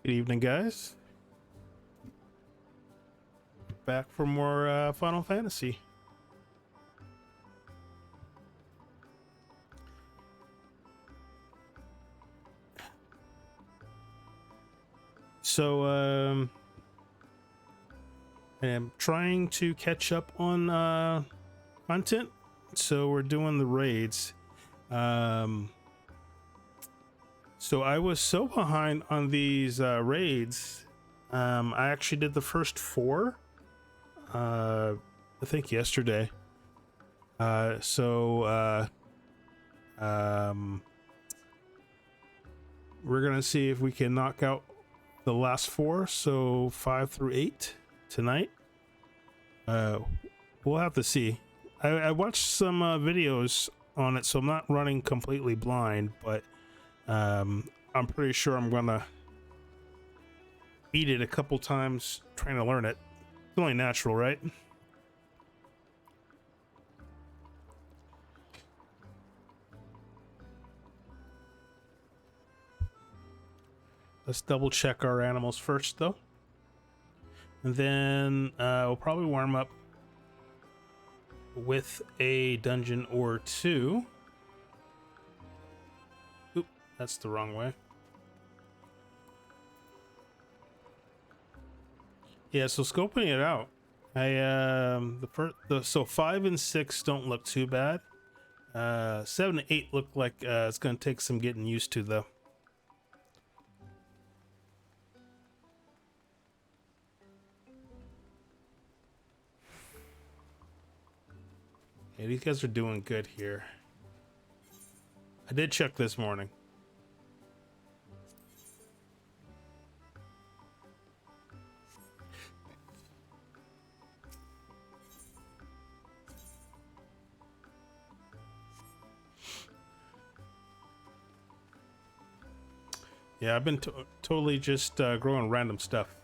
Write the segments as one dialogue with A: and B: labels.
A: Good evening, guys. Back for more Final Fantasy. So, I'm trying to catch up on content. So we're doing the raids. So I was so behind on these raids. I actually did the first 4. I think yesterday. We're gonna see if we can knock out the last 4, so 5 through 8 tonight. We'll have to see. I watched some videos on it, so I'm not running completely blind, but I'm pretty sure I'm gonna beat it a couple times trying to learn it. It's only natural, right? Let's double check our animals first, though. And then we'll probably warm up with a dungeon or 2. Oop, that's the wrong way. Yeah, so scoping it out, so 5 and 6 don't look too bad. 7 and 8 look like it's gonna take some getting used to, though. Yeah, these guys are doing good here. I did check this morning. Yeah, I've been totally just growing random stuff.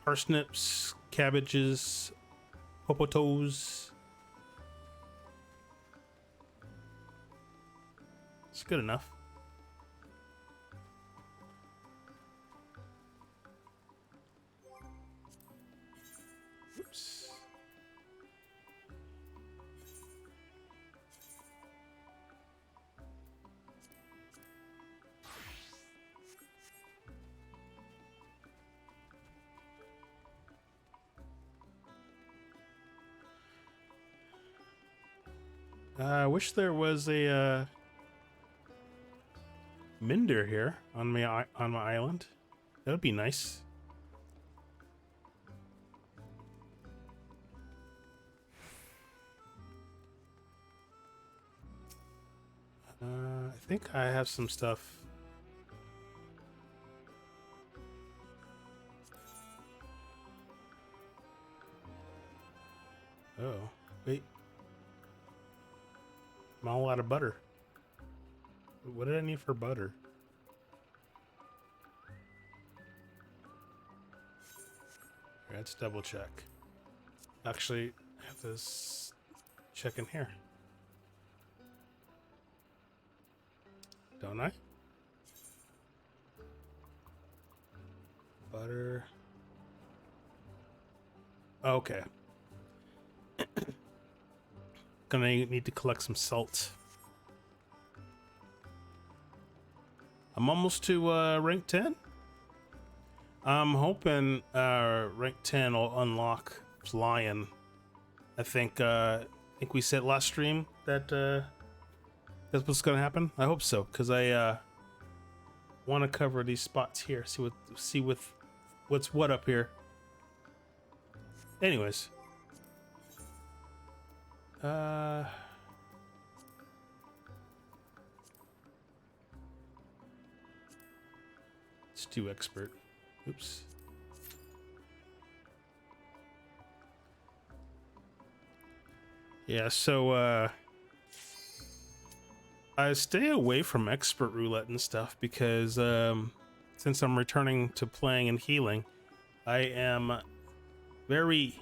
A: Parsnips, cabbages, popotos. It's good enough. Oops. I wish there was a Minder here on my island. That would be nice. I think I have some stuff. Oh, wait. I'm all out of butter. What did I need for butter? Alright, let's double check. Actually, I have this check in here. Don't I? Butter. Okay. Gonna need to collect some salt. I'm almost to rank 10. I'm hoping rank 10 will unlock flying. I think we said last stream that that's what's gonna happen. I hope so, because I want to cover these spots here. See what's what up here. Anyways. It's too expert. Oops. Yeah, so I stay away from expert roulette and stuff because since I'm returning to playing and healing, I am very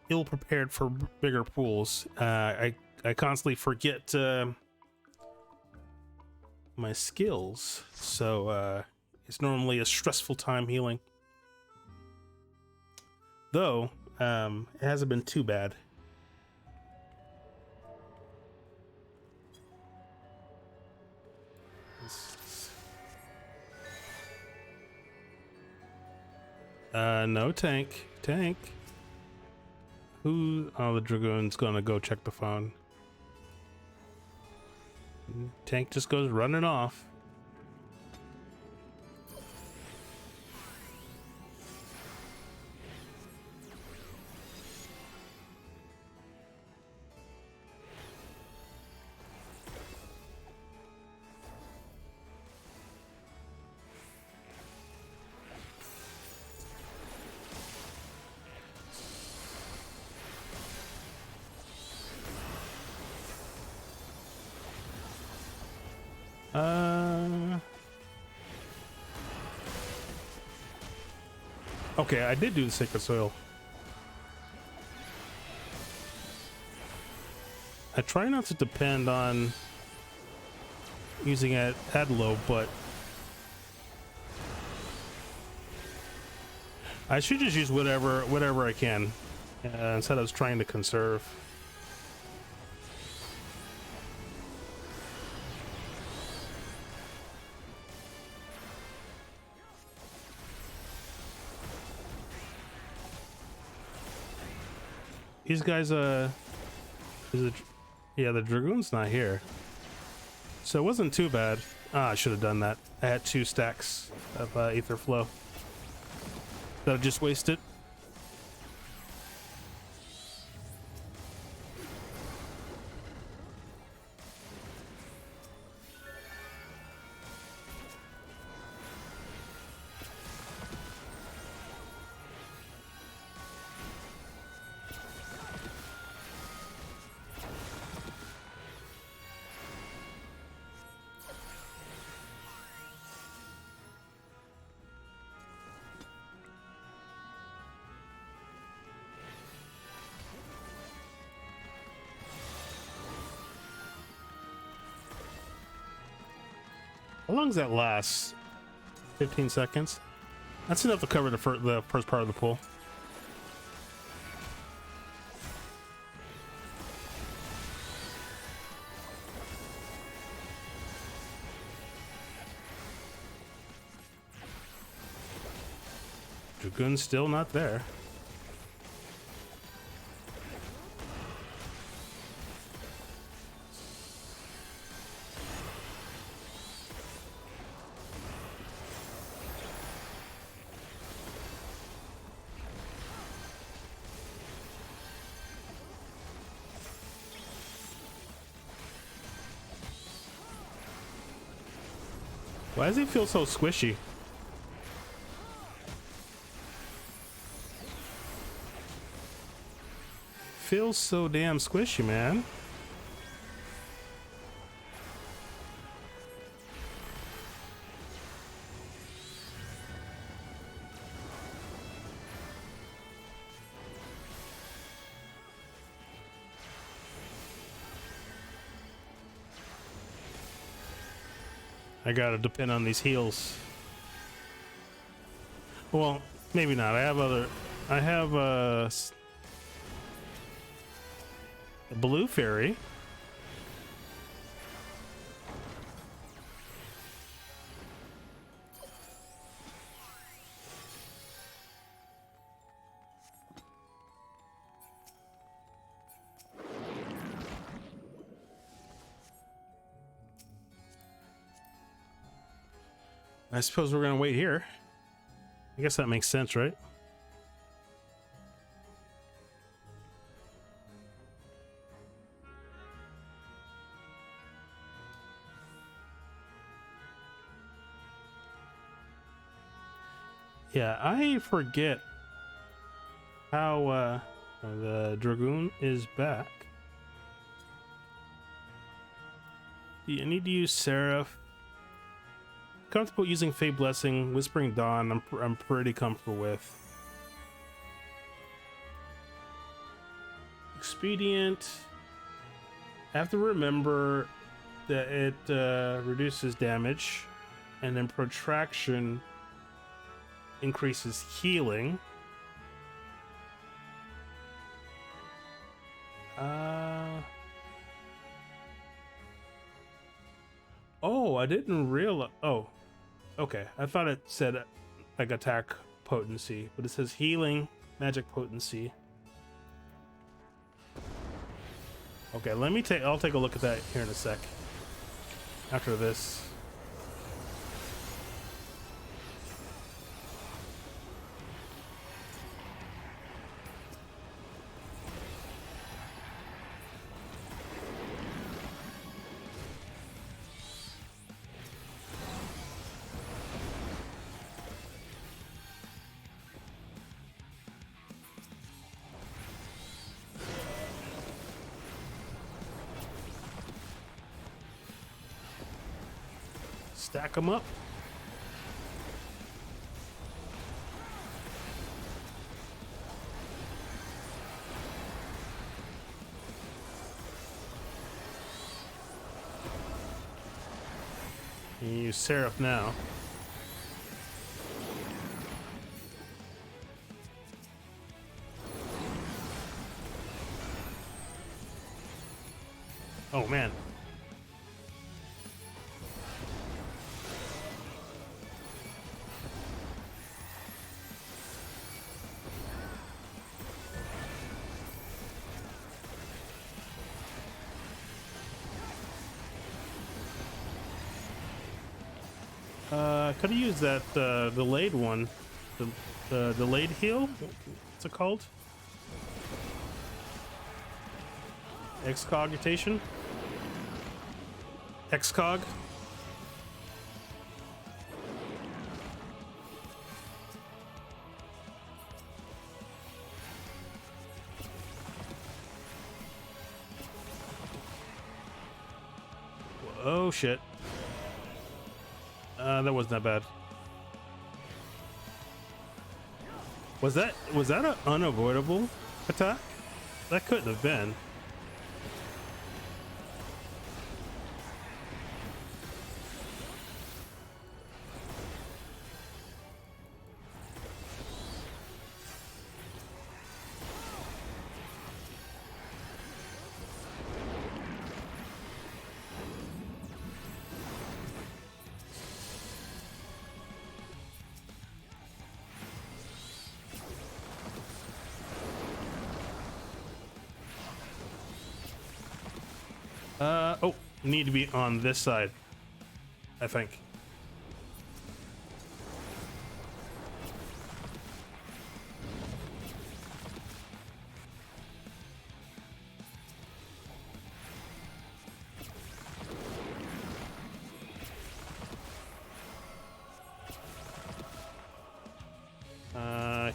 A: ill prepared for bigger pools. I constantly forget my skills, so It's normally a stressful time healing. Though, it hasn't been too bad. No tank. Tank. Who? Oh, the Dragoon's gonna go check the phone. Tank just goes running off. Okay, I did do the Sacred Soil. I try not to depend on using it at low, but I should just use whatever I can instead of trying to conserve. These guys, is it? Yeah, the Dragoon's not here, so it wasn't too bad. Ah, I should have done that. I had 2 stacks of Aether Flow. Did I just waste it? How long does that last? 15 seconds? That's enough to cover the first part of the pool. Dragoon's still not there. Why does he feel so squishy? Feels so damn squishy, man. I gotta depend on these heals. Well, maybe not. I have a blue fairy. I suppose we're gonna wait here. I guess that makes sense, right? Yeah, I forget how the Dragoon is back. I need to use Seraph. Comfortable using Fey Blessing, Whispering Dawn. I'm pretty comfortable with. Expedient. I have to remember that it reduces damage. And then protraction increases healing. Oh, I didn't realize. Oh, okay. I thought it said like attack potency, but it says healing, magic potency. Okay, let me take. I'll take a look at that here in a sec. After this. Stack them up. You use Seraph now. Oh man. Could have used that delayed one, the delayed heal. What's it called? Excogitation. Excog. Oh shit. That wasn't that bad. Was that an unavoidable attack? That couldn't have been. Oh, need to be on this side, I think.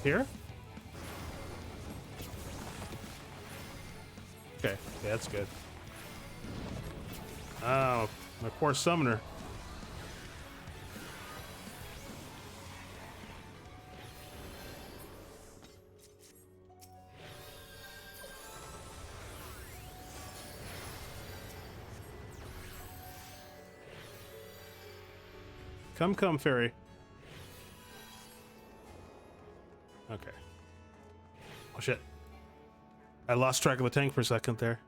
A: Here? Okay, yeah, that's good. Oh, my poor summoner. Come, fairy. Okay. Oh shit. I lost track of the tank for a second there.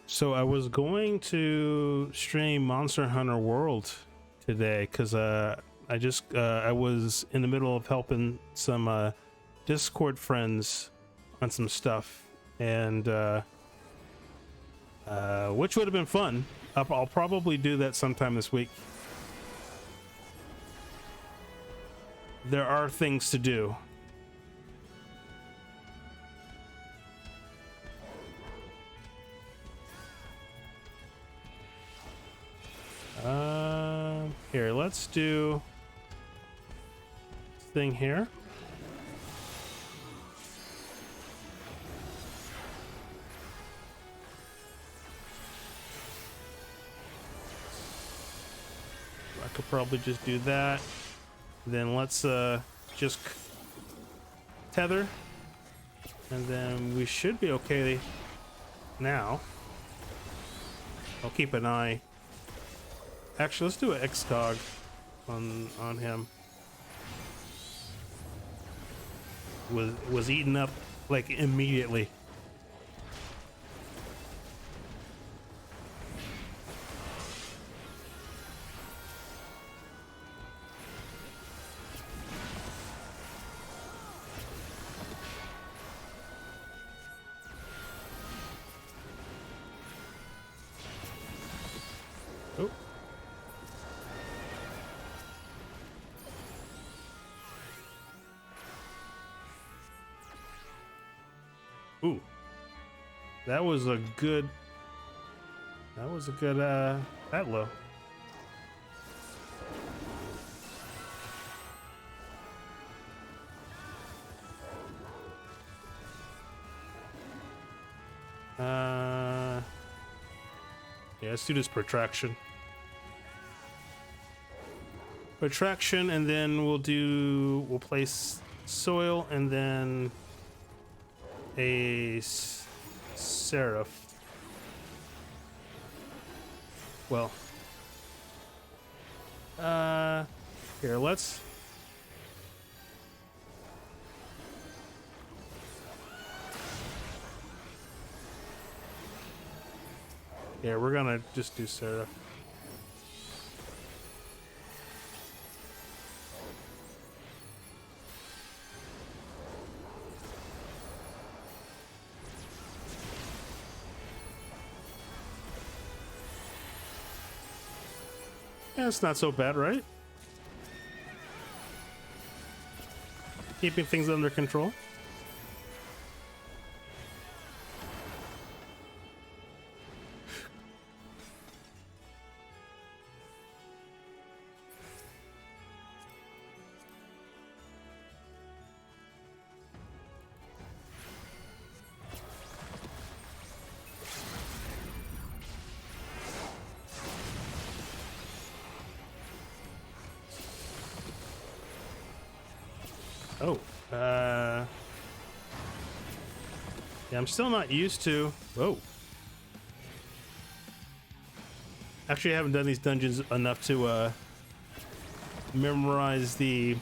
A: So I was going to stream Monster Hunter World today because I was in the middle of helping some Discord friends on some stuff, and which would have been fun. I'll probably do that sometime this week. There are things to do. Here, let's do this thing here. I could probably just do that. Then let's just tether. And then we should be okay now. I'll keep an eye. Actually, let's do an Excog on him. Was eaten up like immediately. Oh. Ooh. That was a good that low. Yeah, let's do this protraction. Protraction, and then we'll place soil, and then a seraph. Well, here, let's. Yeah, we're gonna just do seraph. Yeah, it's not so bad, right? Keeping things under control. Oh, yeah, I'm still not used to. Whoa. Actually, I haven't done these dungeons enough to memorize the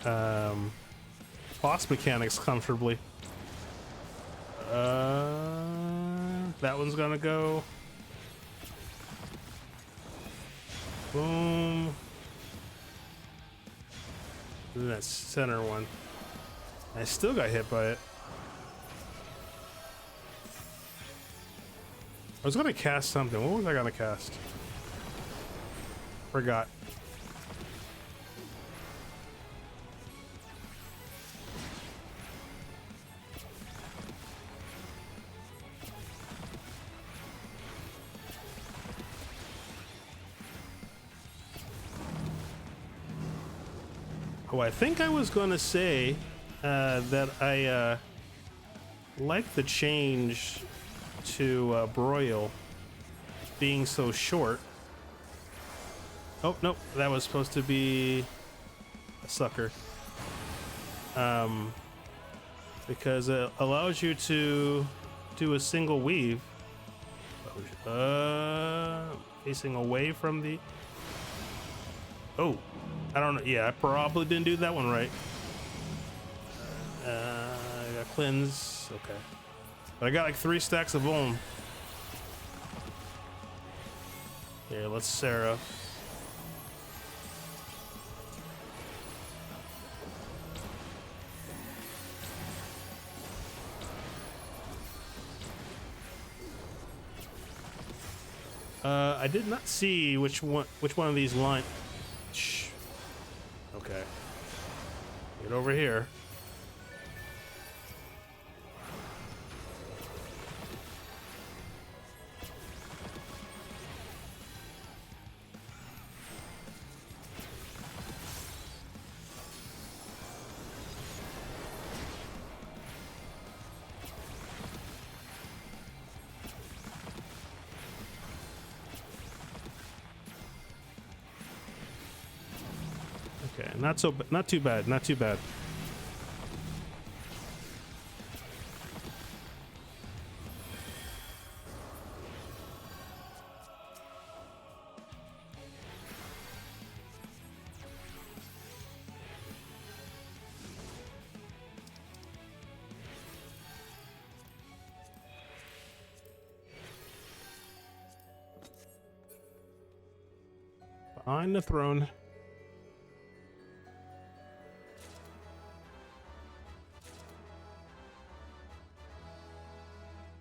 A: boss mechanics comfortably. That one's gonna go. Boom. And that center one. I still got hit by it. I was gonna cast something. What was I gonna cast? Forgot. Oh, I think I was gonna say that I like the change to broil being so short. Oh, nope, that was supposed to be a sucker. Because it allows you to do a single weave. Facing away from the... Oh, I don't know. Yeah, I probably didn't do that one right. I got cleanse. Okay. But I got like 3 stacks of bone. Here, let's Sarah. I did not see which one of these line. Shh. Okay. Get over here. Okay, not too bad, not too bad. On the throne.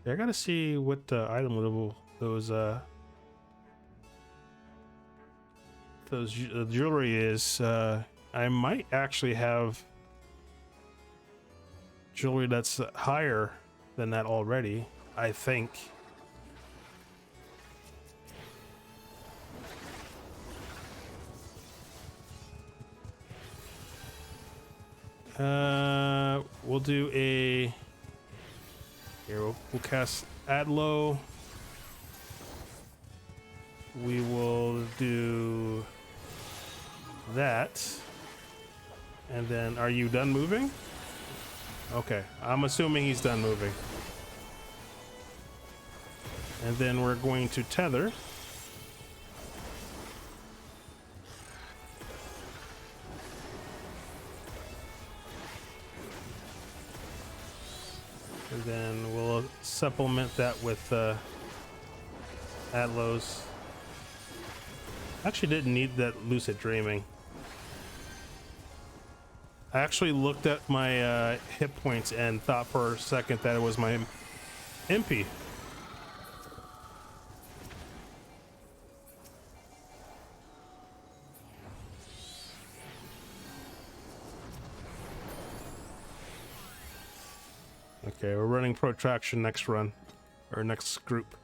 A: Yeah, I gotta see what item level those jewelry is. I might actually have jewelry that's higher than that already, I think. We'll do a... Here, we'll cast Adlo. We will do that. And then, are you done moving? Okay, I'm assuming he's done moving. And then we're going to tether. And then we'll supplement that with Atlos. Actually didn't need that lucid dreaming. I actually looked at my hit points and thought for a second that it was my MP. Okay, we're running protraction next run, or next group.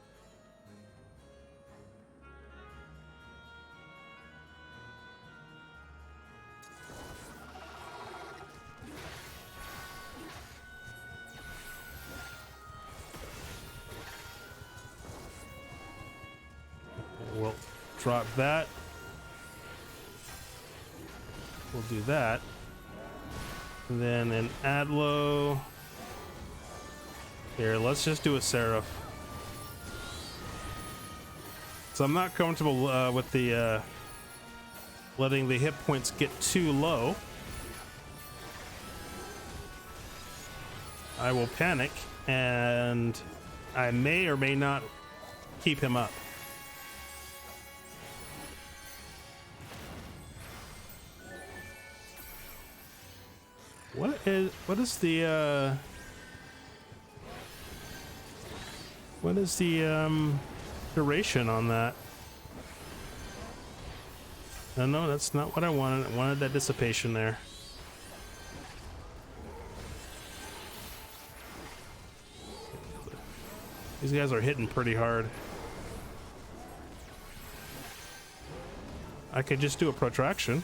A: We'll drop that. We'll do that. And then an Adlo. Here, let's just do a Seraph. So I'm not comfortable with the letting the hit points get too low. I will panic, and I may or may not keep him up. What is the duration on that? No, that's not what I wanted. I wanted that dissipation there. These guys are hitting pretty hard. I could just do a protraction.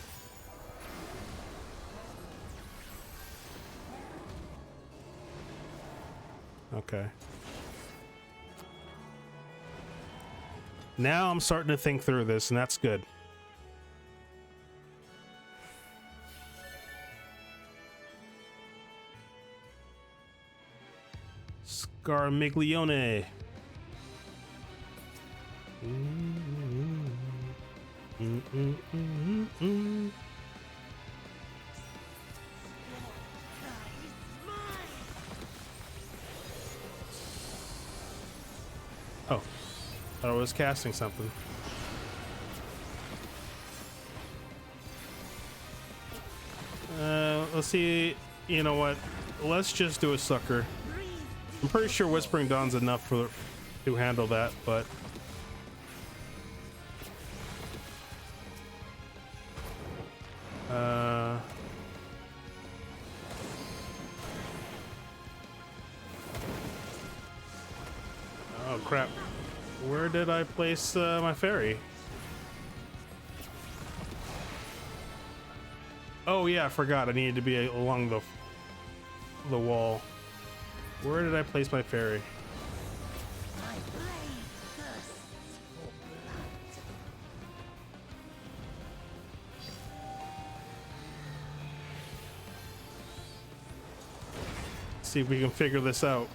A: Okay. Now I'm starting to think through this, and that's good. Scarmiglione. Oh, thought I was casting something. Let's see. You know what? Let's just do a sucker. I'm pretty sure Whispering Dawn's enough to handle that, but oh crap. Where did I place my fairy? Oh yeah, I forgot. I needed to be along the wall. Where did I place my fairy? See if we can figure this out.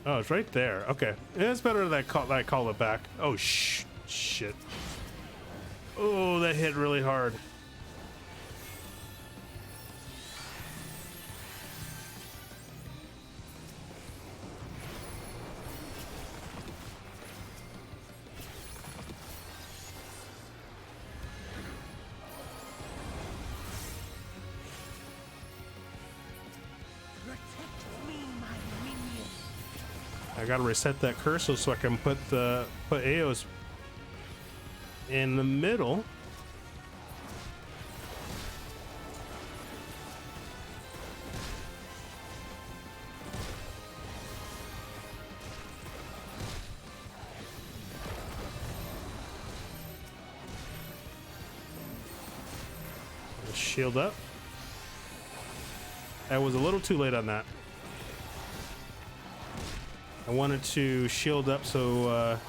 A: Oh, it's right there. Okay, it's better that I call it back. Oh shit. Oh, that hit really hard. I gotta reset that cursor so I can put Eos in the middle. Shield up. I was a little too late on that. I wanted to shield up so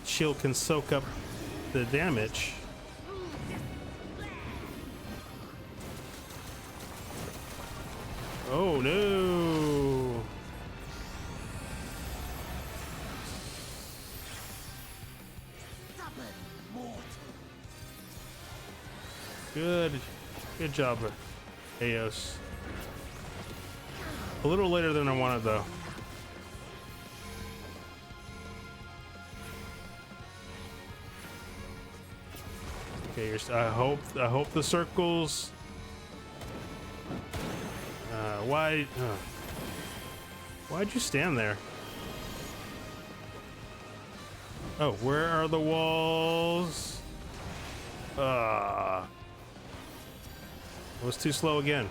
A: shield can soak up the damage. Oh no! Good job, Eos. A little later than I wanted, though. Okay, I hope the circles. Why'd you stand there? Oh, where are the walls? I was too slow again.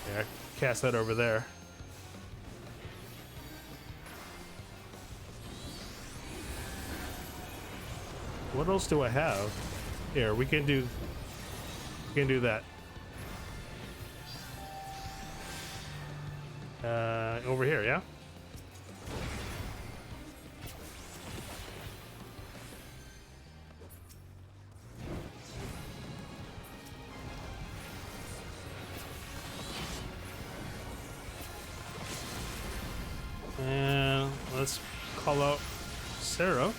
A: Yeah, cast that over there. What else do I have? Here, we can do that. Over here, yeah? And let's call out Sarah.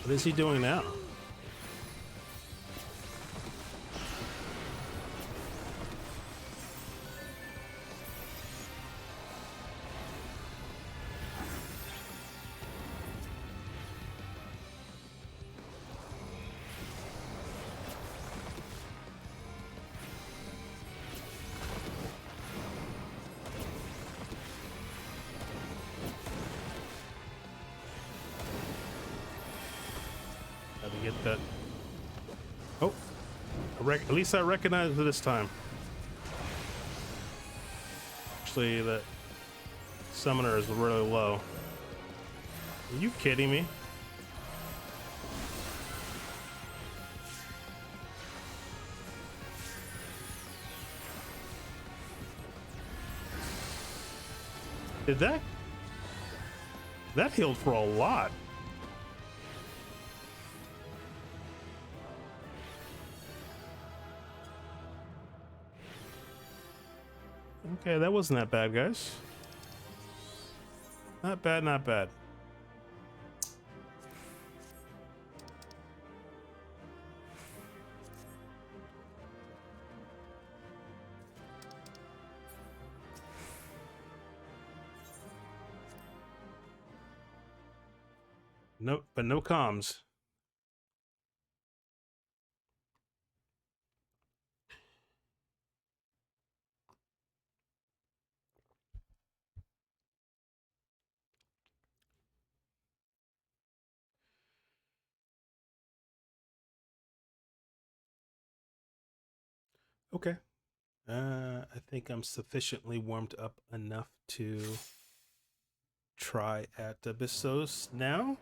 A: What is he doing now? Gotta get that. Oh, at least I recognize it this time. Actually, the summoner is really low. Are you kidding me? Did that healed for a lot? Okay, that wasn't that bad, guys. Not bad, not bad. Nope, but no comms. Okay. I think I'm sufficiently warmed up enough to try at Abyssos now.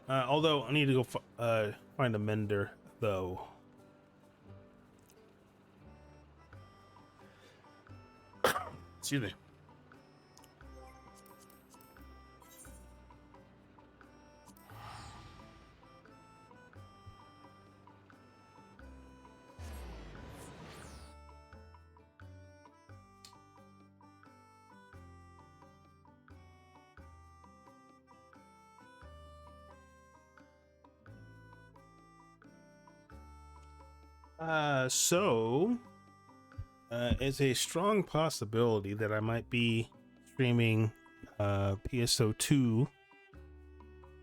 A: Although I need to go find a mender, though. Excuse me. So it's a strong possibility that I might be streaming PSO2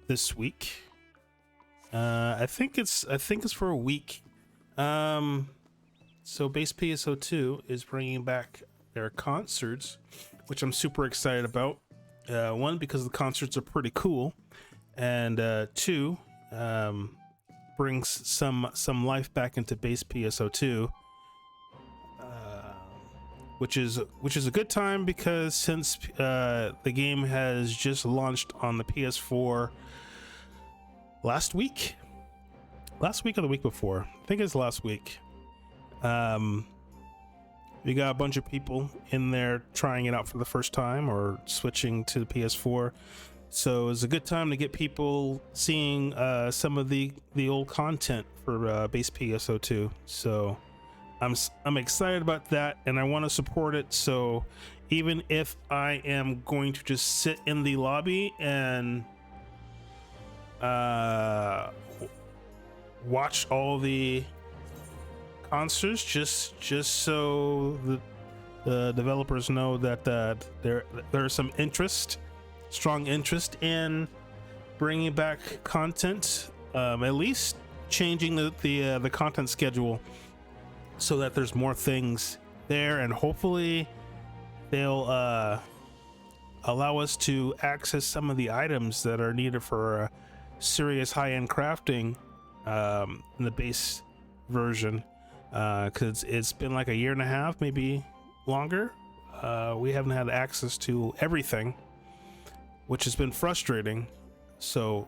A: this week. I think it's for a week. So Base PSO2 is bringing back their concerts, which I'm super excited about. One, because the concerts are pretty cool, and two, brings some life back into Base PSO2, which is a good time, because since the game has just launched on the PS4 last week or the week before, I think it's last week. We got a bunch of people in there trying it out for the first time or switching to the PS4, so it's a good time to get people seeing some of the old content for Base PSO2. So I'm excited about that, and I want to support it. So even if I am going to just sit in the lobby and watch all the concerts, just so the developers know that there's some strong interest in bringing back content, at least changing the content schedule so that there's more things there, and hopefully they'll allow us to access some of the items that are needed for serious high-end crafting in the base version, because it's been like a year and a half, maybe longer. We haven't had access to everything, which has been frustrating. So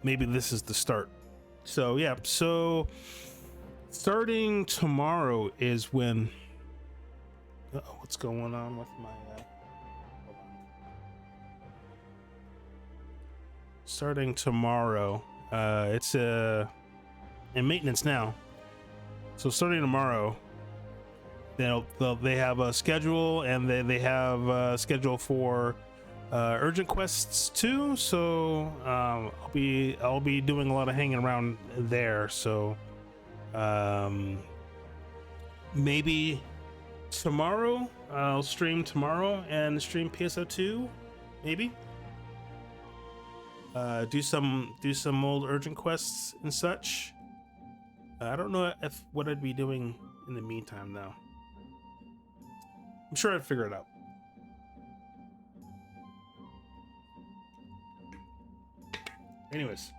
A: maybe this is the start. So yeah, so starting tomorrow is when what's going on with my hold on. Starting tomorrow, it's in maintenance now. So starting tomorrow, they have a schedule, and they have a schedule for urgent quests too. So I'll be doing a lot of hanging around there. So maybe tomorrow I'll stream tomorrow and stream PSO2, maybe do some old urgent quests and such. I don't know what I'd be doing in the meantime though. I'm sure I'd figure it out. Anyways,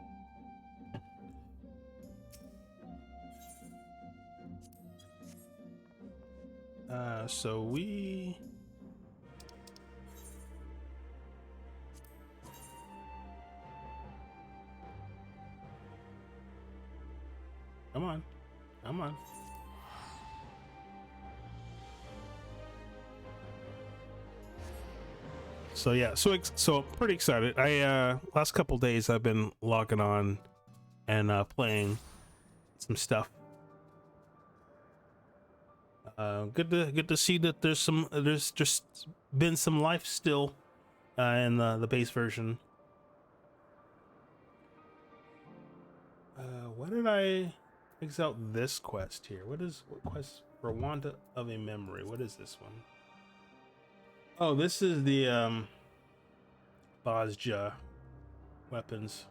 A: so we come on. So yeah, so pretty excited. I last couple days I've been logging on and playing some stuff. Good to see that there's just been some life still in the base version. Why did I fix out this quest here? What quest for Wanda of a Memory? What is this one? Oh, this is the Bozja weapons.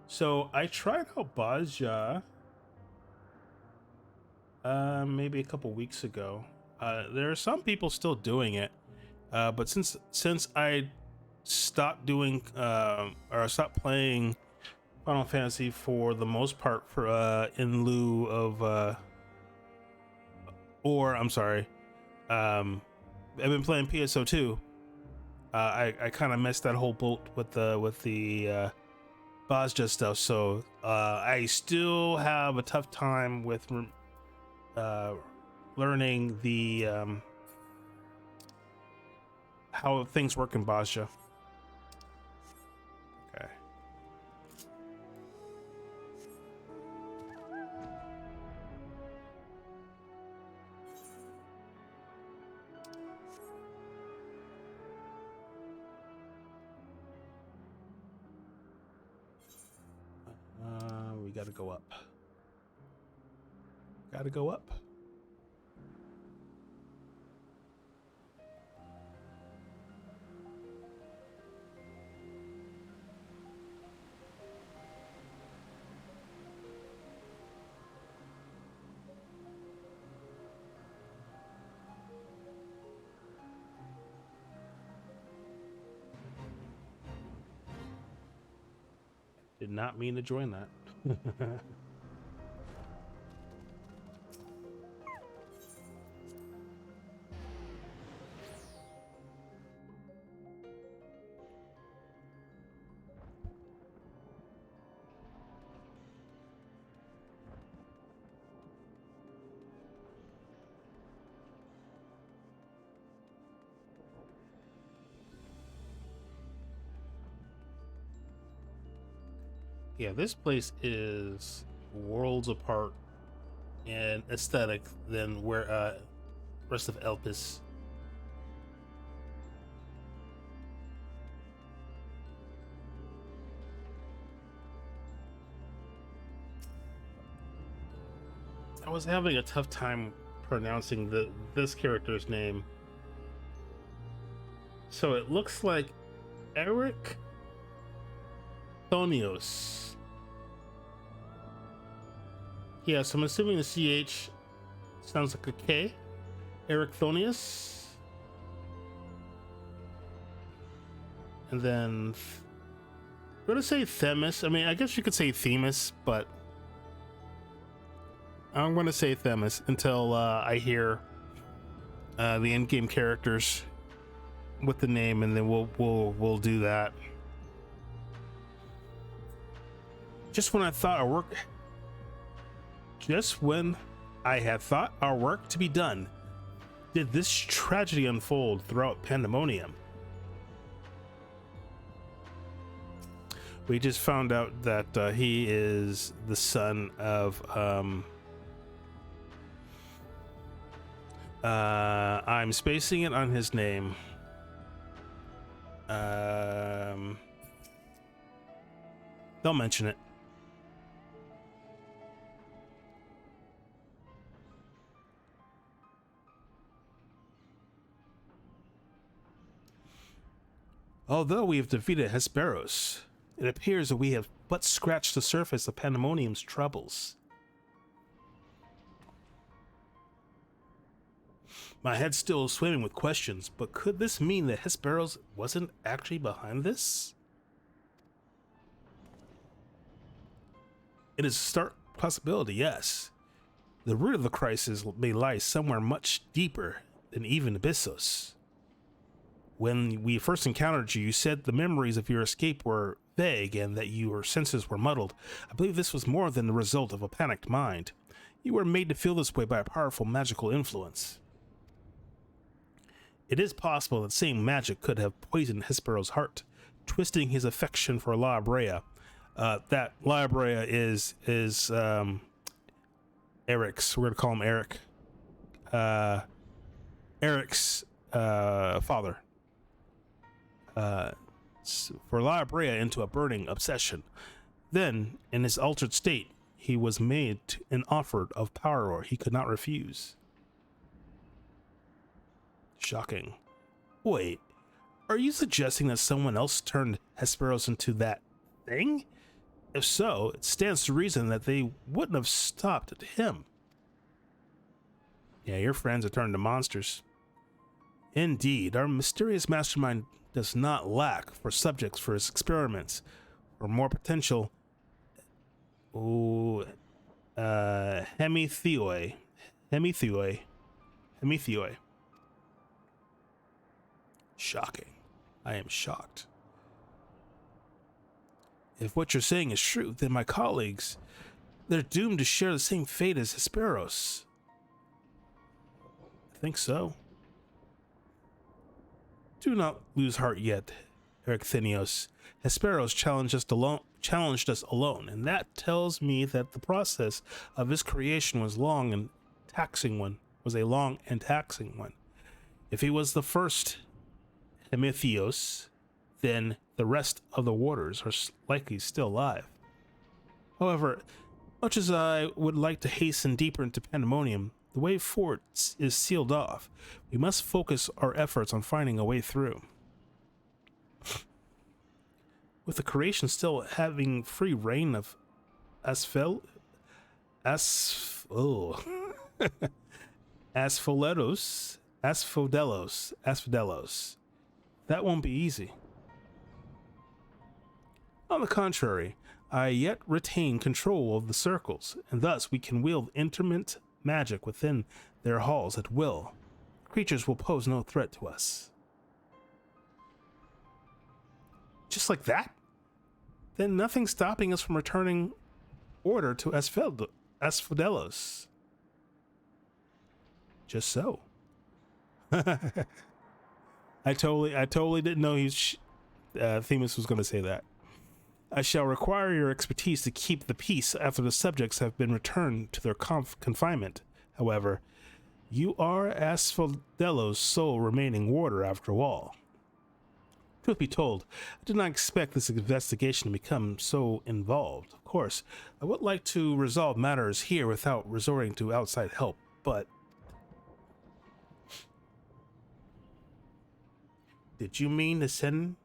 A: So I tried out Bozja maybe a couple weeks ago. There are some people still doing it, but since I stopped doing or stopped playing Final Fantasy for the most part, for in lieu of I've been playing PSO2. I kind of missed that whole boat with the Bozja stuff, so I still have a tough time with learning the how things work in Bozja. Okay. We gotta go up. Gotta go up. Did not mean to join that. Yeah, this place is worlds apart in aesthetic than where rest of Elpis. I was having a tough time pronouncing this character's name. So it looks like Eric Thonios. Yeah, so I'm assuming the CH sounds like a K. Eric Thonius. And then I'm gonna say Themis. I mean, I guess you could say Themis, but I'm gonna say Themis until I hear the in-game characters with the name, and then we'll do that. Just when I had thought our work to be done, did this tragedy unfold throughout Pandemonium. We just found out that he is the son of I'm spacing it on his name. They'll mention it. Although we have defeated Hesperos, it appears that we have but scratched the surface of Pandemonium's troubles. My head's still swimming with questions, but could this mean that Hesperos wasn't actually behind this? It is a stark possibility, yes. The root of the crisis may lie somewhere much deeper than even Abyssos. When we first encountered you, you said the memories of your escape were vague and that your senses were muddled. I believe this was more than the result of a panicked mind. You were made to feel this way by a powerful magical influence. It is possible that same magic could have poisoned Hespero's heart, twisting his affection for La Brea. That La Brea is Eric's. We're gonna call him Eric. Eric's father. For La Brea into a burning obsession. Then, in his altered state, he was made an offer of power he could not refuse. Shocking. Wait, are you suggesting that someone else turned Hesperos into that thing? If so, it stands to reason that they wouldn't have stopped at him. Yeah, your friends are turned to monsters. Indeed, our mysterious mastermind does not lack for subjects for his experiments, or more potential hemitheoi. Shocking. I am shocked. If what you're saying is true, then my colleagues, they're doomed to share the same fate as Hesperos. I think so. Do not lose heart yet, Erechthenios. Hesperos challenged us alone, and that tells me that the process of his creation was a long and taxing one. If he was the first Hemitheos, then the rest of the waters are likely still alive. However, much as I would like to hasten deeper into Pandemonium, the way forward is sealed off. We must focus our efforts on finding a way through. With the creation still having free reign of Asphodelos, that won't be easy. On the contrary, I yet retain control of the circles, and thus we can wield intermittent magic within their halls at will. Creatures will pose no threat to us. Just like that? Then nothing's stopping us from returning order to Asphodelos. Just so. I totally didn't know Themis was going to say that. I shall require your expertise to keep the peace after the subjects have been returned to their confinement. However, you are Asphodelos' sole remaining warder after all. Truth be told, I did not expect this investigation to become so involved. Of course, I would like to resolve matters here without resorting to outside help, but... Did you mean to send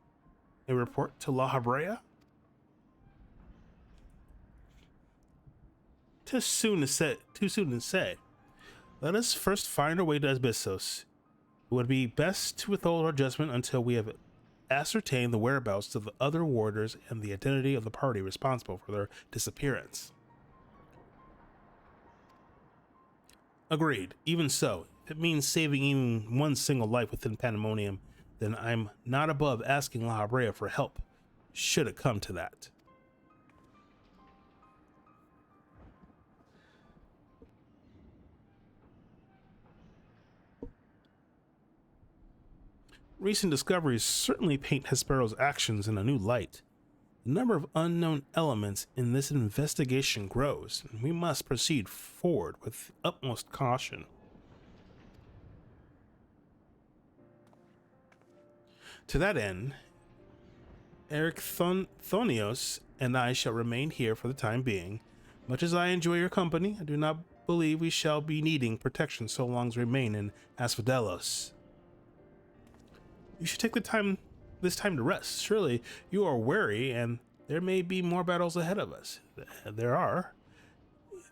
A: a report to La Habrea? Too soon to say. Let us first find our way to Abyssos. It would be best to withhold our judgment until we have ascertained the whereabouts of the other warders and the identity of the party responsible for their disappearance. Agreed. Even so, if it means saving even one single life within Pandemonium, then I'm not above asking La Habrea for help, should it come to that. Recent discoveries certainly paint Hespero's actions in a new light. The number of unknown elements in this investigation grows, and we must proceed forward with utmost caution. To that end, Eric Thonios and I shall remain here for the time being. Much as I enjoy your company, I do not believe we shall be needing protection so long as we remain in Asphodelos. You should take this time to rest. Surely you are weary, and there may be more battles ahead of us. There are.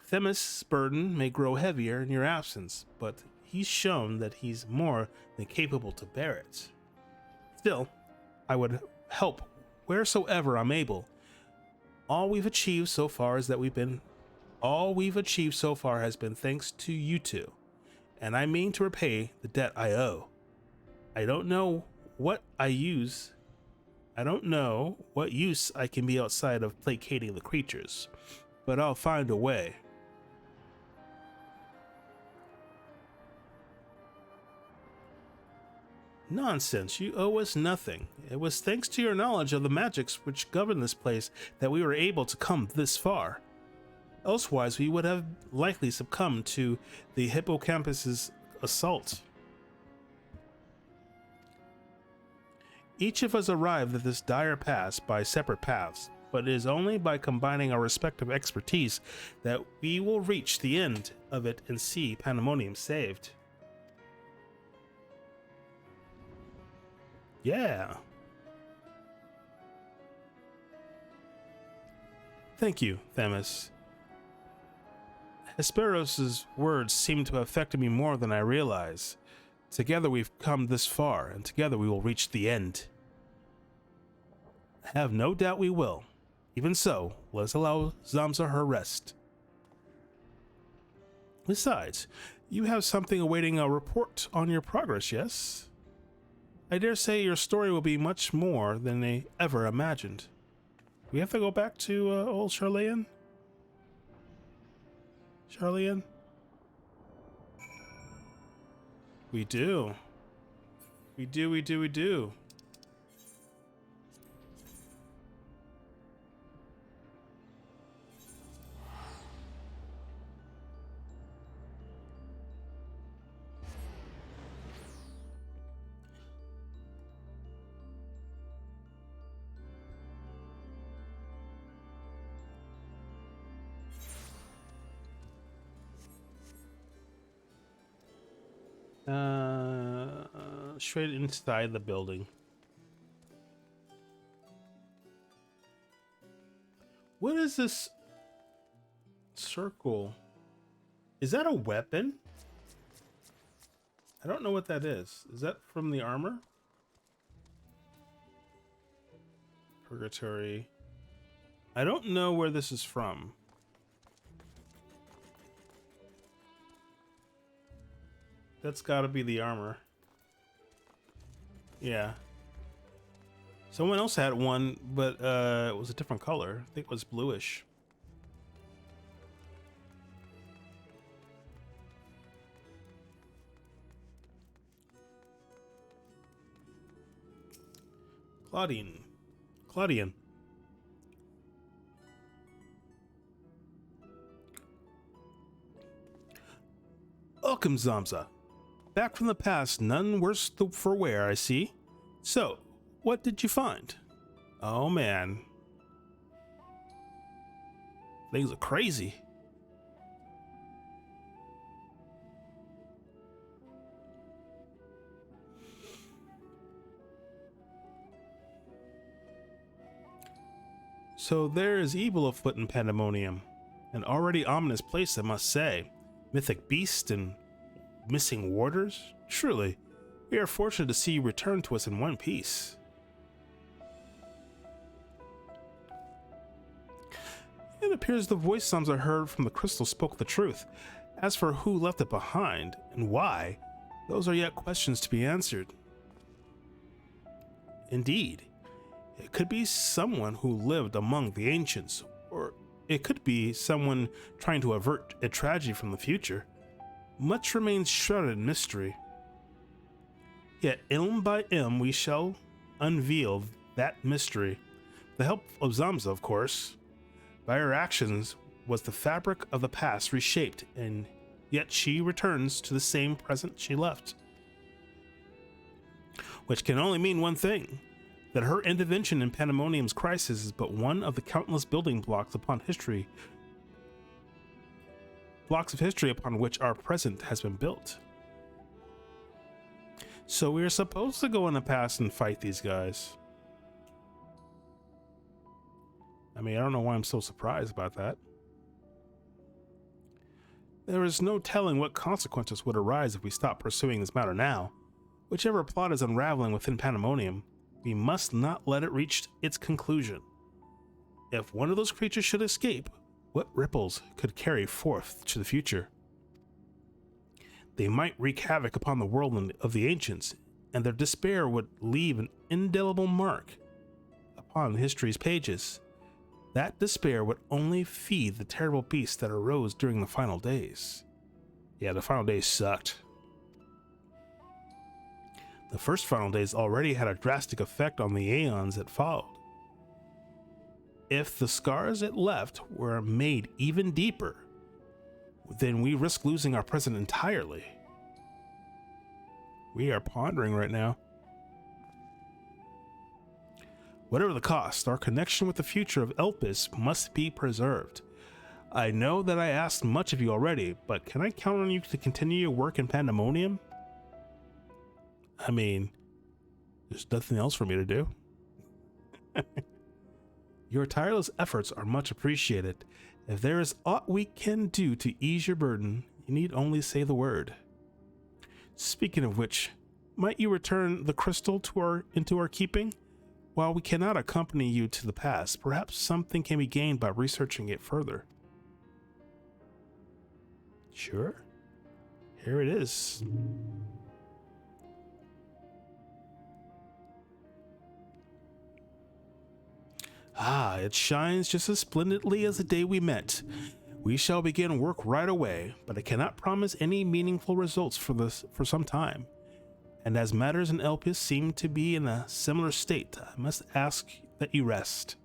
A: Themis' burden may grow heavier in your absence, but he's shown that he's more than capable to bear it. Still, I would help wheresoever I'm able. All we've achieved so far has been thanks to you two, and I mean to repay the debt I owe. I don't know what use I can be outside of placating the creatures, but I'll find a way. Nonsense, you owe us nothing. It was thanks to your knowledge of the magics which govern this place that we were able to come this far. Elsewise, we would have likely succumbed to the hippocampus's assault. Each of us arrived at this dire pass by separate paths, but it is only by combining our respective expertise that we will reach the end of it and see Pandemonium saved. Yeah. Thank you, Themis. Hesperos' words seem to have affected me more than I realize. Together we've come this far, and together we will reach the end. I have no doubt we will. Even so, let us allow Zamza her rest. Besides, you have something awaiting a report on your progress, yes? I dare say your story will be much more than I ever imagined. We have to go back to old Charlean? Charlean? We do. We do. Straight inside the building. What is this circle? Is that a weapon? I don't know what that is. Is that from the armor? Purgatory. I don't know where this is from. That's gotta be the armor. Yeah. Someone else had one, but it was a different color. I think it was bluish. Claudian. Welcome, Zamza. Back from the past, none worse for wear, I see. So, what did you find? Oh man. Things are crazy. So there is evil afoot in Pandemonium. An already ominous place, I must say. Mythic beasts and missing warders? Truly, we are fortunate to see you return to us in one piece. It appears the voice sounds I heard from the crystal spoke the truth. As for who left it behind, and why, those are yet questions to be answered. Indeed, it could be someone who lived among the ancients, or it could be someone trying to avert a tragedy from the future. Much remains shrouded in mystery. Yet, ilm by ilm, we shall unveil that mystery. The help of Zamza, of course. By her actions was the fabric of the past reshaped, and yet she returns to the same present she left. Which can only mean one thing, that her intervention in Pandemonium's crisis is but one of the countless building blocks of history upon which our present has been built. So we are supposed to go in the past and fight these guys. I mean, I don't know why I'm so surprised about that. There is no telling what consequences would arise if we stop pursuing this matter now. Whichever plot is unraveling within Pandemonium, we must not let it reach its conclusion. If one of those creatures should escape, what ripples could carry forth to the future? They might wreak havoc upon the world of the ancients, and their despair would leave an indelible mark upon history's pages. That despair would only feed the terrible beasts that arose during the final days. Yeah, the final days sucked. The first final days already had a drastic effect on the aeons that followed. If the scars it left were made even deeper, then we risk losing our present entirely. We are pondering right now. Whatever the cost, our connection with the future of Elpis must be preserved. I know that I asked much of you already, but can I count on you to continue your work in Pandemonium? I mean, there's nothing else for me to do. Your tireless efforts are much appreciated. If there is aught we can do to ease your burden, you need only say the word. Speaking of which, might you return the crystal into our keeping? While we cannot accompany you to the past, perhaps something can be gained by researching it further. Sure. Here it is. Ah, it shines just as splendidly as the day we met. We shall begin work right away, but I cannot promise any meaningful results for some time. And as matters in Elpis seem to be in a similar state, I must ask that you rest.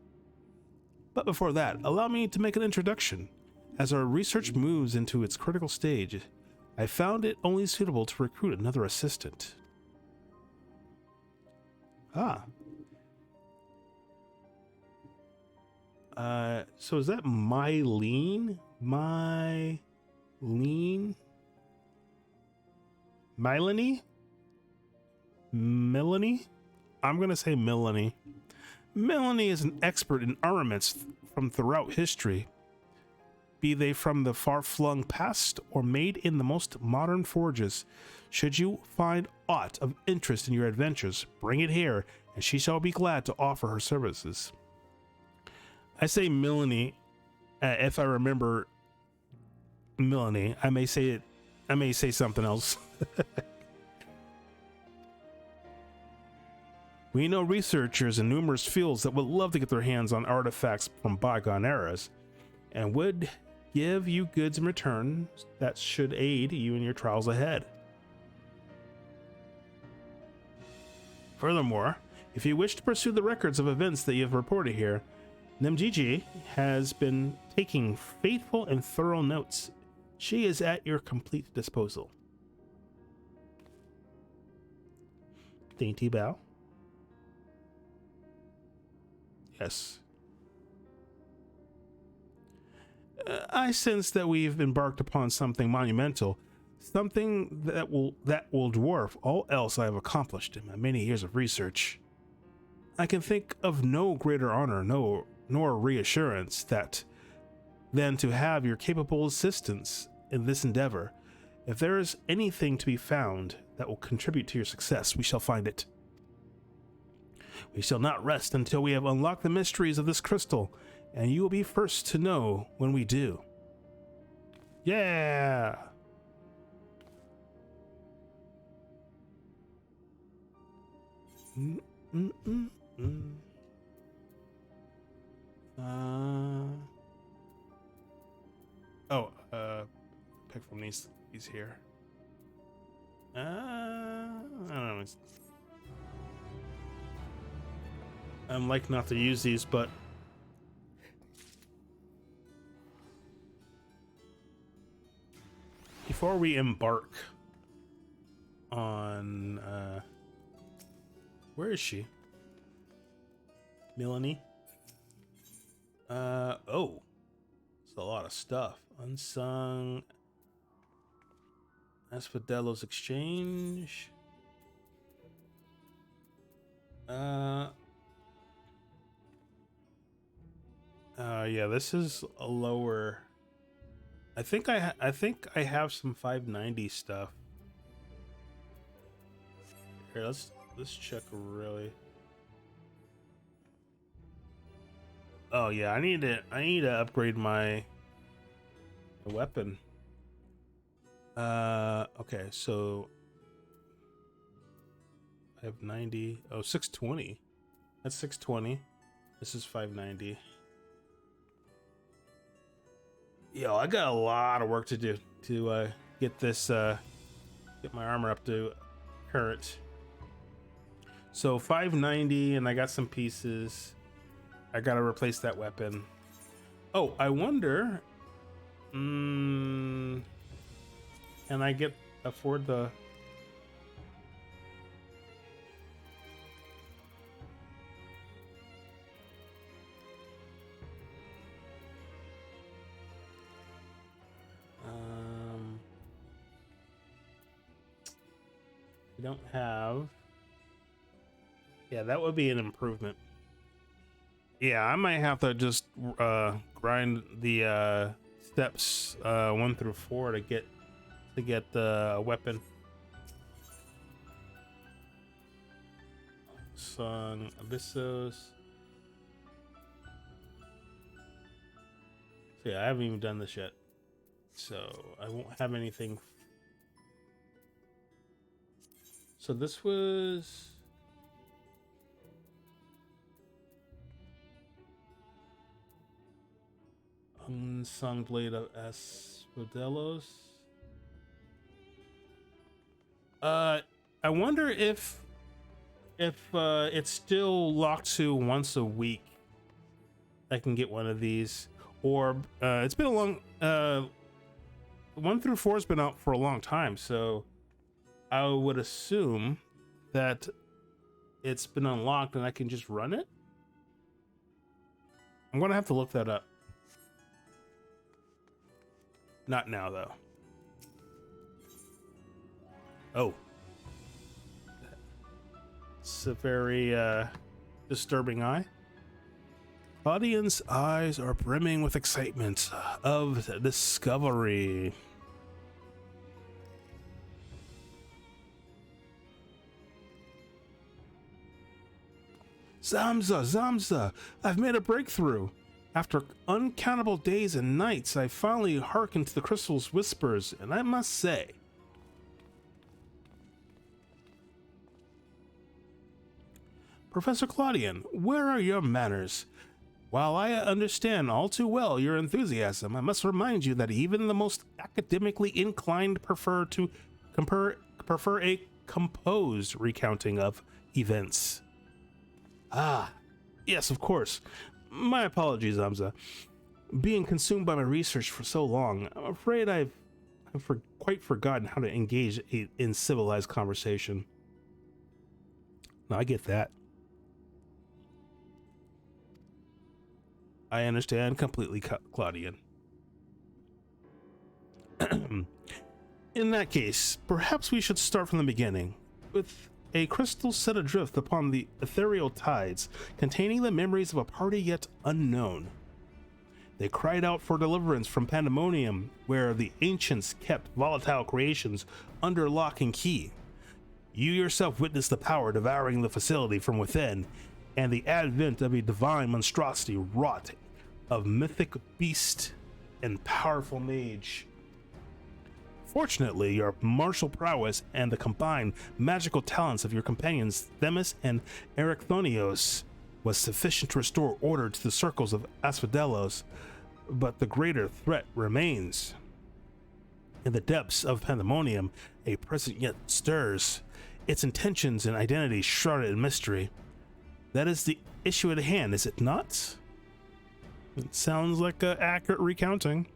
A: But before that, allow me to make an introduction. As our research moves into its critical stage, I found it only suitable to recruit another assistant. Ah. So is that Mylene? Mylene? Melanie? Melanie? I'm going to say Melanie. Melanie is an expert in armaments from throughout history, be they from the far-flung past or made in the most modern forges. Should you find aught of interest in your adventures, bring it here, and she shall be glad to offer her services. I say Melanie. If I remember Melanie, I may say it. I may say something else. We know researchers in numerous fields that would love to get their hands on artifacts from bygone eras, and would give you goods in return that should aid you in your trials ahead. Furthermore, if you wish to pursue the records of events that you have reported here, Nemgigi has been taking faithful and thorough notes. She is at your complete disposal. Dainty bow. Yes. I sense that we've embarked upon something monumental, something that will dwarf all else I have accomplished in my many years of research. I can think of no greater honor, nor reassurance than to have your capable assistance in this endeavor. If there is anything to be found that will contribute to your success, we shall find it. We shall not rest until we have unlocked the mysteries of this crystal, and you will be first to know when we do. Yeah! Pick from these here. I don't know. I'm like not to use these, but before we embark on where is she? Melanie? Oh. It's a lot of stuff. Unsung Asphodelos Exchange. Yeah, this is a lower. I think I have some 590 stuff. Here, let's check really. Oh yeah, I need to upgrade my weapon. Okay, so I have 90. Oh, 620. That's 620. This is 590. Yo, I got a lot of work to do to get this get my armor up to current. So 590, and I got some pieces. I gotta replace that weapon. Oh, I wonder. Can I afford the? I don't have. Yeah, that would be an improvement. Yeah, I might have to just grind the steps 1 through 4 to get the weapon. Song Abyssos. So yeah, I haven't even done this yet, so I won't have anything. So this was. Unsung Blade of Asphodelos. I wonder if it's still locked to once a week. I can get one of these, or it's been a long. 1 through 4 has been out for a long time, so I would assume that it's been unlocked and I can just run it. I'm gonna have to look that up. Not now, though. Oh. It's a very disturbing eye. Audience eyes are brimming with excitement of discovery. Zamza, I've made a breakthrough. After uncountable days and nights, I finally hearkened to the crystal's whispers, and I must say, Professor Claudian, where are your manners? While I understand all too well your enthusiasm, I must remind you that even the most academically inclined prefer a composed recounting of events. Ah, yes, of course. My apologies, Amza. Being consumed by my research for so long, I'm afraid I've quite forgotten how to engage in civilized conversation. No, I get that. I understand completely, Claudian. In that case, perhaps we should start from the beginning, with a crystal set adrift upon the ethereal tides, containing the memories of a party yet unknown. They cried out for deliverance from Pandemonium, where the ancients kept volatile creations under lock and key. You yourself witnessed the power devouring the facility from within, and the advent of a divine monstrosity wrought of mythic beast and powerful mage. Fortunately, your martial prowess and the combined magical talents of your companions Themis and Erichthonios was sufficient to restore order to the circles of Asphodelos, but the greater threat remains. In the depths of Pandemonium, a presence yet stirs, its intentions and identity shrouded in mystery. That is the issue at hand, is it not? It sounds like an accurate recounting.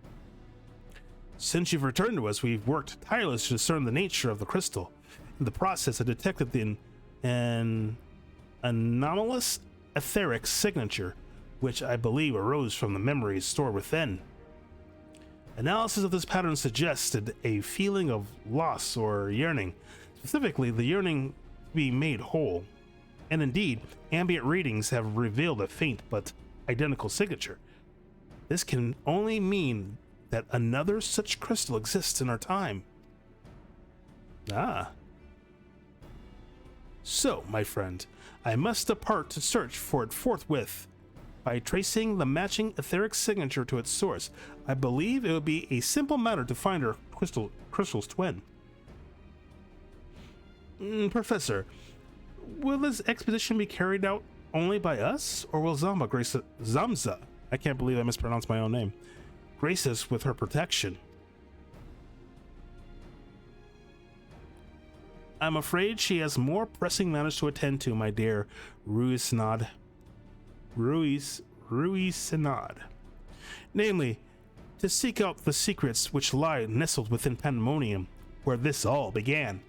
A: Since you've returned to us, we've worked tirelessly to discern the nature of the crystal. In the process, I detected an anomalous etheric signature, which I believe arose from the memories stored within. Analysis of this pattern suggested a feeling of loss or yearning, specifically the yearning to be made whole. And indeed, ambient readings have revealed a faint but identical signature. This can only mean that another such crystal exists in our time. Ah. So, my friend, I must depart to search for it forthwith. By tracing the matching etheric signature to its source, I believe it would be a simple matter to find our crystal's twin. Professor, will this expedition be carried out only by us, or will Zamza, I can't believe I mispronounced my own name, grace us with her protection? I'm afraid she has more pressing matters to attend to, my dear Ruisinad. Namely, to seek out the secrets which lie nestled within Pandemonium, where this all began.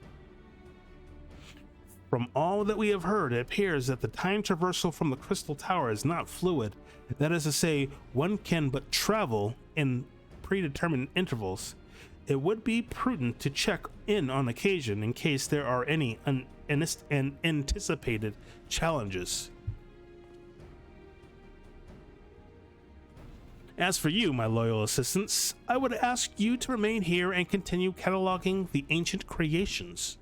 A: From all that we have heard, it appears that the time traversal from the Crystal Tower is not fluid. That is to say, one can but travel in predetermined intervals. It would be prudent to check in on occasion in case there are any unanticipated challenges. As for you, my loyal assistants, I would ask you to remain here and continue cataloging the ancient creations.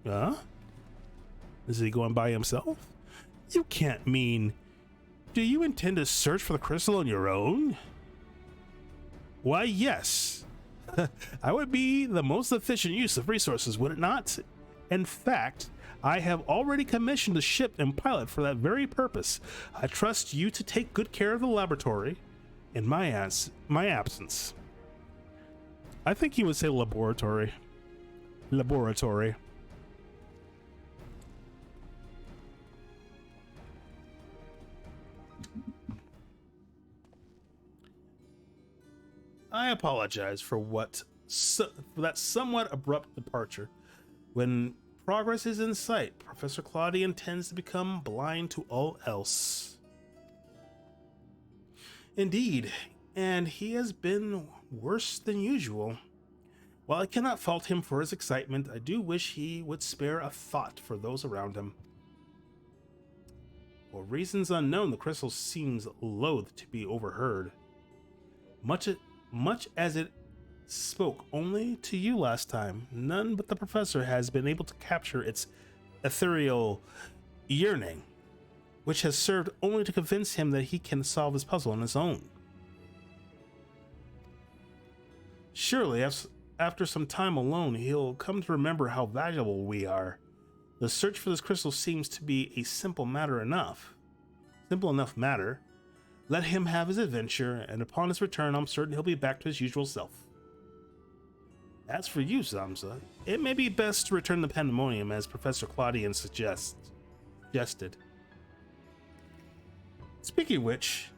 A: Huh? Is he going by himself? You can't mean... Do you intend to search for the crystal on your own? Why, yes. I would be the most efficient use of resources, would it not? In fact, I have already commissioned a ship and pilot for that very purpose. I trust you to take good care of the laboratory in my absence. I think you would say laboratory. Laboratory. I apologize for that somewhat abrupt departure. When progress is in sight, Professor Claudian tends to become blind to all else. Indeed, and he has been worse than usual. While I cannot fault him for his excitement, I do wish he would spare a thought for those around him. For reasons unknown, the crystal seems loath to be overheard. Much as it spoke only to you last time, none but the professor has been able to capture its ethereal yearning. which has served only to convince him that he can solve his puzzle on his own. Surely, after some time alone, he'll come to remember how valuable we are. The search for this crystal seems to be a simple enough matter. Let him have his adventure, and upon his return, I'm certain he'll be back to his usual self. As for you, Zamza, it may be best to return to Pandemonium, as Professor Claudian suggested. Speaking of which,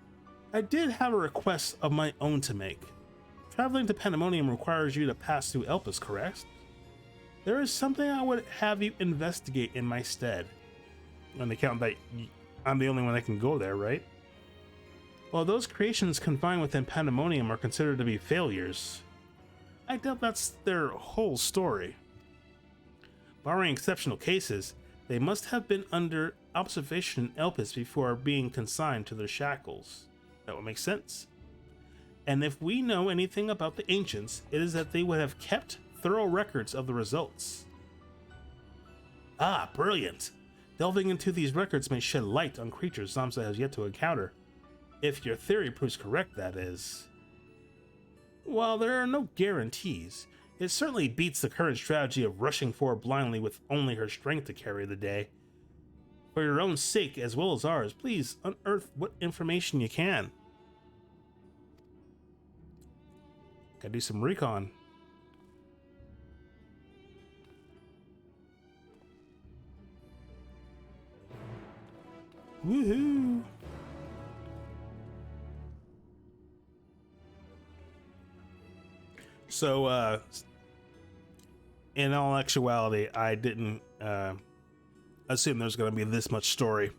A: I did have a request of my own to make. Traveling to Pandemonium requires you to pass through Abyssos, correct? There is something I would have you investigate in my stead. On the account that I'm the only one that can go there, right? While those creations confined within Pandemonium are considered to be failures, I doubt that's their whole story. Barring exceptional cases, they must have been under observation in Abyssos before being consigned to their shackles. That would make sense. And if we know anything about the ancients, it is that they would have kept thorough records of the results. Ah, brilliant! Delving into these records may shed light on creatures Zamza has yet to encounter. If your theory proves correct, that is. While there are no guarantees, it certainly beats the current strategy of rushing forward blindly with only her strength to carry the day. For your own sake as well as ours, please unearth what information you can. Gotta do some recon. Woohoo! So, in all actuality, I didn't assume there's going to be this much story.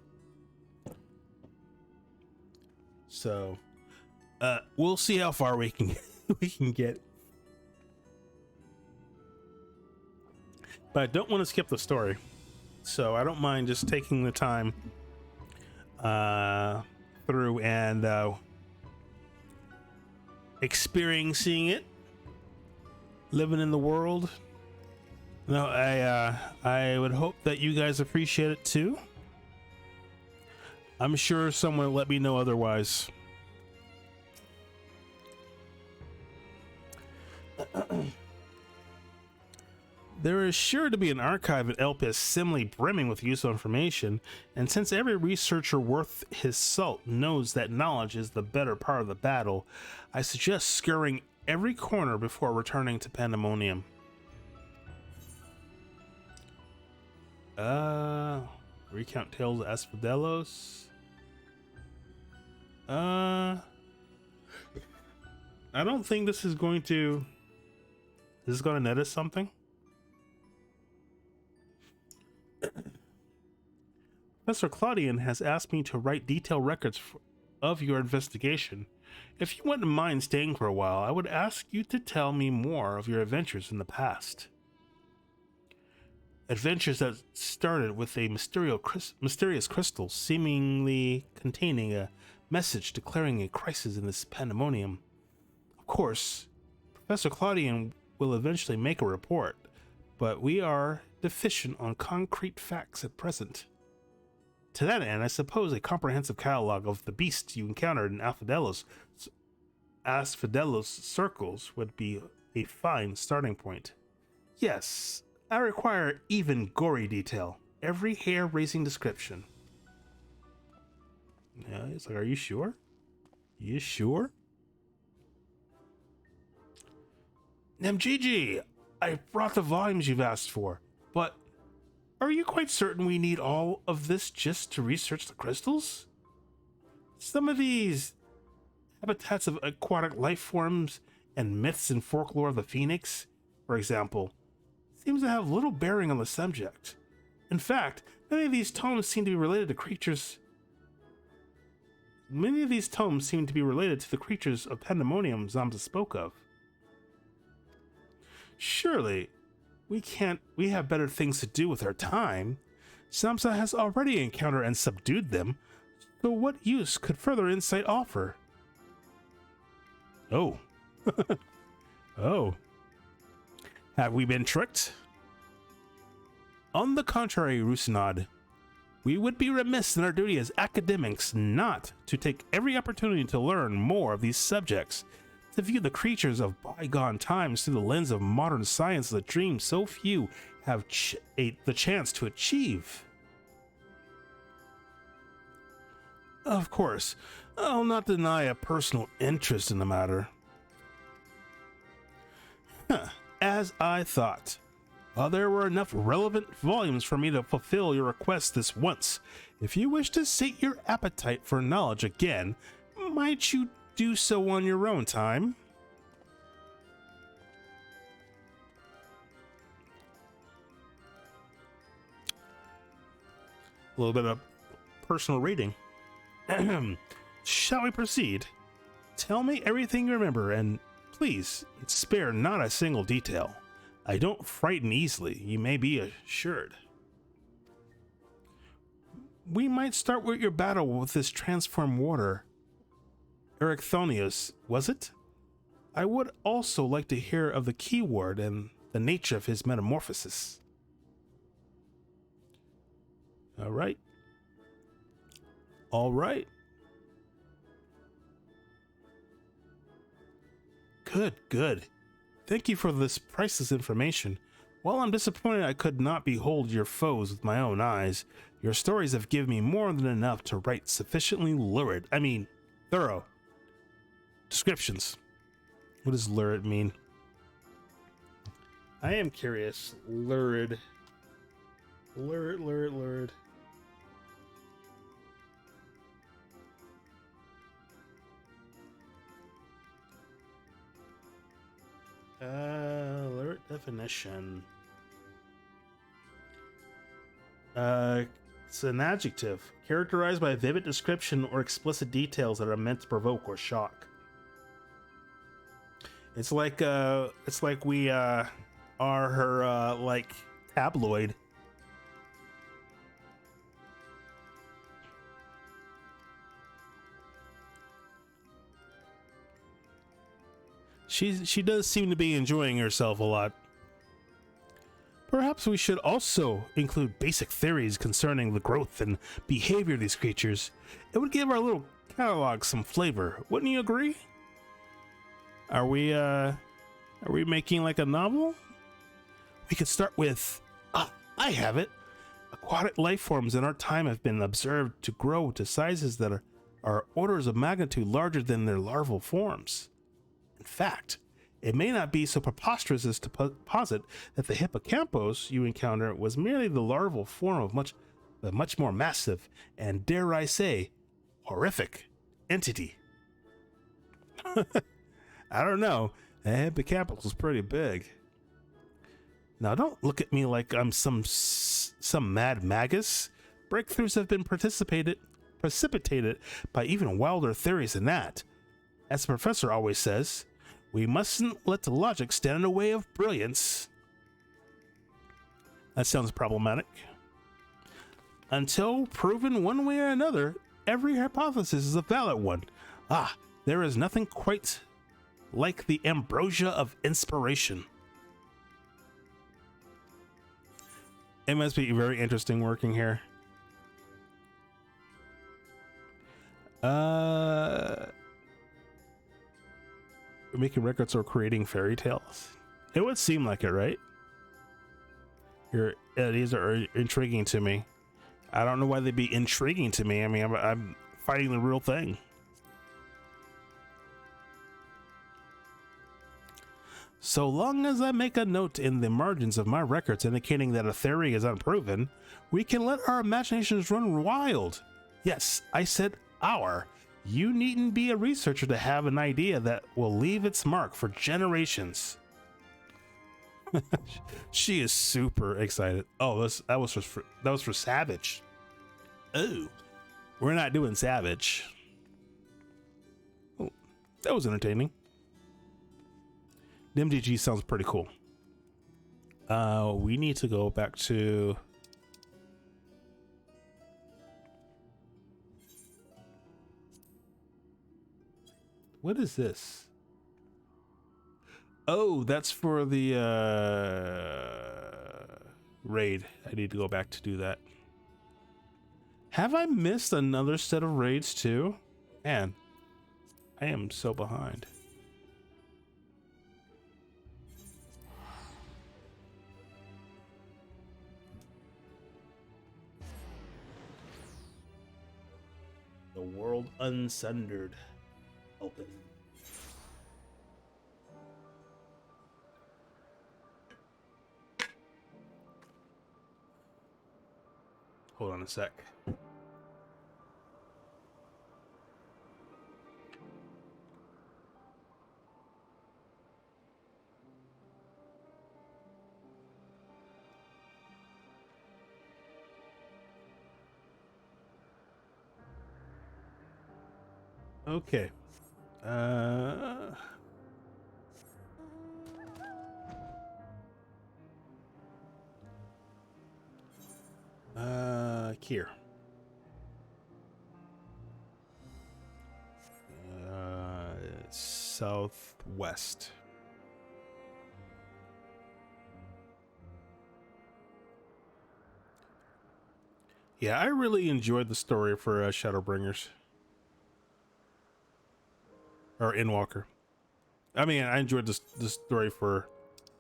A: So, we'll see how far we can get. But I don't want to skip the story, so I don't mind just taking the time through and experiencing it, living in the world. No, I would hope that you guys appreciate it too. I'm sure someone will let me know otherwise. There is sure to be an archive at Elpis similarly brimming with useful information, and since every researcher worth his salt knows that knowledge is the better part of the battle, I suggest scouring every corner before returning to Pandemonium. Recount tales of Asphodelos. I don't think this is going to net us something. Professor Claudian has asked me to write detailed records of your investigation. If you wouldn't mind staying for a while, I would ask you to tell me more of your adventures in the past. Adventures that started with a mysterious crystal seemingly containing a message declaring a crisis in this Pandemonium. Of course, Professor Claudian will eventually make a report, but we are deficient on concrete facts at present. To that end, I suppose a comprehensive catalog of the beasts you encountered in Asphodelos circles would be a fine starting point. Yes, I require even gory detail, every hair-raising description. Yeah, it's like, are you sure? You sure? MGG, I brought the volumes you've asked for, but are you quite certain we need all of this just to research the crystals? Some of these habitats of aquatic life forms and myths and folklore of the phoenix, for example, seems to have little bearing on the subject. In fact, many of these tomes seem to be related to the creatures of Pandemonium Zamza spoke of. Surely, we have better things to do with our time. Zamza has already encountered and subdued them, so what use could further insight offer? Oh. Oh. Have we been tricked? On the contrary, Rusinad, We would be remiss in our duty as academics not to take every opportunity to learn more of these subjects, to view the creatures of bygone times through the lens of modern science, a dream so few have the chance to achieve. Of course, I'll not deny a personal interest in the matter. As I thought. While there were enough relevant volumes for me to fulfill your request this once, if you wish to sate your appetite for knowledge again, might you do so on your own time? A little bit of personal reading. Shall we proceed? Tell me everything you remember, and please spare not a single detail. I don't frighten easily, you may be assured. We might start with your battle with this transformed water. Erichthonius, was it? I would also like to hear of the keyword and the nature of his metamorphosis. All right. All right. Good, good. Thank you for this priceless information. While I'm disappointed I could not behold your foes with my own eyes, your stories have given me more than enough to write sufficiently thorough descriptions. What does lurid mean? I am curious. Lurid. Lurid. Lurid definition. It's an adjective characterized by vivid description or explicit details that are meant to provoke or shock. It's like we are her like tabloid. She does seem to be enjoying herself a lot. Perhaps we should also include basic theories concerning the growth and behavior of these creatures. It would give our little catalog some flavor. Wouldn't you agree? Are we making like a novel? We could start with, I have it. Aquatic life forms in our time have been observed to grow to sizes that are orders of magnitude larger than their larval forms. In fact, it may not be so preposterous as to posit that the hippocampus you encounter was merely the larval form of a much more massive and, dare I say, horrific entity. I don't know. The hippocampus was pretty big. Now, don't look at me like I'm some mad magus. Breakthroughs have been precipitated by even wilder theories than that. As the professor always says, we mustn't let the logic stand in the way of brilliance. That sounds problematic. Until proven one way or another, every hypothesis is a valid one. There is nothing quite like the ambrosia of inspiration. It must be very interesting working here. Making records or creating fairy tales. It would seem like it, right? These are intriguing to me. I don't know why they'd be intriguing to me. I mean, I'm fighting the real thing. So long as I make a note in the margins of my records indicating that a theory is unproven, we can let our imaginations run wild. Yes, I said our. You needn't be a researcher to have an idea that will leave its mark for generations. She is super excited. Oh, that was for Savage. Oh, we're not doing Savage. Oh, that was entertaining. MDG sounds pretty cool. We need to go back to... What is this? Oh, that's for the raid. I need to go back to do that. Have I missed another set of raids too? Man, I am so behind. The world unsundered. Open. Hold on a sec. Okay. Here. Southwest. Yeah, I really enjoyed the story for Shadowbringers. Or Endwalker. I mean, I enjoyed the story for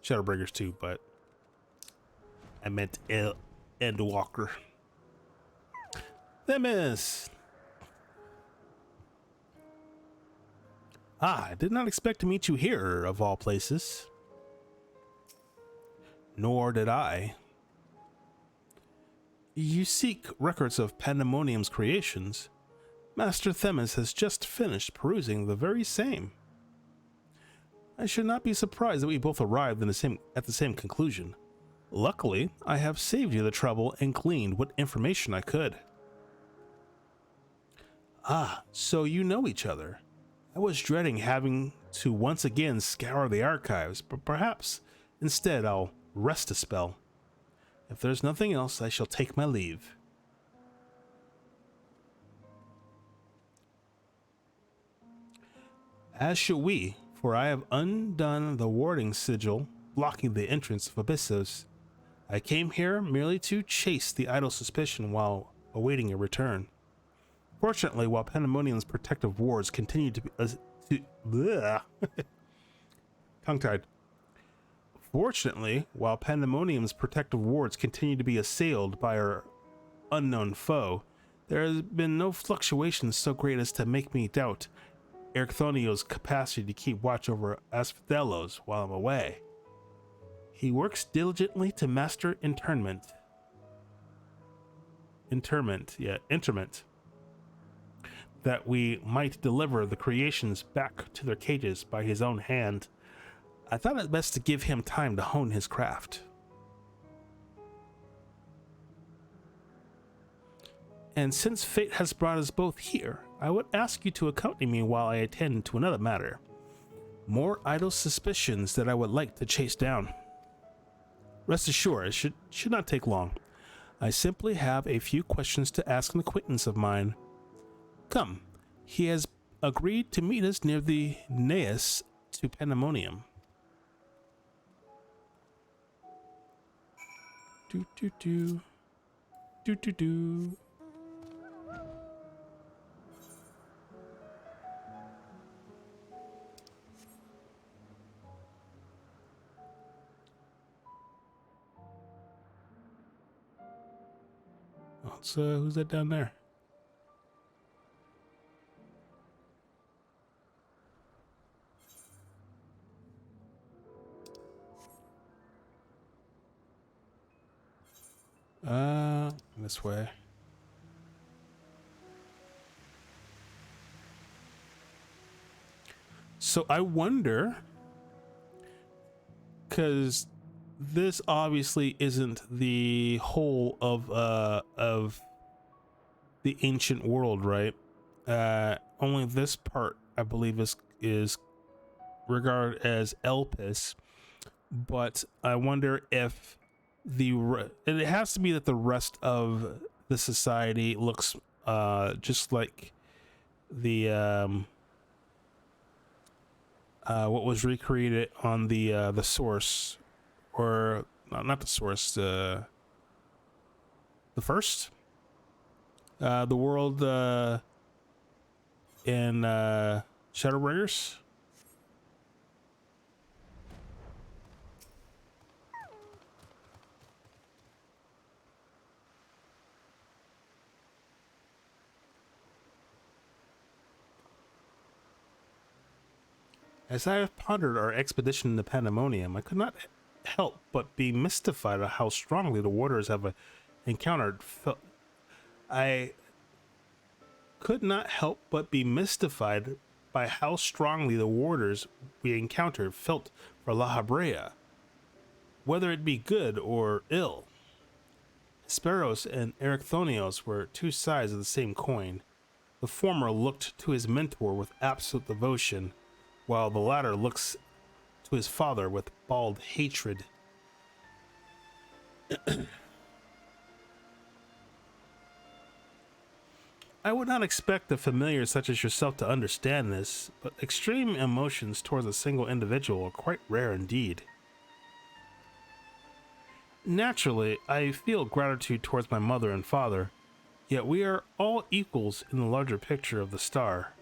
A: Shadowbringers too, but I meant Endwalker. Themis! Ah, I did not expect to meet you here, of all places. Nor did I. You seek records of Pandemonium's creations. Master Themis has just finished perusing the very same. I should not be surprised that we both arrived at the same conclusion. Luckily, I have saved you the trouble and gleaned what information I could. Ah, so you know each other. I was dreading having to once again scour the archives, but perhaps instead I'll rest a spell. If there's nothing else, I shall take my leave. As shall we, for I have undone the warding sigil blocking the entrance of Abyssos. I came here merely to chase the idle suspicion while awaiting your return. Fortunately, while Pandemonium's protective wards continue to be... tongue-tied. Fortunately, while Pandemonium's protective wards continue to be assailed by our unknown foe, there has been no fluctuation so great as to make me doubt Erchthonio's capacity to keep watch over Asphodelos while I'm away. He works diligently to master interment, that we might deliver the creations back to their cages by his own hand. I thought it best to give him time to hone his craft. And since fate has brought us both here, I would ask you to accompany me while I attend to another matter. More idle suspicions that I would like to chase down. Rest assured, it should not take long. I simply have a few questions to ask an acquaintance of mine. Come, he has agreed to meet us near the naos to Pandemonium. Do. Who's that down there? This way. So I wonder, because this obviously isn't the whole of the ancient world, right? Only this part, I believe, is regarded as Elpis. But I wonder if it has to be that the rest of the society looks just like the what was recreated on the source, or not the source, the first. The world in Shadowbringers. As I have pondered our expedition to Pandemonium, I could not help but be mystified at how strongly the waters have encountered. I could not help but be mystified by how strongly the waters we encountered felt for La Habrea, whether it be good or ill. Hesperos and Erichthonios were two sides of the same coin. The former looked to his mentor with absolute devotion, while the latter looks to his father with bald hatred. I would not expect a familiar such as yourself to understand this, but extreme emotions towards a single individual are quite rare indeed. Naturally, I feel gratitude towards my mother and father, yet we are all equals in the larger picture of the star.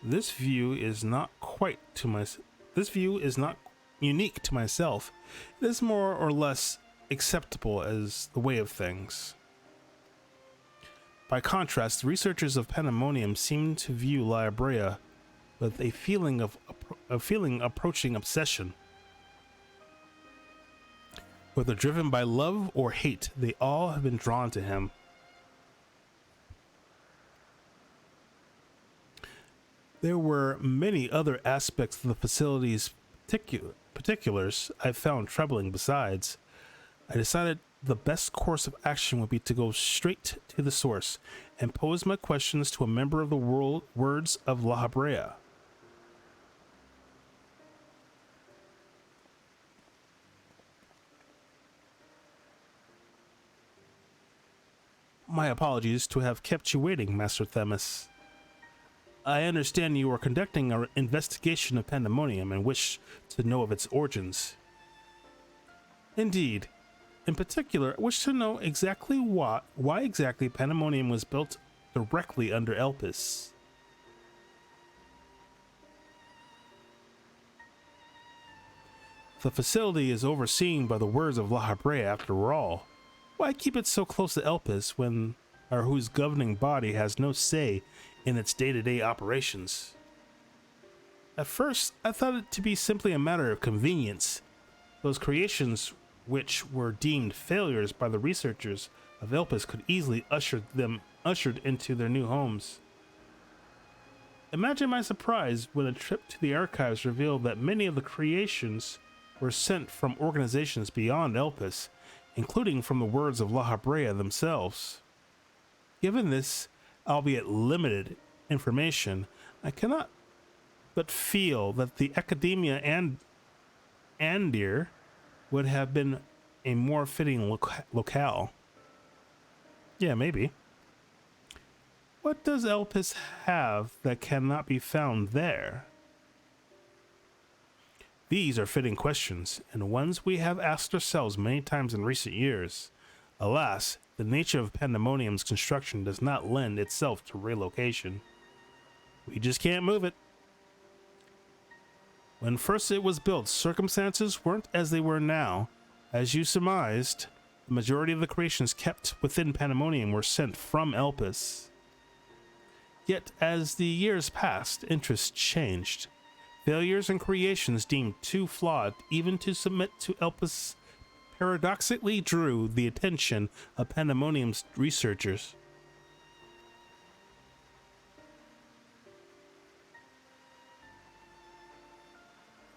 A: This view is not unique to myself. It is more or less acceptable as the way of things. By contrast, the researchers of Pandemonium seem to view La Habrea with a feeling approaching obsession. Whether driven by love or hate, they all have been drawn to him. There were many other aspects of the facility's particulars I found troubling besides. I decided the best course of action would be to go straight to the source and pose my questions to a member of the words of La Habrea. My apologies to have kept you waiting, Master Themis. I understand you are conducting an investigation of Pandemonium and wish to know of its origins. Indeed. In particular, I wish to know exactly why exactly Pandemonium was built directly under Elpis. The facility is overseen by the words of La Habrea after all. Why keep it so close to Elpis whose governing body has no say in its day-to-day operations? At first, I thought it to be simply a matter of convenience. Those creations which were deemed failures by the researchers of Elpis could easily ushered into their new homes. Imagine my surprise when a trip to the archives revealed that many of the creations were sent from organizations beyond Elpis, including from the words of La Habrea themselves. Given this, albeit limited, information, I cannot but feel that the Academia and Andir would have been a more fitting locale. Yeah, maybe. What does Elpis have that cannot be found there? These are fitting questions, and ones we have asked ourselves many times in recent years. Alas, the nature of Pandemonium's construction does not lend itself to relocation. We just can't move it. When first it was built, circumstances weren't as they were now. As you surmised, the majority of the creations kept within Pandemonium were sent from Elpis. Yet, as the years passed, interests changed. Failures and creations deemed too flawed even to submit to Elpis paradoxically drew the attention of Pandemonium's researchers.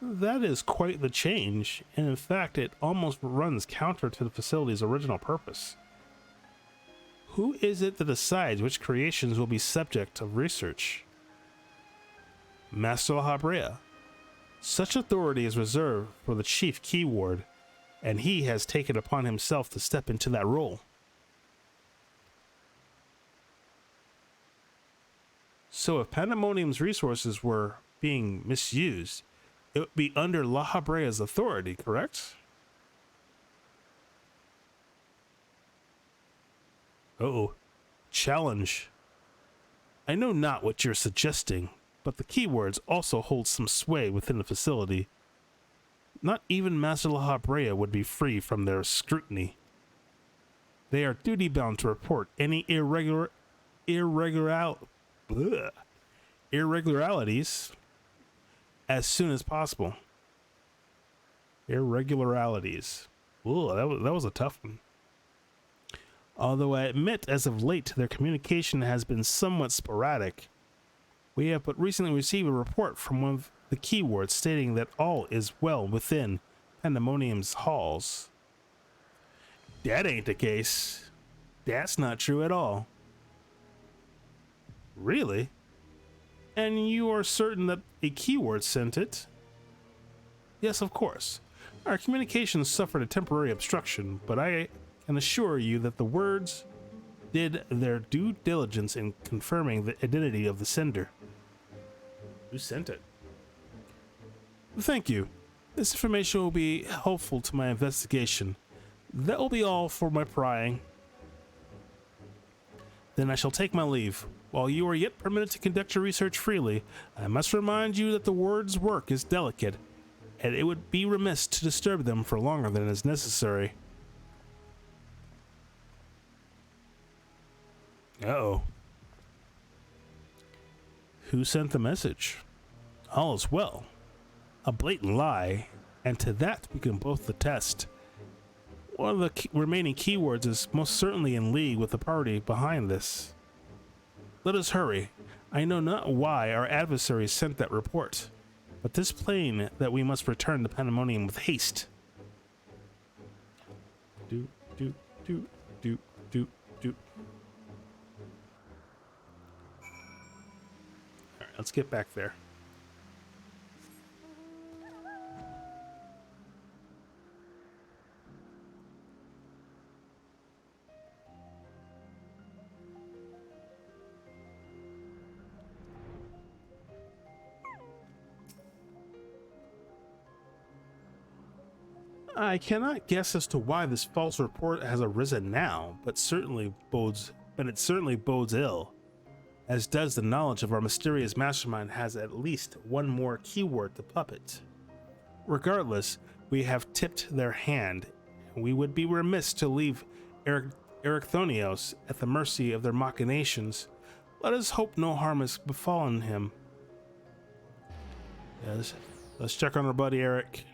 A: That is quite the change, and in fact it almost runs counter to the facility's original purpose. Who is it that decides which creations will be subject of research? Master La Habrea. Such authority is reserved for the chief keyword, and he has taken upon himself to step into that role. So if Pandemonium's resources were being misused, it would be under La Habrea's authority, correct? Uh-oh. Challenge. I know not what you're suggesting, but the keywords also hold some sway within the facility. Not even Master La Brea would be free from their scrutiny. They are duty-bound to report any irregularities as soon as possible. Irregularities. Ooh, that was a tough one. Although I admit, as of late, their communication has been somewhat sporadic. We have but recently received a report from one of the keywords stating that all is well within Pandemonium's halls. That ain't the case. That's not true at all. Really? And you are certain that a keyword sent it? Yes, of course. Our communications suffered a temporary obstruction, but I can assure you that the words did their due diligence in confirming the identity of the sender. Who sent it? Thank you. This information will be helpful to my investigation. That will be all for my prying. Then I shall take my leave. While you are yet permitted to conduct your research freely, I must remind you that the word's work is delicate, and it would be remiss to disturb them for longer than is necessary. Uh-oh. Who sent the message? All is well. A blatant lie, and to that we can both attest. One of the remaining keywords is most certainly in league with the party behind this. Let us hurry. I know not why our adversaries sent that report, but 'tis plain that we must return to Pandemonium with haste. Do. Alright, let's get back there. I cannot guess as to why this false report has arisen now, but it certainly bodes ill, as does the knowledge of our mysterious mastermind has at least one more keyword to puppet. Regardless, we have tipped their hand, and we would be remiss to leave Erechthonios at the mercy of their machinations. Let us hope no harm has befallen him. Yes, let's check on our buddy Eric.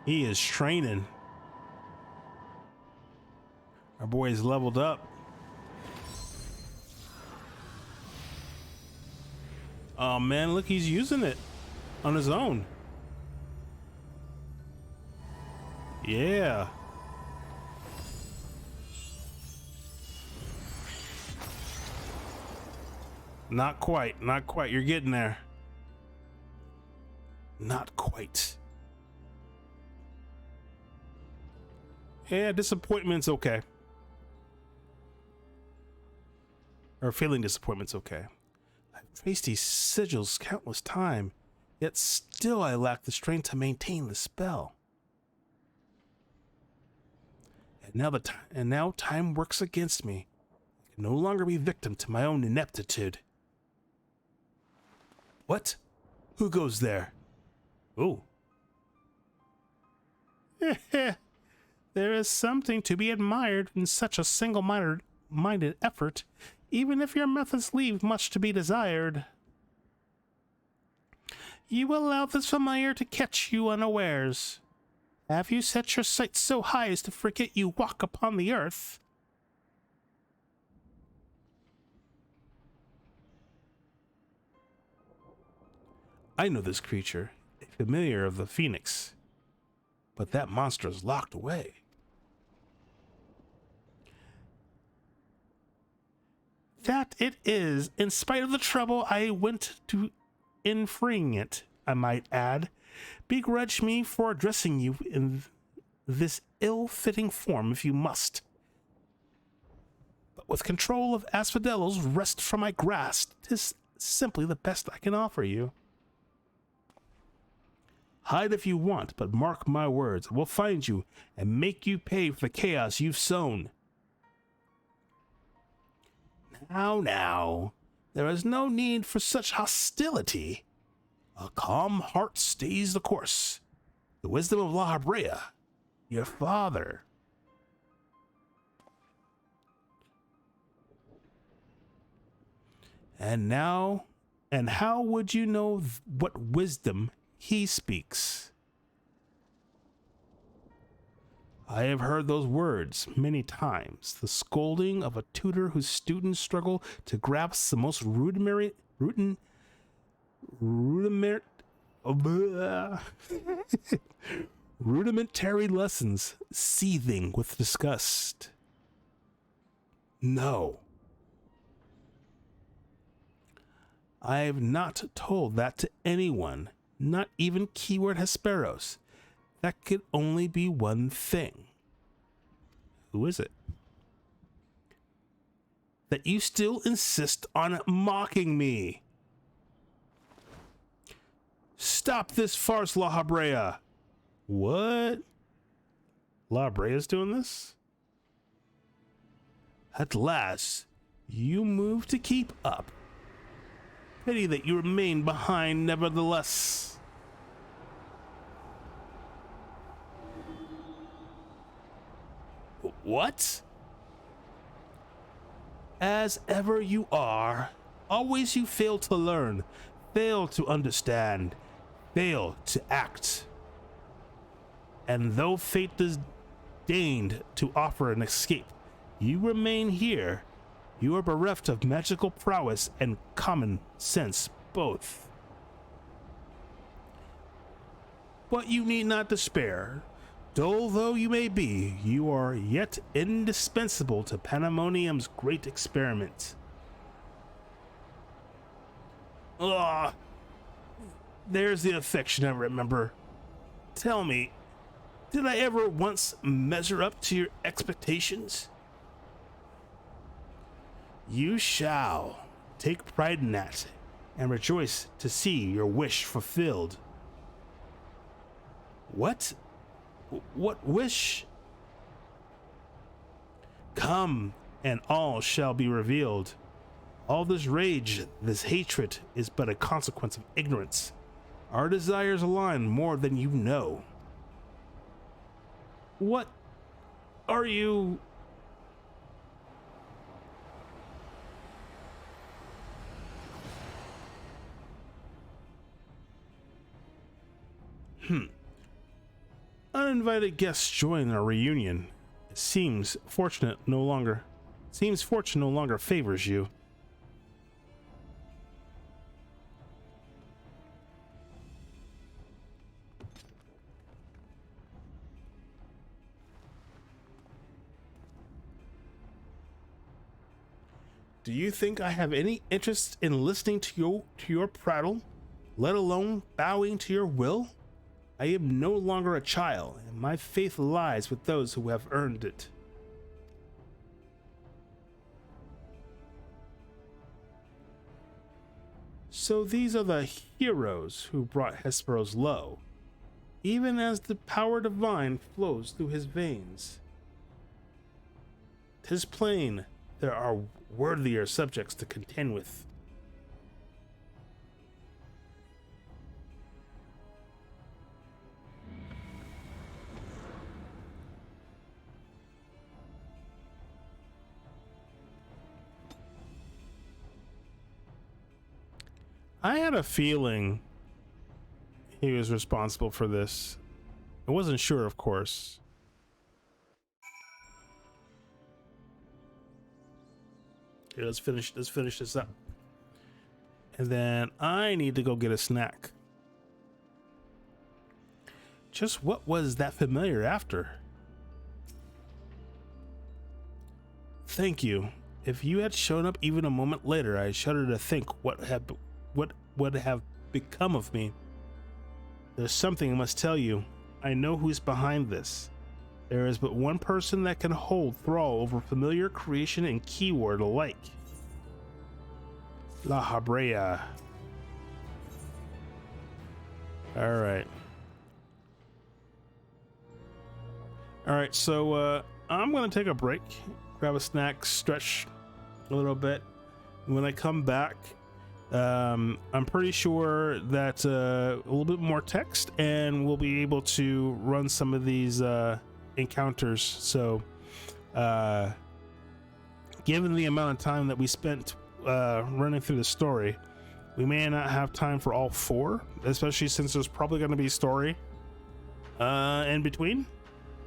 A: He is training. Our boy is leveled up. Oh man, look, he's using it on his own. Yeah. Not quite, not quite. You're getting there. Not quite. Yeah, disappointment's okay. Or feeling disappointment's okay. I've traced these sigils countless times, yet still I lack the strength to maintain the spell. And now time works against me. I can no longer be victim to my own ineptitude. What? Who goes there? Oh. There is something to be admired in such a single-minded effort, even if your methods leave much to be desired. You allow this familiar to catch you unawares. Have you set your sights so high as to forget you walk upon the earth? I know this creature, a familiar of the Phoenix, but that monster is locked away. That it is, in spite of the trouble I went to in freeing it, I might add. Begrudge me for addressing you in this ill-fitting form if you must. But with control of Asphodelos wrest from my grasp, 'tis simply the best I can offer you. Hide if you want, but mark my words, we'll find you and make you pay for the chaos you've sown. Now, there is no need for such hostility. A calm heart stays the course. The wisdom of La Habrea, your father. And how would you know what wisdom he speaks? I have heard those words many times, the scolding of a tutor whose students struggle to grasp the most rudimentary lessons, seething with disgust. No. I have not told that to anyone, not even keyword Hesperos. That could only be one thing. Who is it? That you still insist on mocking me. Stop this farce, La Habrea. What? La Habrea's doing this? At last, you move to keep up. Pity that you remain behind nevertheless. What? As ever you are, always you fail to learn, fail to understand, fail to act. And though fate deigned to offer an escape, you remain here. You are bereft of magical prowess and common sense both. But you need not despair. Dull though you may be, you are yet indispensable to Pandemonium's great experiment. Ah, there's the affection I remember. Tell me, did I ever once measure up to your expectations? You shall take pride in that and rejoice to see your wish fulfilled. What? What wish? Come, and all shall be revealed. All this rage, this hatred, is but a consequence of ignorance. Our desires align more than you know. What are you... Uninvited guests join our reunion. It seems fortune no longer favors you. Do you think I have any interest in listening to your prattle, let alone bowing to your will? I am no longer a child, and my faith lies with those who have earned it. So these are the heroes who brought Hesperos low, even as the power divine flows through his veins. 'Tis plain there are worthier subjects to contend with. I had a feeling he was responsible for this. I wasn't sure, of course. Here, let's finish this up. And then I need to go get a snack. Just what was that familiar after? Thank you. If you had shown up even a moment later, I shudder to think what would have become of me. There's something I must tell you. I know who's behind this. There is but one person that can hold thrall over familiar creation and keyword alike. La Habrea. Alright. All right, so I'm gonna take a break, grab a snack, stretch a little bit. When I come back, I'm pretty sure that a little bit more text, and we'll be able to run some of these encounters. So, given the amount of time that we spent running through the story, we may not have time for all 4, especially since there's probably going to be story in between.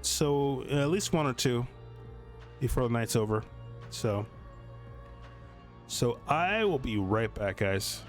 A: So at least 1 or 2 before the night's over. So I will be right back, guys.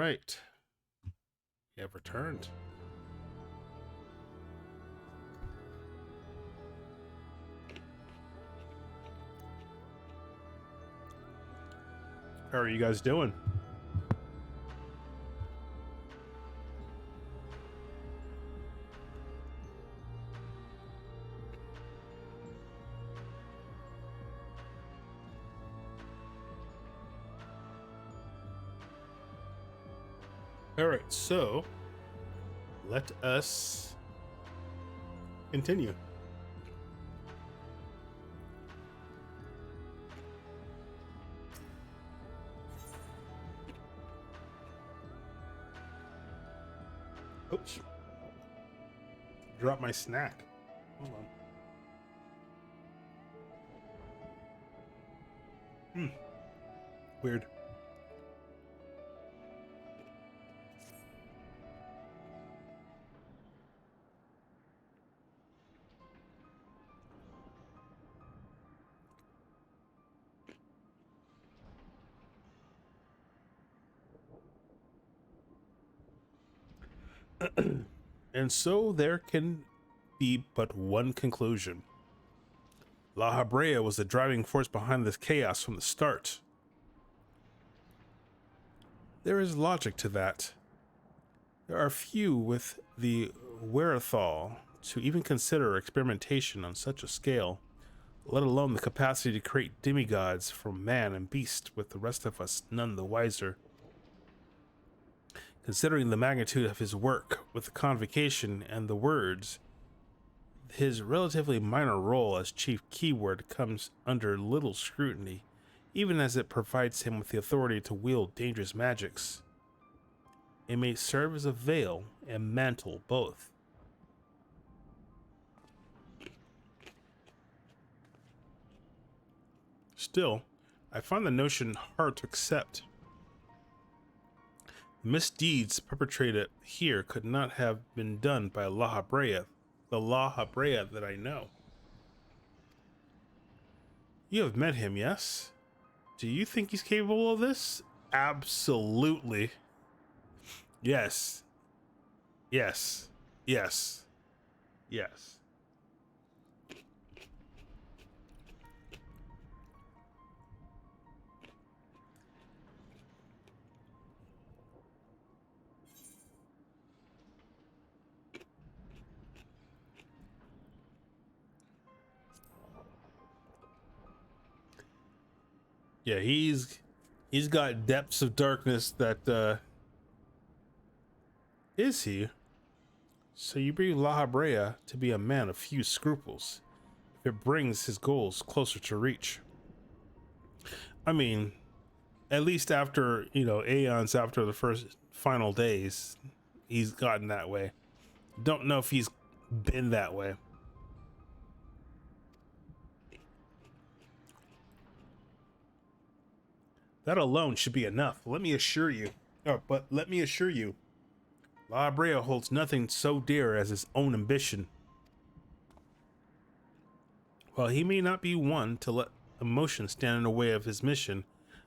A: right. You have returned. How are you guys doing? All right, so let us continue. Oops. Drop my snack. Hold on. Weird. And so there can be but one conclusion. La Habrea was the driving force behind this chaos from the start. There is logic to that. There are few with the wherewithal to even consider experimentation on such a scale, let alone the capacity to create demigods from man and beast, with the rest of us none the wiser. Considering the magnitude of his work with the convocation and the words, his relatively minor role as chief keyword comes under little scrutiny, even as it provides him with the authority to wield dangerous magics. It may serve as a veil and mantle both. Still, I find the notion hard to accept. The misdeeds perpetrated here could not have been done by La Habrea, the La Habrea that I know. You have met him, yes? Do you think he's capable of this? Absolutely. Yes. Yes. Yes. Yes. Yeah, he's got depths of darkness that is he? So you believe La Habrea to be a man of few scruples, if it brings his goals closer to reach. I mean, at least after, aeons after the first final days, he's gotten that way. Don't know if he's been that way. That alone should be enough. Let me assure you, La Habrea holds nothing so dear as his own ambition. While he may not be one to let emotion stand in the way of his mission,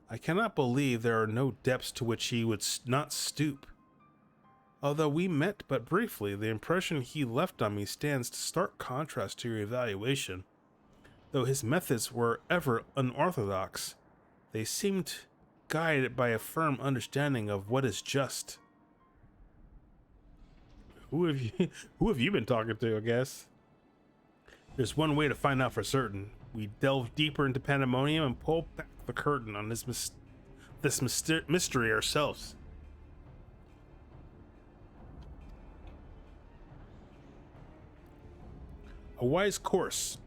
A: I cannot believe there are no depths to which he would not stoop. Although we met but briefly, the impression he left on me stands in stark contrast to your evaluation. Though his methods were ever unorthodox, they seemed guided by a firm understanding of what is just. Who have you been talking to, I guess? There's one way to find out for certain. We delve deeper into Pandemonium and pull back the curtain on this mystery ourselves. A wise course.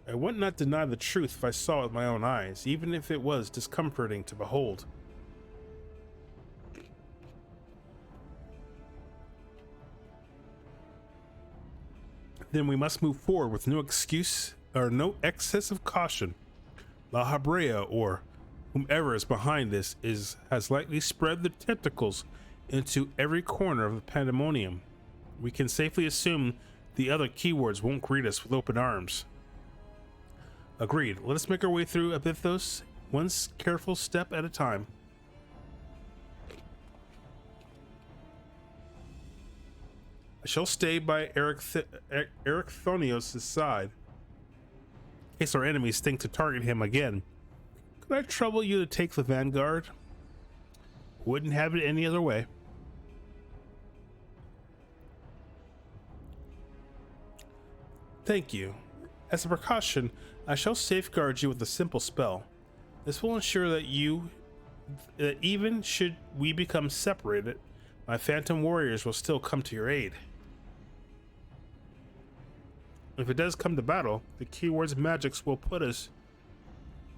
A: I would not deny the truth if I saw it with my own eyes, even if it was discomforting to behold. Then we must move forward with no excuse or no excess of caution. La Habrea, or whomever is behind this, has likely spread their tentacles into every corner of the Pandemonium. We can safely assume the other keywords won't greet us with open arms. Agreed. Let us make our way through Abyssos, one careful step at a time. I shall stay by Ericthonios' side in case our enemies think to target him again. Could I trouble you to take the vanguard? Wouldn't have it any other way. Thank you. As a precaution, I shall safeguard you with a simple spell. This will ensure that even should we become separated, my phantom warriors will still come to your aid. If it does come to battle, the keyword's magics will put us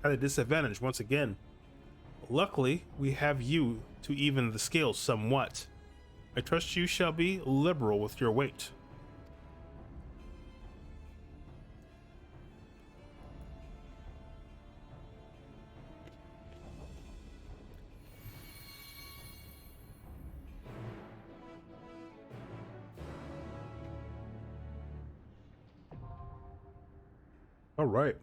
A: at a disadvantage once again. Luckily, we have you to even the scales somewhat. I trust you shall be liberal with your weight. All right.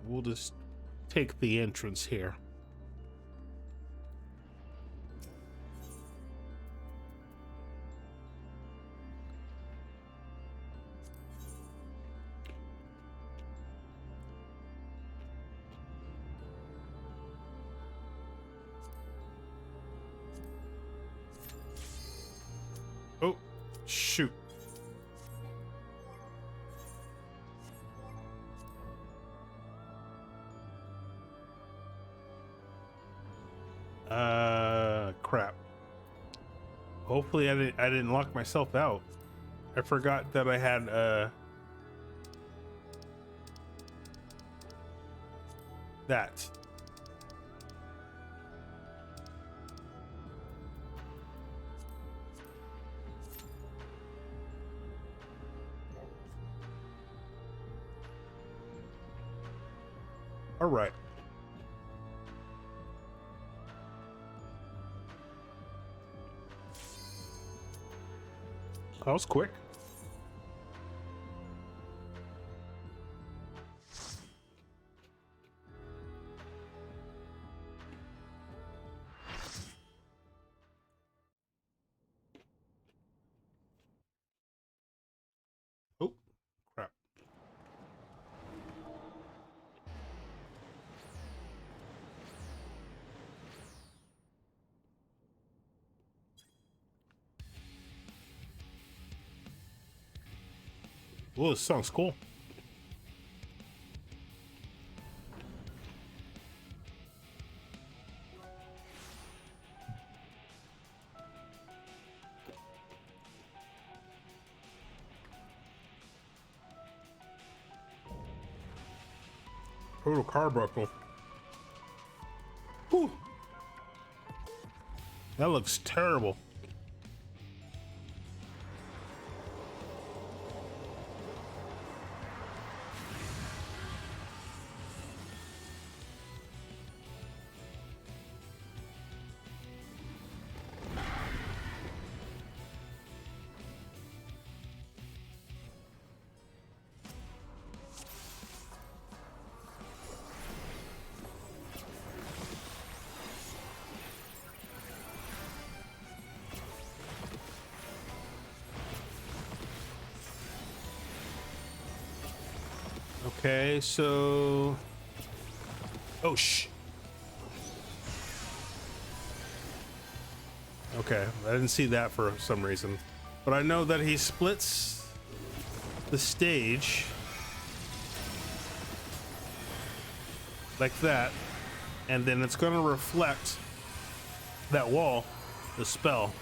A: We'll just take the entrance here. Oh, shoot. Crap. Hopefully I didn't lock myself out. I forgot that I had that. All right. That was quick. Oh, crap. Well, this song's cool. Total carbuncle. Whew. That looks terrible. Okay, so... Oh, okay, I didn't see that for some reason. But I know that he splits the stage like that, and then it's going to reflect that wall, the spell.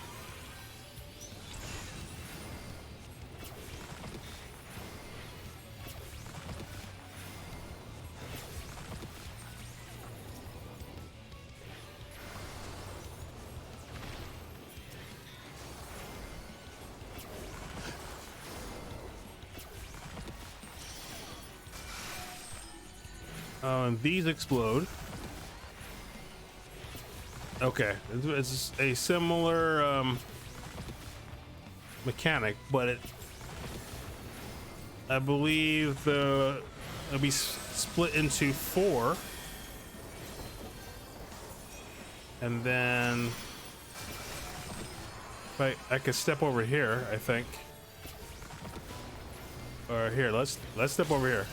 A: And these explode. Okay, it's a similar mechanic, but I believe it'll be split into 4, and then I could step over here, I think, or here. Let's step over here.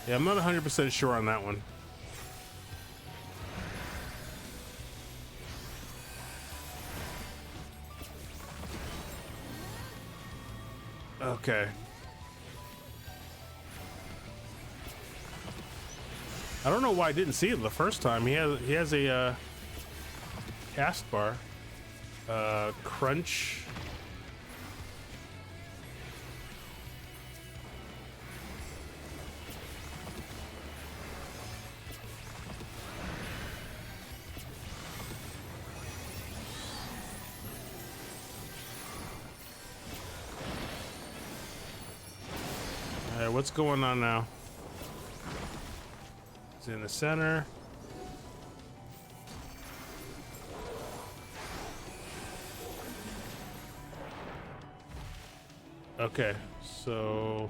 A: Yeah, I'm not 100% sure on that one. Okay. I don't know why I didn't see it the first time. He has a cast bar, crunch. All right, what's going on now? It's in the center. Okay, so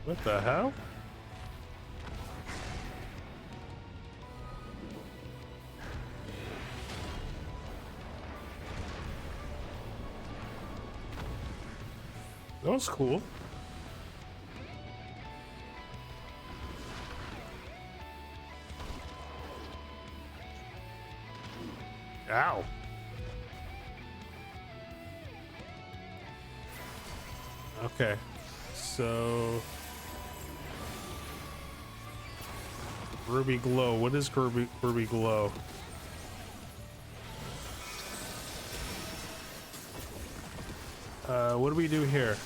A: what the hell? That was cool. Ow. Okay, so Ruby Glow. What is Ruby Glow? What do we do here?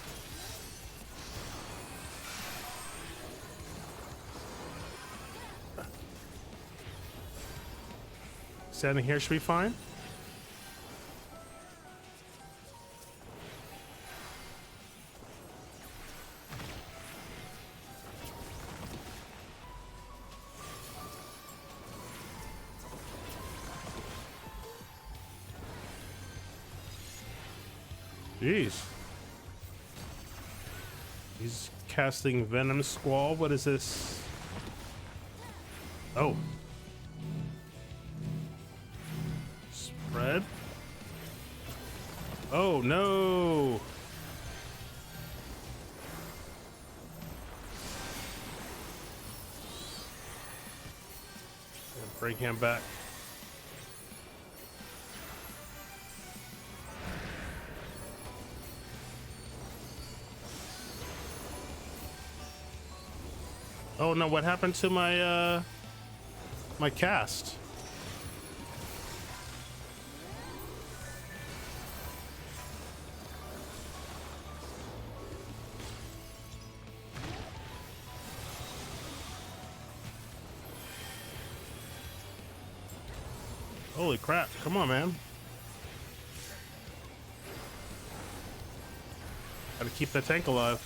A: Standing here should be fine. Jeez. He's casting Venom Squall. What is this? Oh. Spread? Oh, no. Bring him back. Oh no, what happened to my my cast? Holy crap, come on, man. Gotta keep that tank alive.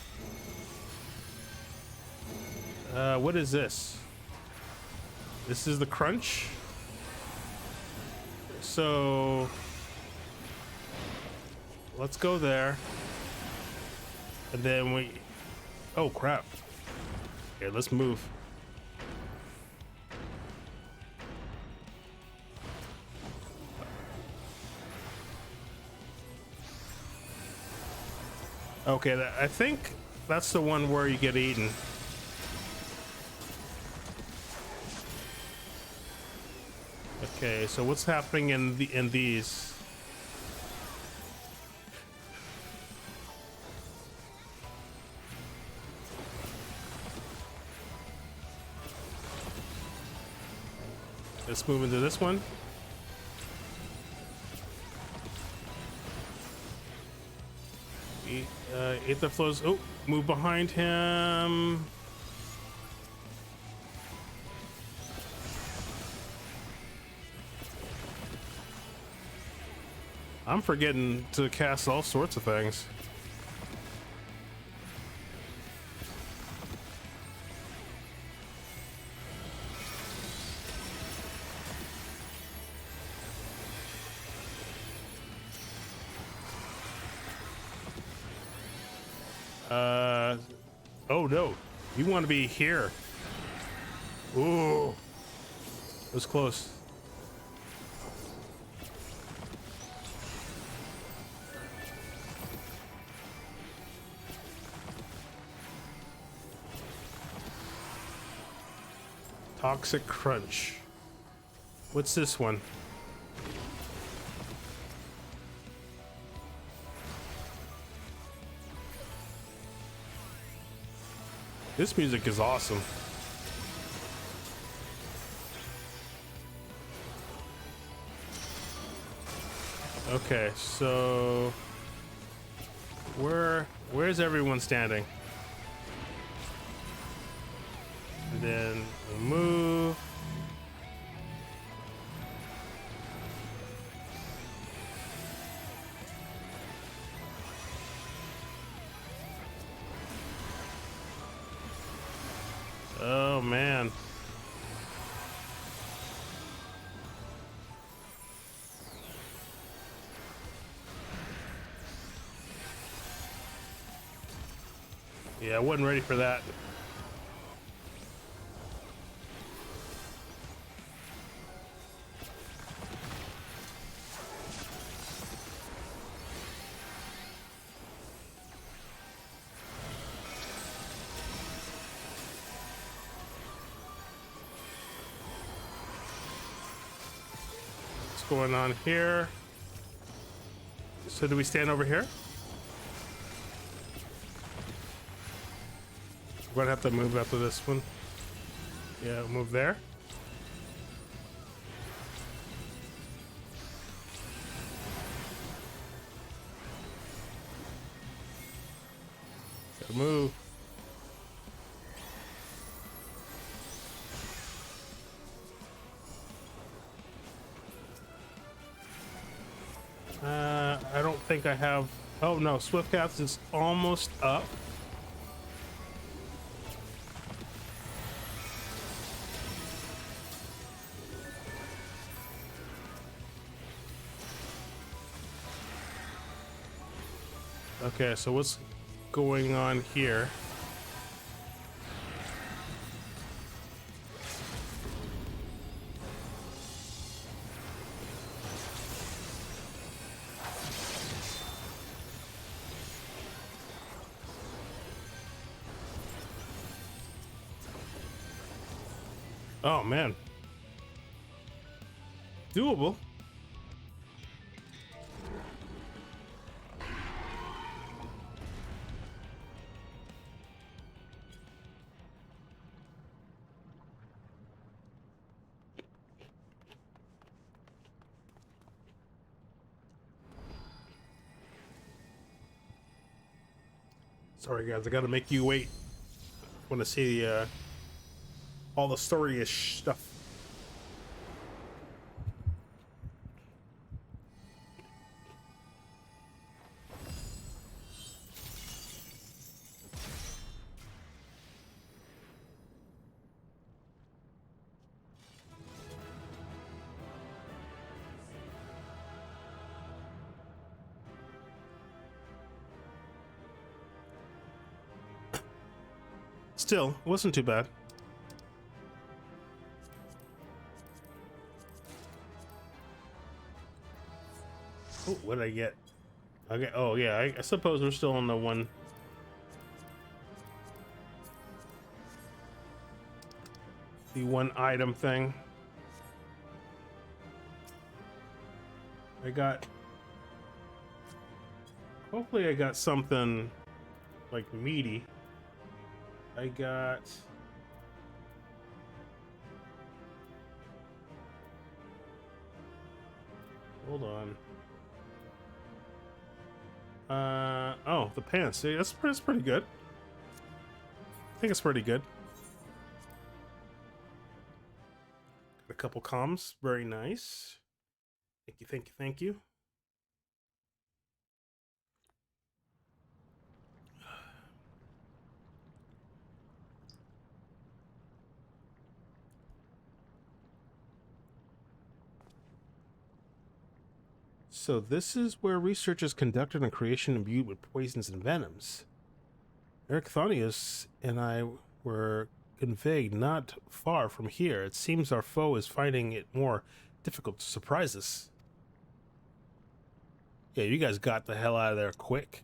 A: What is this? This is the crunch. So let's go there. And then we, oh crap. Okay, let's move. Okay, I think that's the one where you get eaten. Okay, so what's happening in these? Let's move into this one. Aether flows. Oh, move behind him. I'm forgetting to cast all sorts of things. Oh no, you want to be here. Ooh, it was close. Toxic Crunch. What's this one? This music is awesome. Okay, so where's everyone standing? And then we'll move. Oh man. Yeah, I wasn't ready for that. What's going on here? So do we stand over here? We're gonna have to move after this one. Yeah, move there. Gotta move. I don't think I have. Oh no, Swift Cast is almost up. Okay, so what's going on here? Oh man, doable. Sorry guys, I gotta make you wait. Want to see all the story-ish stuff. Still, it wasn't too bad. Oh, what did I get? Okay. Oh yeah, I suppose we're still on the one. The one item thing. I got. Hopefully, I got something like meaty. I got. Hold on. Oh, the pants. See, that's pretty good. I think it's pretty good. Got a couple comms. Very nice. Thank you, thank you, thank you. So this is where research is conducted on creation imbued with poisons and venoms. Erichthonius and I were conveyed not far from here. It seems our foe is finding it more difficult to surprise us. Yeah, you guys got the hell out of there quick.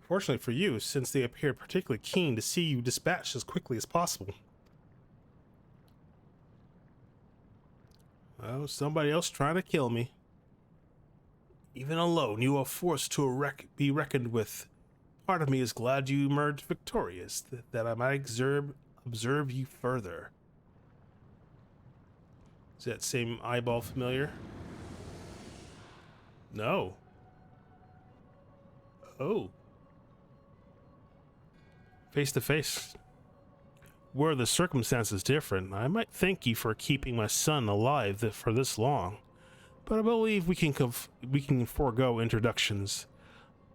A: Fortunately for you, since they appeared particularly keen to see you dispatched as quickly as possible. Oh, somebody else trying to kill me. Even alone, you are forced to be reckoned with. Part of me is glad you emerged victorious, that I might observe you further. Is that same eyeball familiar? No. Oh. Face to face. Were the circumstances different, I might thank you for keeping my son alive for this long. But I believe we can forego introductions,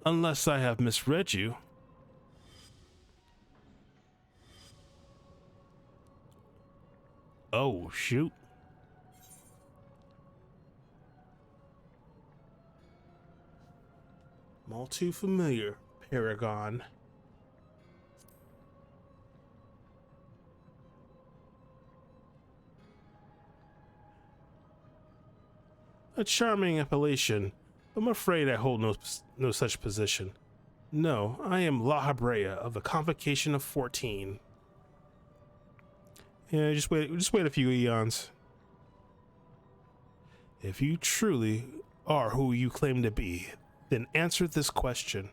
A: unless I have misread you. Oh, shoot. I'm all too familiar, Paragon. A charming appellation, but I'm afraid I hold no such position. No, I am La Habrea of the Convocation of 14. Yeah, just wait a few eons. If you truly are who you claim to be, then answer this question.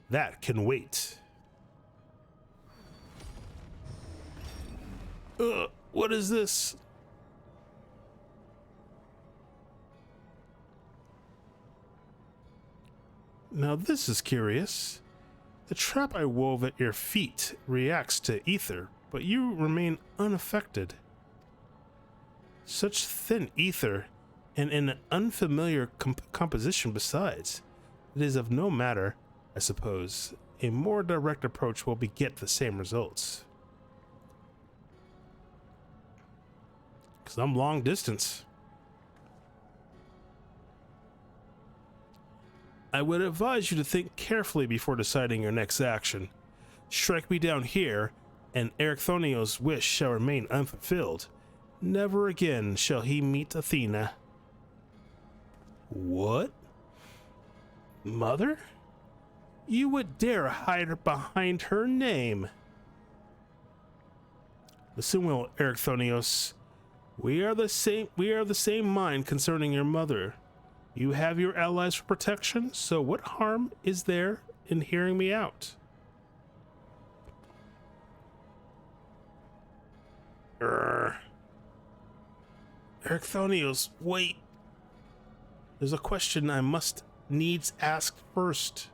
A: That can wait. What is this? Now this is curious. The trap I wove at your feet reacts to ether, but you remain unaffected. Such thin ether, and in an unfamiliar composition besides. It is of no matter, I suppose. A more direct approach will beget the same results. 'Cause I'm long distance. I would advise you to think carefully before deciding your next action. Strike me down here, and Erichthonios' wish shall remain unfulfilled. Never again shall he meet Athena. What? Mother? You would dare hide behind her name. Listen well, Erichthonios. We are the same mind concerning your mother. You have your allies for protection, so what harm is there in hearing me out? Erichthonios, wait. There's a question I must needs ask first.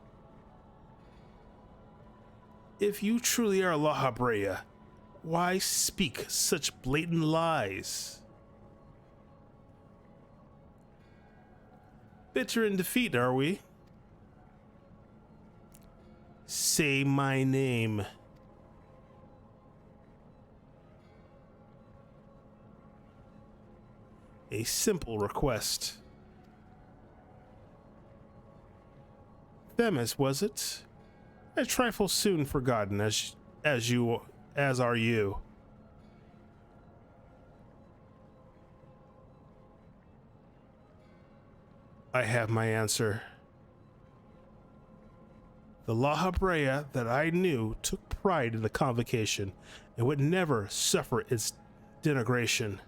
A: If you truly are La Habrea, why speak such blatant lies? Bitter in defeat, are we? Say my name. A simple request. Themis, was it? A trifle soon forgotten, as are you. I have my answer. The La Habrea that I knew took pride in the convocation and would never suffer its denigration.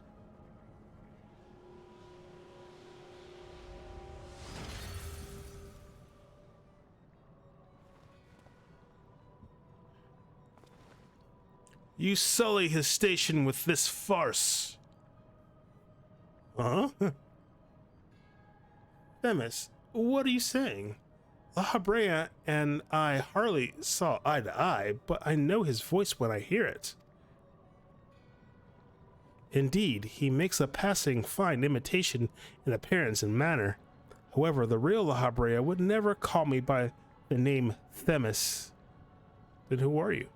A: You sully his station with this farce. Huh? Themis, what are you saying? La Habrea and I hardly saw eye to eye, but I know his voice when I hear it. Indeed, he makes a passing fine imitation in appearance and manner. However, the real La Habrea would never call me by the name Themis. Then who are you?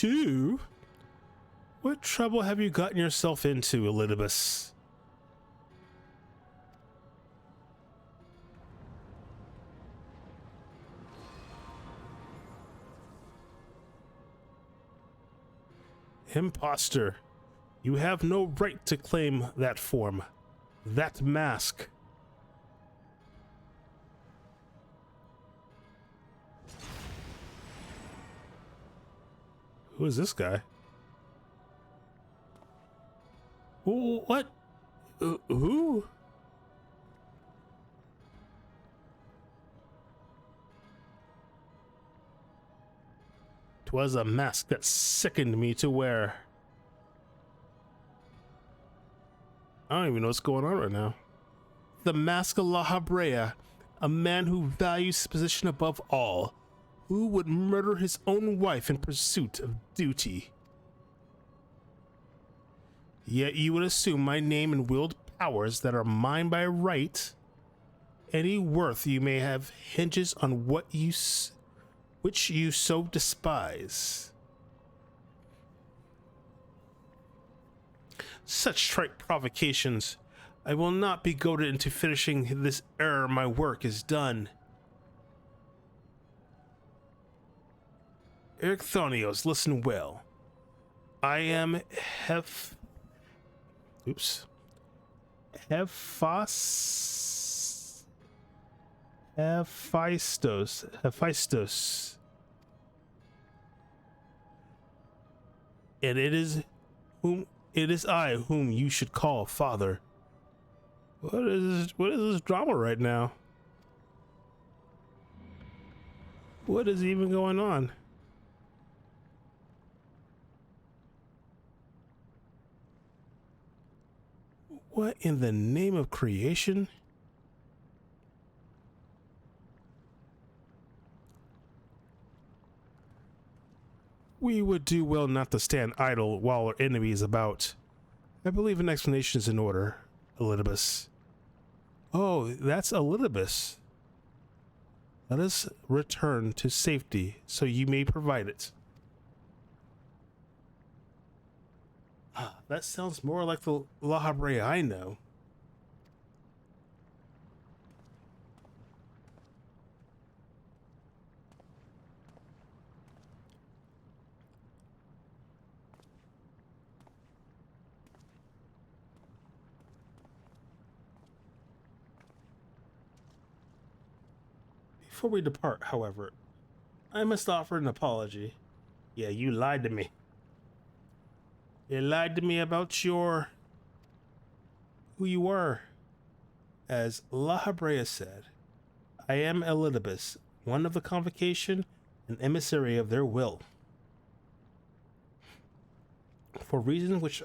A: too? What trouble have you gotten yourself into, Elidibus? Imposter, you have no right to claim that form, that mask. Who is this guy? What? Who? Twas a mask that sickened me to wear. I don't even know what's going on right now. The Mask of La Habrea, a man who values his position above all, who would murder his own wife in pursuit of duty. Yet you would assume my name and willed powers that are mine by right. Any worth you may have hinges on which you so despise. Such trite provocations. I will not be goaded into finishing this ere my work is done. Ericthonios, listen well. I am Hephaestus, and it is I whom you should call father. What is this drama right now? What is even going on? What in the name of creation? We would do well not to stand idle while our enemy is about. I believe an explanation is in order, Elidibus. Oh, that's Elidibus. Let us return to safety so you may provide it. That sounds more like the La Habrea I know. Before we depart, however, I must offer an apology. Yeah, you lied to me. You lied to me about who you were. As La Habrea said, I am Elidibus, one of the convocation and emissary of their will. For reasons which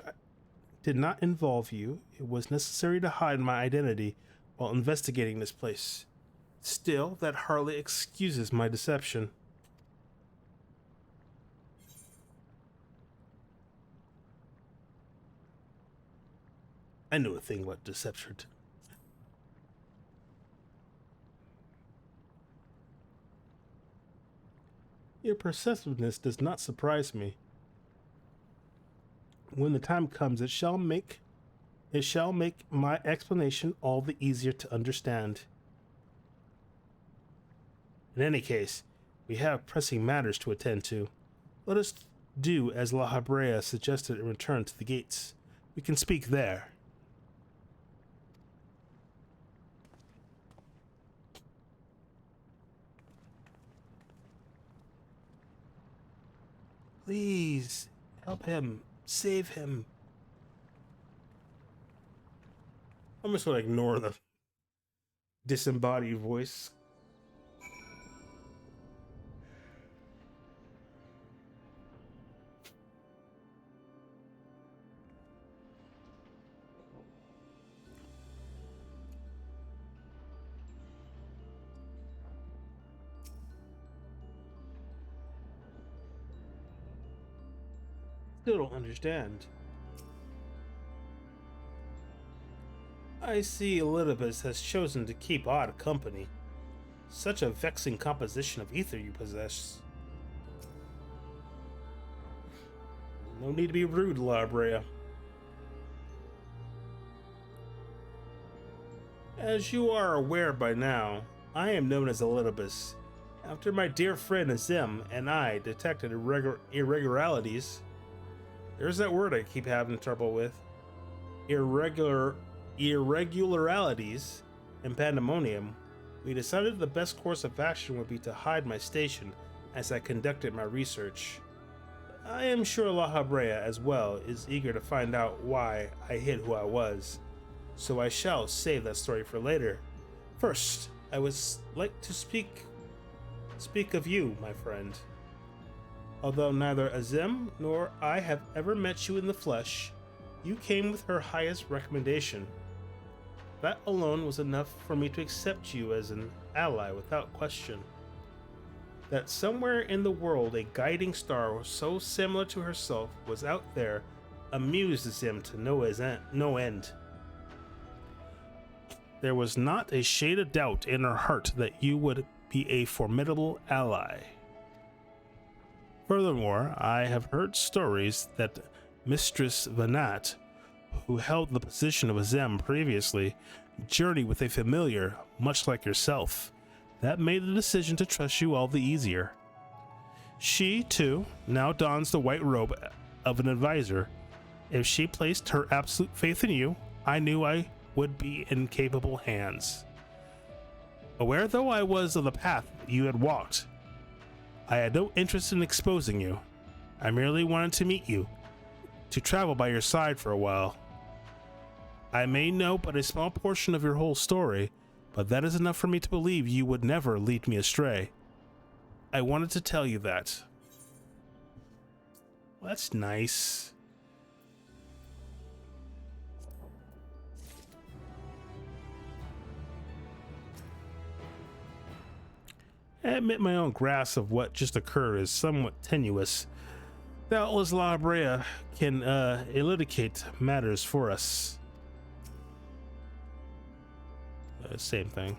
A: did not involve you, it was necessary to hide my identity while investigating this place. Still, that hardly excuses my deception. I knew a thing about deception. Your perceptiveness does not surprise me. When the time comes, it shall make my explanation all the easier to understand. In any case, we have pressing matters to attend to. Let us do as La Habrea suggested and return to the gates. We can speak there. Please, help him. Save him. I'm just gonna ignore the disembodied voice. Still don't understand. I see Elidibus has chosen to keep odd company. Such a vexing composition of ether you possess. No need to be rude, La Brea. As you are aware by now, I am known as Elidibus. After my dear friend Azim and I detected irregularities, there's that word I keep having trouble with. Irregularities in Pandemonium, we decided the best course of action would be to hide my station as I conducted my research. I am sure La Habrea as well is eager to find out why I hid who I was, so I shall save that story for later. First, I would like to speak of you, my friend. Although neither Azim nor I have ever met you in the flesh, you came with her highest recommendation. That alone was enough for me to accept you as an ally without question. That somewhere in the world a guiding star so similar to herself was out there amused Azim to no end. There was not a shade of doubt in her heart that you would be a formidable ally. Furthermore, I have heard stories that Mistress Vanat, who held the position of Azem previously, journeyed with a familiar, much like yourself. That made the decision to trust you all the easier. She, too, now dons the white robe of an advisor. If she placed her absolute faith in you, I knew I would be in capable hands. Aware though I was of the path you had walked, I had no interest in exposing you. I merely wanted to meet you, to travel by your side for a while. I may know but a small portion of your whole story, but that is enough for me to believe you would never lead me astray. I wanted to tell you that. Well, that's nice. I admit my own grasp of what just occurred is somewhat tenuous. Doubtless La Brea can elucidate matters for us. Same thing.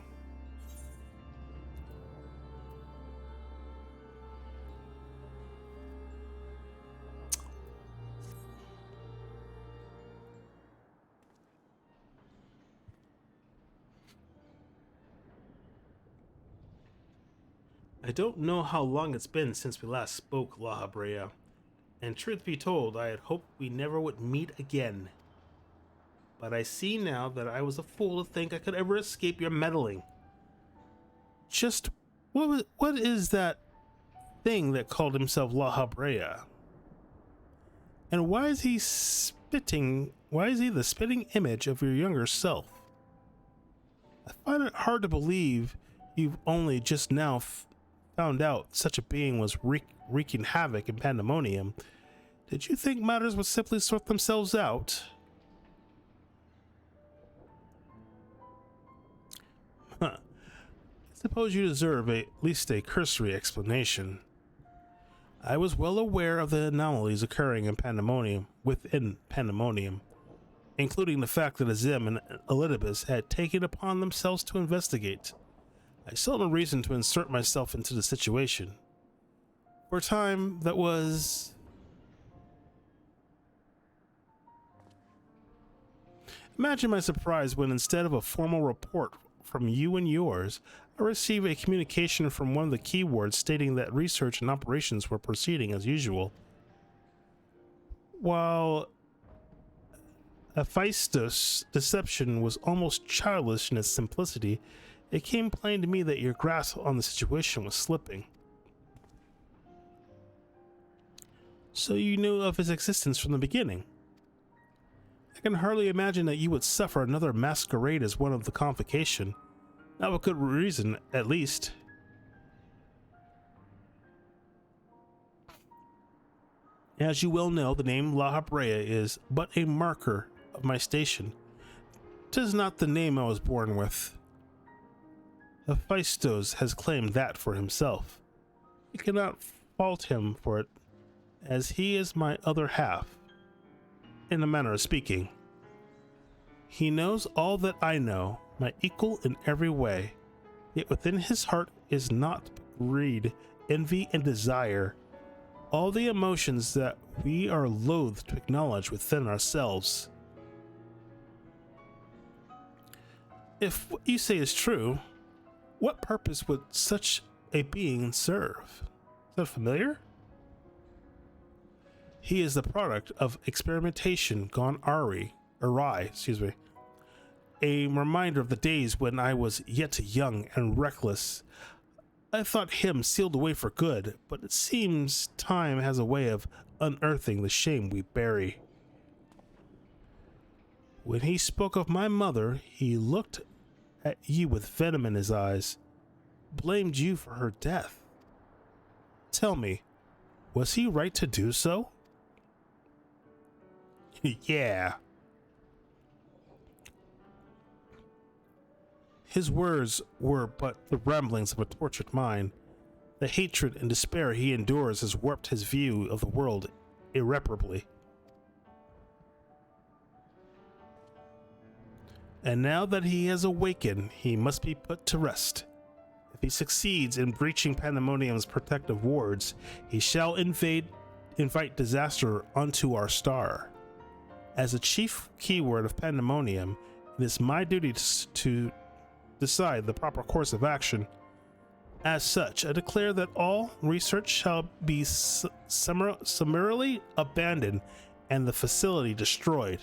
A: I don't know how long it's been since we last spoke, La Brea, and truth be told, I had hoped we never would meet again. But I see now that I was a fool to think I could ever escape your meddling. Just what is that thing that called himself La Habrea? And why is he the spitting image of your younger self? I find it hard to believe you've only just now found out such a being was wreaking havoc in Pandemonium. Did you think matters would simply sort themselves out? Huh. I suppose you deserve at least a cursory explanation. I was well aware of the anomalies occurring in within Pandemonium, including the fact that Azim and Elidibus had taken upon themselves to investigate. I saw no reason to insert myself into the situation. For a time, that was... Imagine my surprise when instead of a formal report from you and yours, I received a communication from one of the keywords stating that research and operations were proceeding as usual. While Abyssos' deception was almost childish in its simplicity, it came plain to me that your grasp on the situation was slipping. So you knew of his existence from the beginning. I can hardly imagine that you would suffer another masquerade as one of the convocation. Not with good reason, at least. As you well know, the name La Habrea is but a marker of my station. 'Tis not the name I was born with. Abyssos has claimed that for himself. I cannot fault him for it, as he is my other half, in a manner of speaking. He knows all that I know, my equal in every way, yet within his heart is not greed, envy, and desire. all the emotions that we are loath to acknowledge within ourselves. If what you say is true, what purpose would such a being serve? Is that familiar? He is the product of experimentation gone awry, excuse me. A reminder of the days when I was yet young and reckless. I thought him sealed away for good, but it seems time has a way of unearthing the shame we bury. When he spoke of my mother, he looked at you with venom in his eyes, blamed you for her death. Tell me, was he right to do so? Yeah. His words were but the ramblings of a tortured mind. The hatred and despair he endures has warped his view of the world irreparably. And now that he has awakened, he must be put to rest. If he succeeds in breaching Pandemonium's protective wards, he shall invite disaster onto our star. As the chief keyword of Pandemonium, it is my duty to decide the proper course of action. As such, I declare that all research shall be summarily abandoned and the facility destroyed.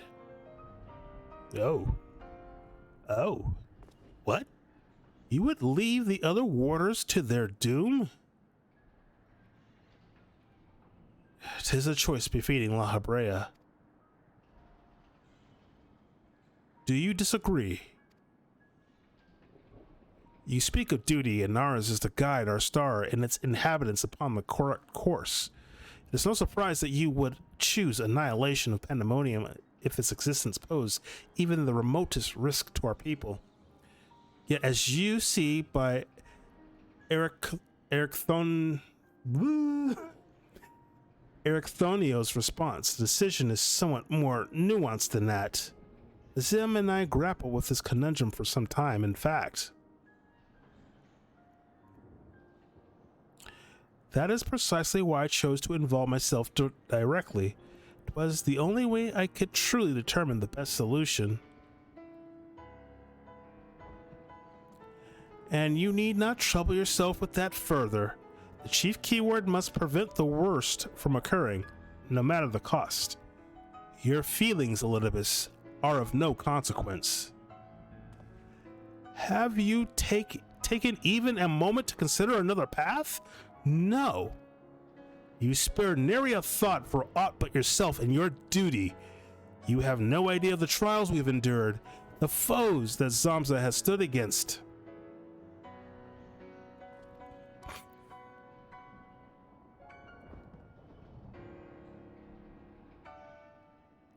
A: Oh. What? You would leave the other warders to their doom? 'Tis a choice befitting La Habrea. Do you disagree? You speak of duty, and ours is to guide our star and its inhabitants upon the correct course. It is no surprise that you would choose annihilation of Pandemonium if its existence posed even the remotest risk to our people. Yet, as you see by Ericthonio's response, the decision is somewhat more nuanced than that. Zim and I grapple with this conundrum for some time, in fact. That is precisely why I chose to involve myself directly. It was the only way I could truly determine the best solution. And you need not trouble yourself with that further. The chief keyword must prevent the worst from occurring, no matter the cost. Your feelings, Elidibus, are of no consequence. Have you taken even a moment to consider another path? No. You spare nary a thought for aught but yourself and your duty. You have no idea of the trials we've endured, the foes that Zamza has stood against.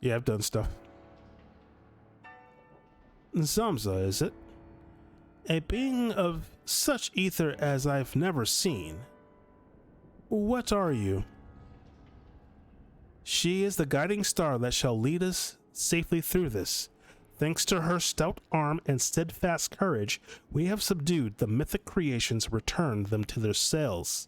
A: Yeah, I've done stuff. Zamza, is it? A being of such ether as I've never seen. What are you? She is the guiding star that shall lead us safely through this. Thanks to her stout arm and steadfast courage, we have subdued the mythic creations and returned them to their cells.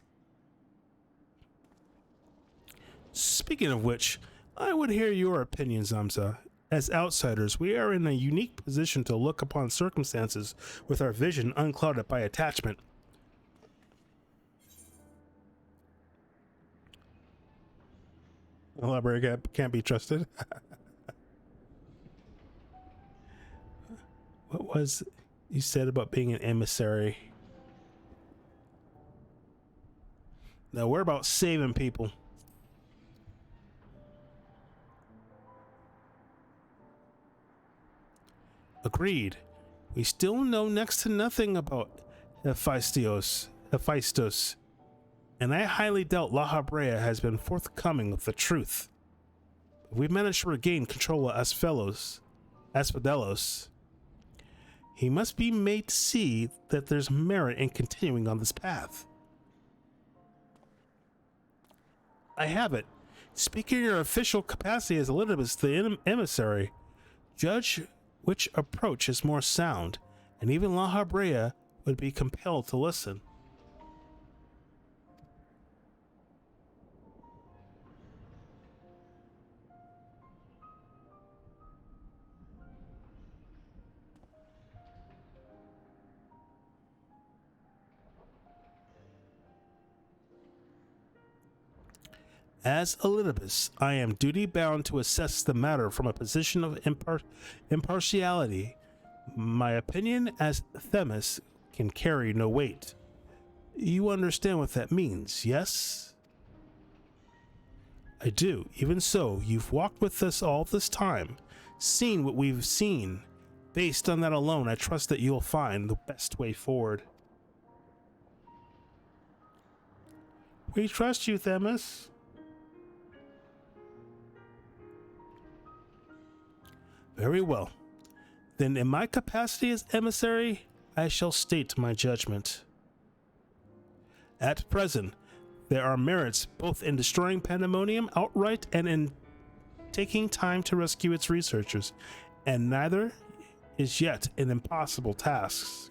A: Speaking of which, I would hear your opinion, Zamza. As outsiders, we are in a unique position to look upon circumstances with our vision unclouded by attachment. The library can't be trusted. What was you said about being an emissary? No, we're about saving people. Agreed. We still know next to nothing about Hephaestus, and I highly doubt La Habrea has been forthcoming with the truth. If we managed to regain control of Asphodelos, he must be made to see that there's merit in continuing on this path. I have it. Speaking in your official capacity as Elidibus the emissary, judge which approach is more sound, and even La Habrea would be compelled to listen. As Elidibus, I am duty bound to assess the matter from a position of impartiality. My opinion as Themis can carry no weight. You understand what that means, yes? I do. Even so, you've walked with us all this time, seen what we've seen. Based on that alone, I trust that you'll find the best way forward. We trust you, Themis. Very well. Then in my capacity as emissary, I shall state my judgment. At present, there are merits both in destroying Pandemonium outright and in taking time to rescue its researchers, and neither is yet an impossible task.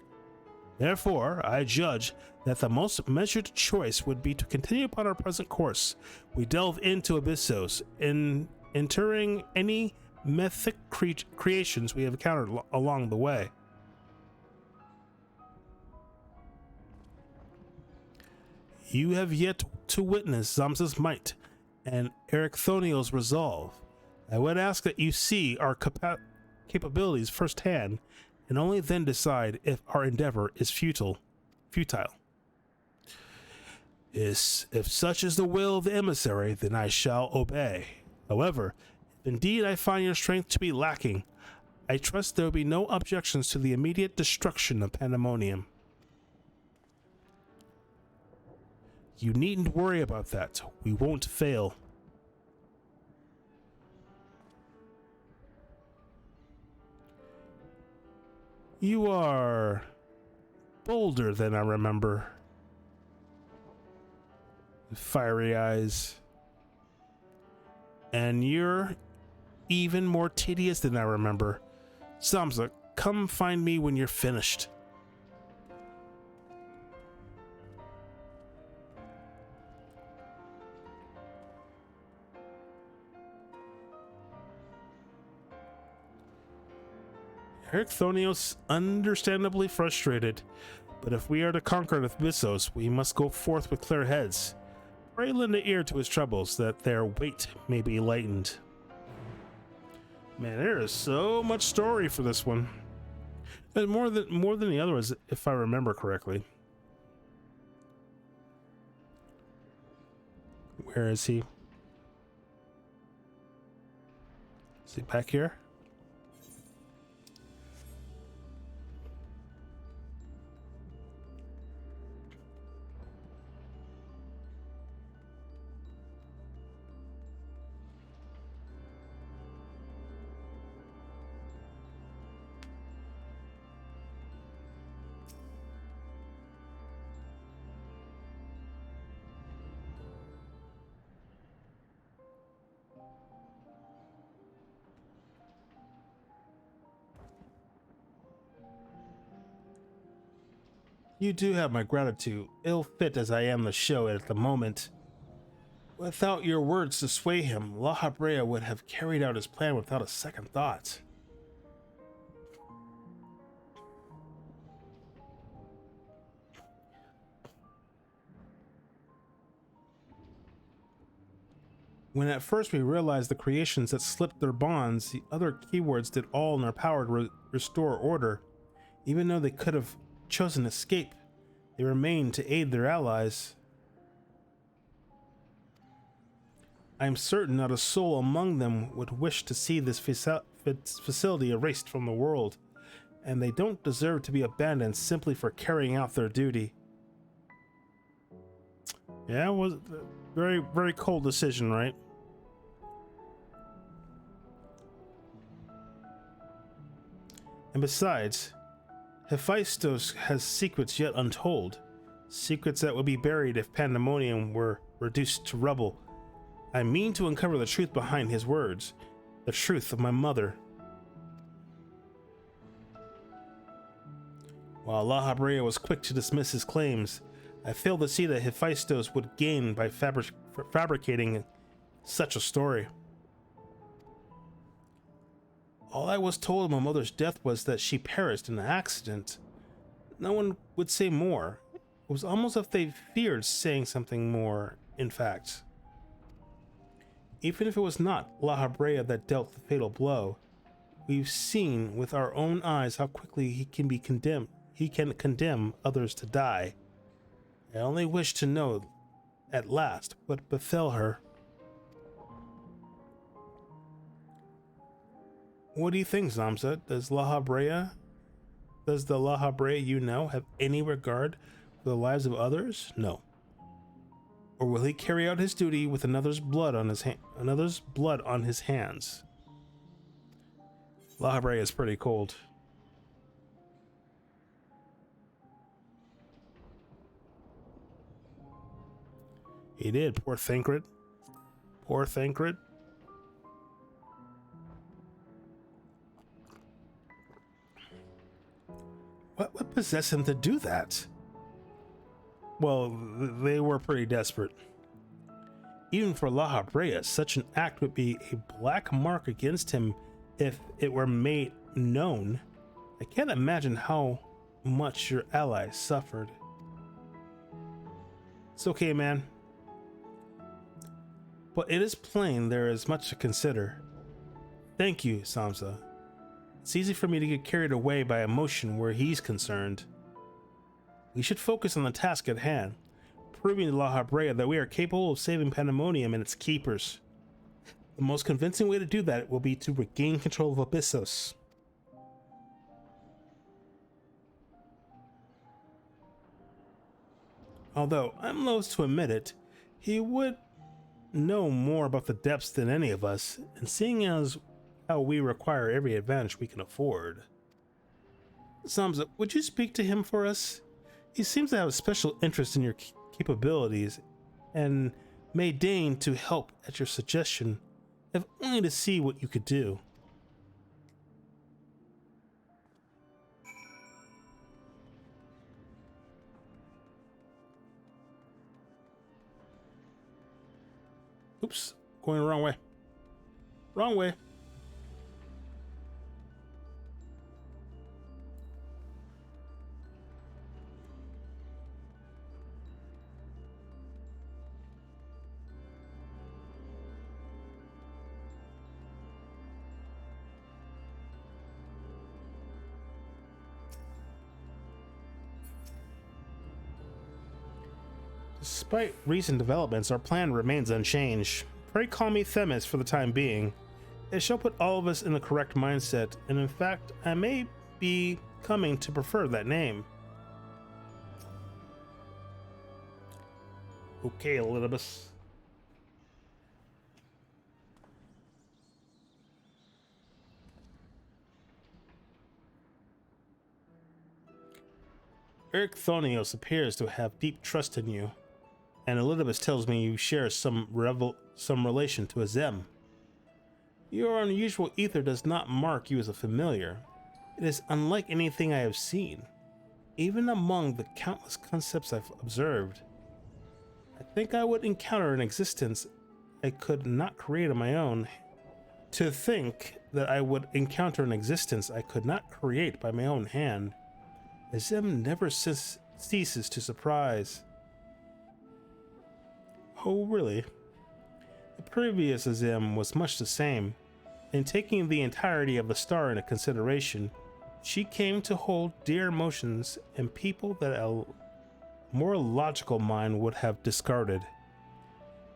A: Therefore, I judge that the most measured choice would be to continue upon our present course. We delve into Abyssos, entering any mythic creations we have encountered along the way. You have yet to witness Zamsa's might and Ericthoniel's resolve. I would ask that you see our capabilities firsthand, and only then decide if our endeavor is futile. If such is the will of the emissary, then I shall obey. However, if indeed I find your strength to be lacking, I trust there will be no objections to the immediate destruction of Pandemonium. You needn't worry about that. We won't fail. You are bolder than I remember. Fiery eyes. And you're even more tedious than I remember. Zamsa, come find me when you're finished. Ericthonios understandably frustrated, but if we are to conquer the Abyssos, we must go forth with clear heads. Pray lend an ear to his troubles, that their weight may be lightened. Man, there is so much story for this one. And more than the other ones, if I remember correctly. Where is he? Is he back here? You do have my gratitude, ill fit as I am to show it at the moment. Without your words to sway him, La Habrea would have carried out his plan without a second thought. When at first we realized the creations that slipped their bonds, the other keywords did all in their power to restore order. Even though they could have chosen escape, they remained to aid their allies. I am certain not a soul among them would wish to see this facility erased from the world, and they don't deserve to be abandoned simply for carrying out their duty. Yeah, it was a very, very cold decision, right? And besides, Hephaestus has secrets yet untold, secrets that would be buried if Pandemonium were reduced to rubble. I mean to uncover the truth behind his words, the truth of my mother. While La Habrea was quick to dismiss his claims, I failed to see that Hephaestus would gain by fabricating such a story. All I was told of my mother's death was that she perished in an accident. No one would say more. It was almost as if they feared saying something more, in fact. Even if it was not La Habrea that dealt the fatal blow, we've seen with our own eyes how quickly he can be condemned. He can condemn others to die. I only wish to know at last what befell her. What do you think, Zamza? Does the La Habrea you know have any regard for the lives of others? No. Or will he carry out his duty with another's blood on his hands? La Habrea is pretty cold. He did, poor Thancred. Poor Thancred. What possessed him to do that? Well, they were pretty desperate. Even for La Habrea, such an act would be a black mark against him if it were made known. I can't imagine how much your ally suffered. It's okay, man. But it is plain there is much to consider. Thank you, Samsa. It's easy for me to get carried away by emotion where he's concerned. We should focus on the task at hand, proving to La Habrea that we are capable of saving Pandemonium and its keepers. The most convincing way to do that will be to regain control of Abyssos. Although I'm loath to admit it, he would know more about the depths than any of us, and seeing as how we require every advantage we can afford. Samsa, would you speak to him for us? He seems to have a special interest in your capabilities, and may deign to help at your suggestion, if only to see what you could do. Oops, going the wrong way. Wrong way. Despite recent developments, our plan remains unchanged. Pray call me Themis for the time being. It shall put all of us in the correct mindset, and in fact, I may be coming to prefer that name. Okay, Elizabeth. Eric Thonios appears to have deep trust in you, and Elizabeth tells me you share some relation to Azem. Your unusual ether does not mark you as a familiar. It is unlike anything I have seen, even among the countless concepts I've observed. I think I would encounter an existence I could not create on my own. To think that I would encounter an existence I could not create by my own hand. Azem never ceases to surprise. Oh, really? The previous Azem was much the same. In taking the entirety of the star into consideration, she came to hold dear emotions and people that a more logical mind would have discarded.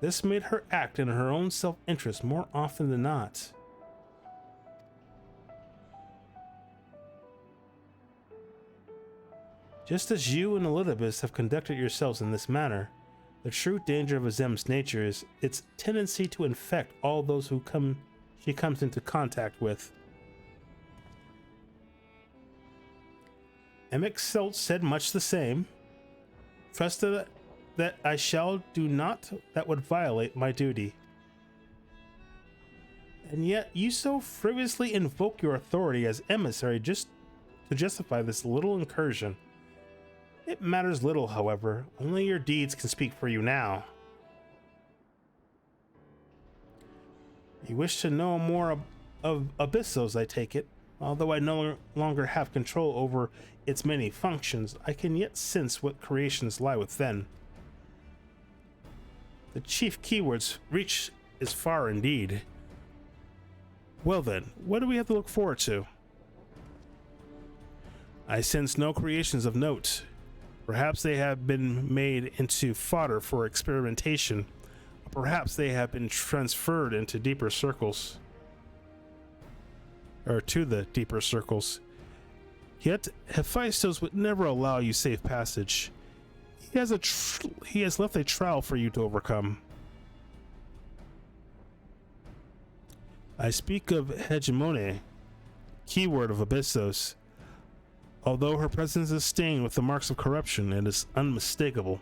A: This made her act in her own self-interest more often than not. Just as you and Elizabeth have conducted yourselves in this manner, the true danger of Azem's nature is its tendency to infect all those who she comes into contact with. Emic Selt said much the same. Trusted that I shall do naught that would violate my duty. And yet you so frivolously invoke your authority as emissary just to justify this little incursion. It matters little, however. Only your deeds can speak for you now. You wish to know more of Abyssos, I take it. Although I no longer have control over its many functions, I can yet sense what creations lie within. The chief keywords reach is far indeed. Well then, what do we have to look forward to? I sense no creations of note. Perhaps they have been made into fodder for experimentation. Perhaps they have been transferred into deeper circles. Or to the deeper circles. Yet Hephaestus would never allow you safe passage. He has left a trial for you to overcome. I speak of Hegemone, keyword of Abyssos. Although her presence is stained with the marks of corruption, it is unmistakable.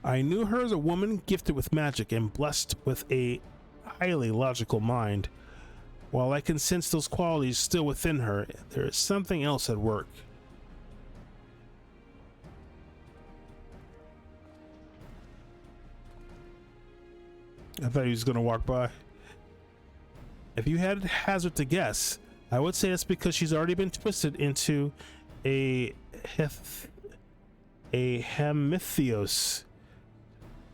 A: I knew her as a woman gifted with magic and blessed with a highly logical mind. While I can sense those qualities still within her, there is something else at work. I thought he was going to walk by. If you had hazard to guess, I would say it's because she's already been twisted into a Hamithios,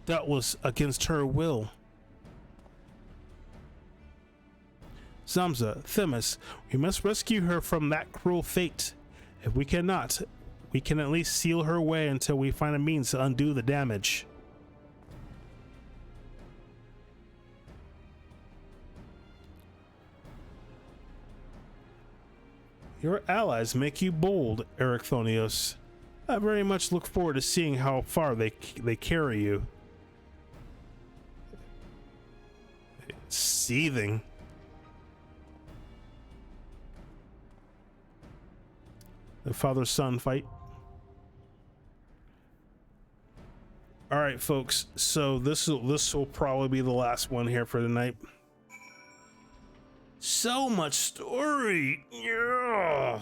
A: doubtless against her will. Zamza, Themis, we must rescue her from that cruel fate. If we cannot, we can at least seal her away until we find a means to undo the damage. Your allies make you bold, Erechthonios. I very much look forward to seeing how far they carry you. Seething. The father-son fight. All right, folks. So this will probably be the last one here for tonight. So much story. Yeah.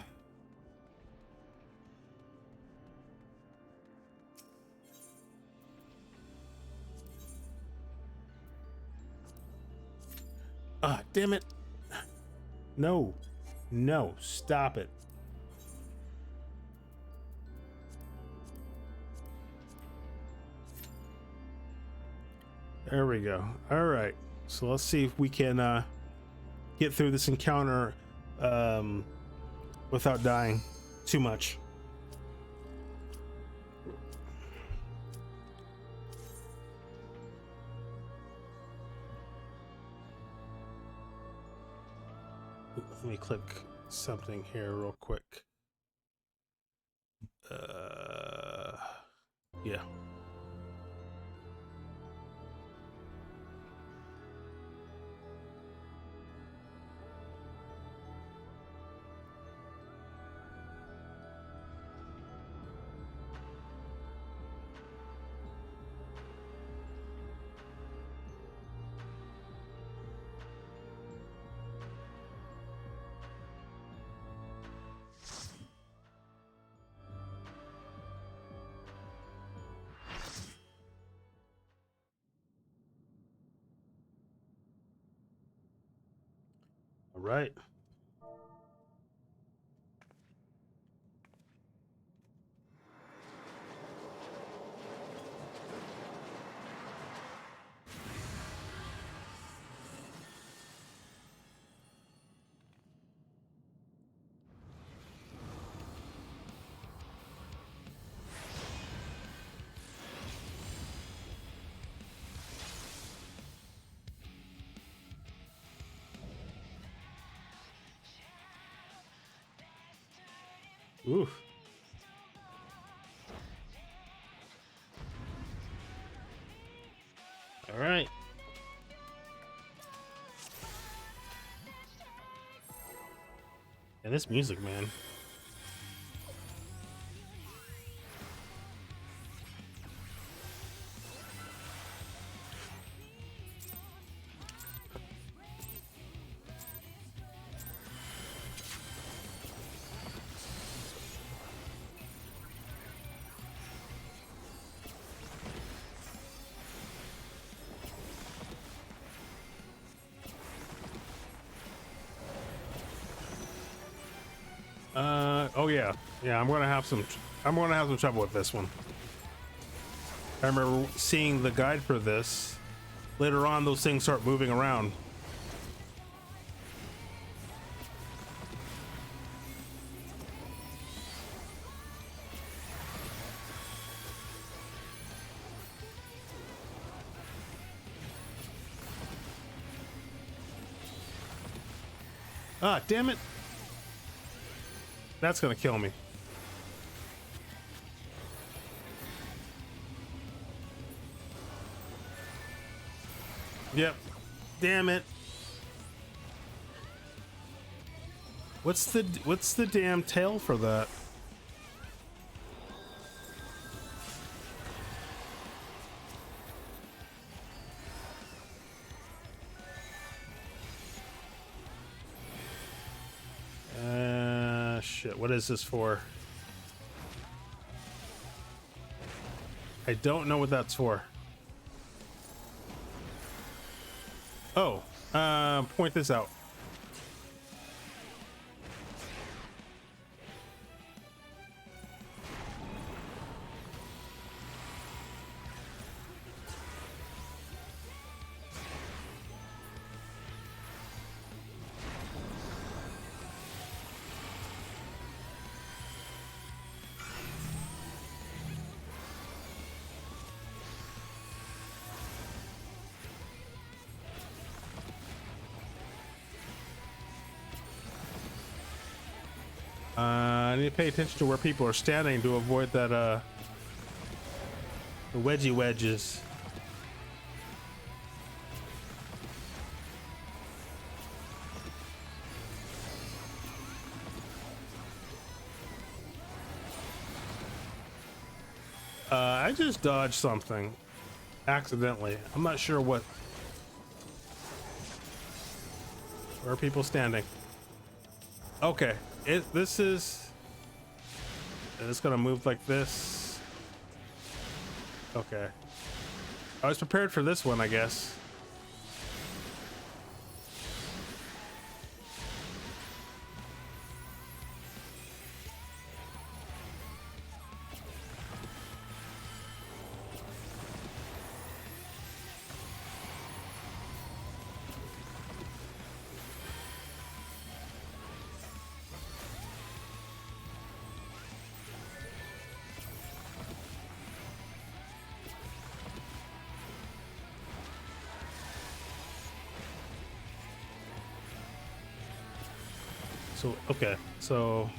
A: Ah, damn it. No. No, stop it. There we go. All right. So let's see if we can get through this encounter without dying too much. Let me click something here real quick. Yeah. All right. Oof. All right. And this music, man. Oh yeah, I'm gonna have some trouble with this one. I remember seeing the guide for this. Later on, those things start moving around. Ah, damn it. That's gonna kill me. Yep. Damn it. What's the damn tail for that? Shit, what is this for? I don't know what that's for. Oh, point this out. I need to pay attention to where people are standing to avoid that, the wedgie wedges. I just dodged something accidentally. I'm not sure what. Where are people standing? Okay. This is. It's gonna move like this. Okay. I was prepared for this one, I guess. So, okay, so...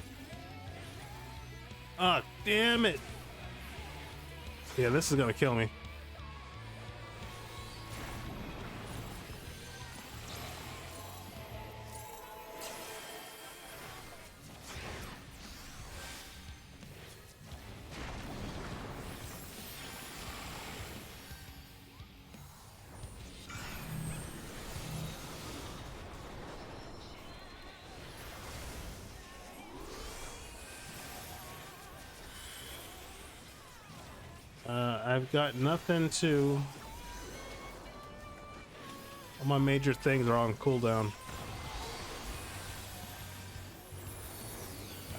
A: Ah, damn it! Yeah, this is gonna kill me. I've got nothing to... All my major things are on cooldown.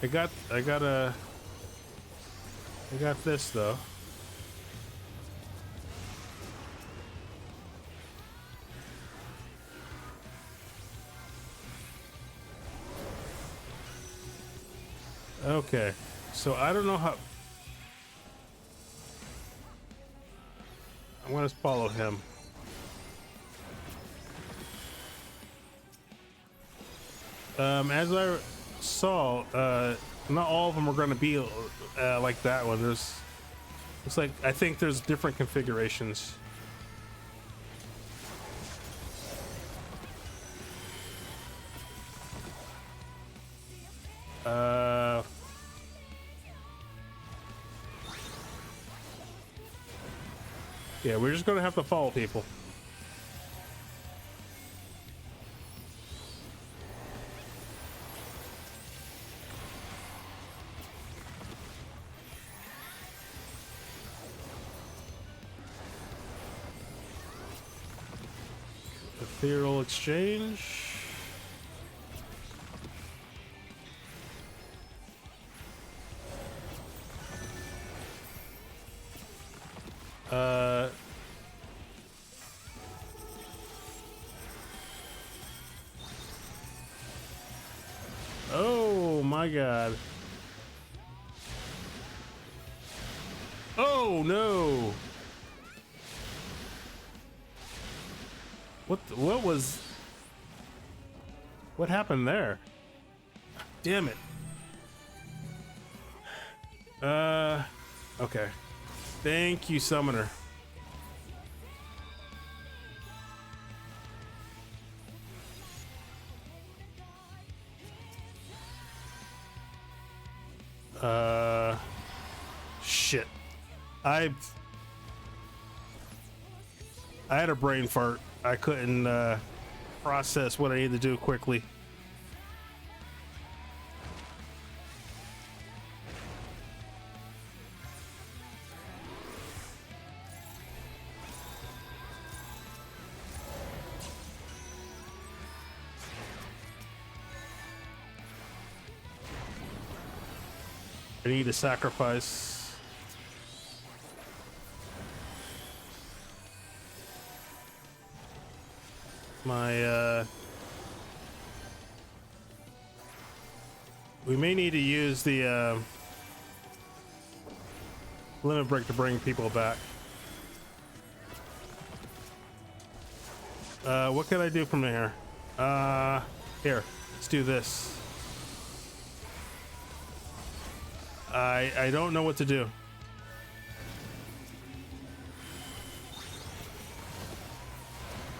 A: I got this though. Okay, so I don't know how... I'm gonna follow him. As I saw, not all of them are gonna be like that one. It's like, I think there's different configurations. Yeah, we're just gonna have to follow people. Ethereal exchange. my god. Oh no. What happened there? Damn it. Okay. Thank you, summoner. Shit. I had a brain fart. I couldn't process what I needed to do quickly. I need to sacrifice. My, we may need to use the, limit break to bring people back. What can I do from here? Here, let's do this. I don't know what to do.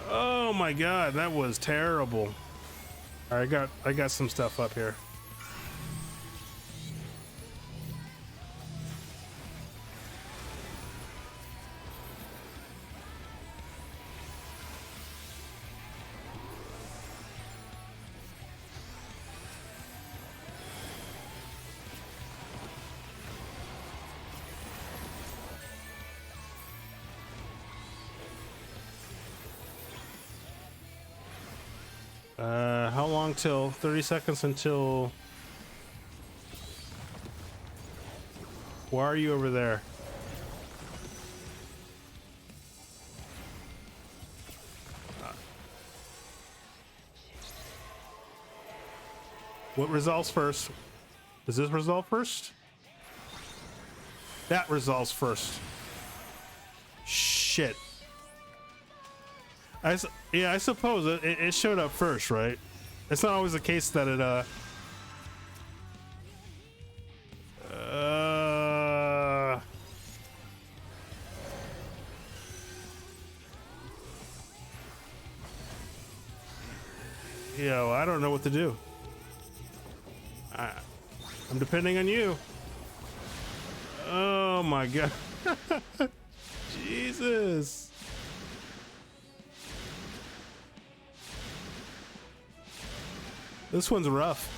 A: Oh my god, that was terrible. All right, I got some stuff up here. How long till 30 seconds until... Why are you over there? What resolves first? Does this resolve first? That resolves first. Shit. Yeah, I suppose it showed up first, right? It's not always the case that it, Yo, I don't know what to do. I'm depending on you. Oh my god. Jesus. This one's rough.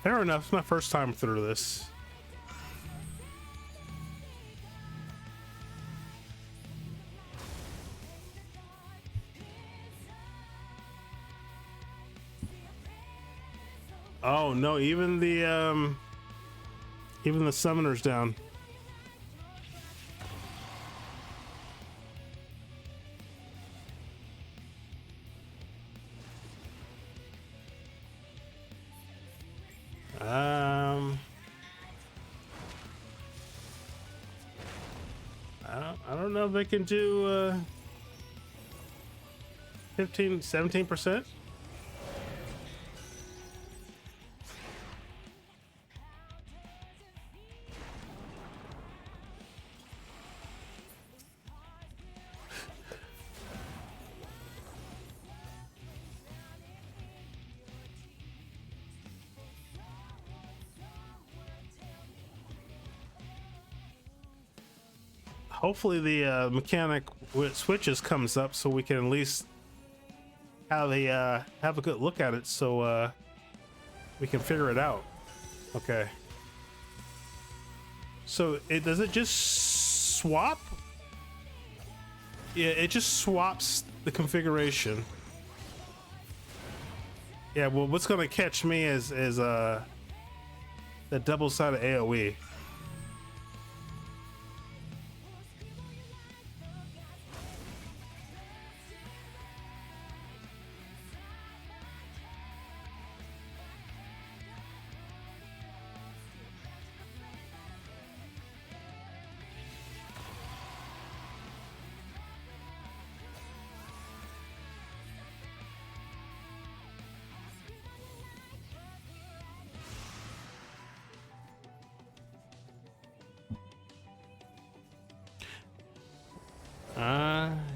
A: Fair enough, it's my first time through this. Oh no, even the summoner's down. I don't know if they can do 17%. Hopefully the mechanic with switches comes up so we can at least have a good look at it, so we can figure it out. Okay. So does it just swap? Yeah, it just swaps the configuration. Yeah, well, what's gonna catch me is the double-sided AoE.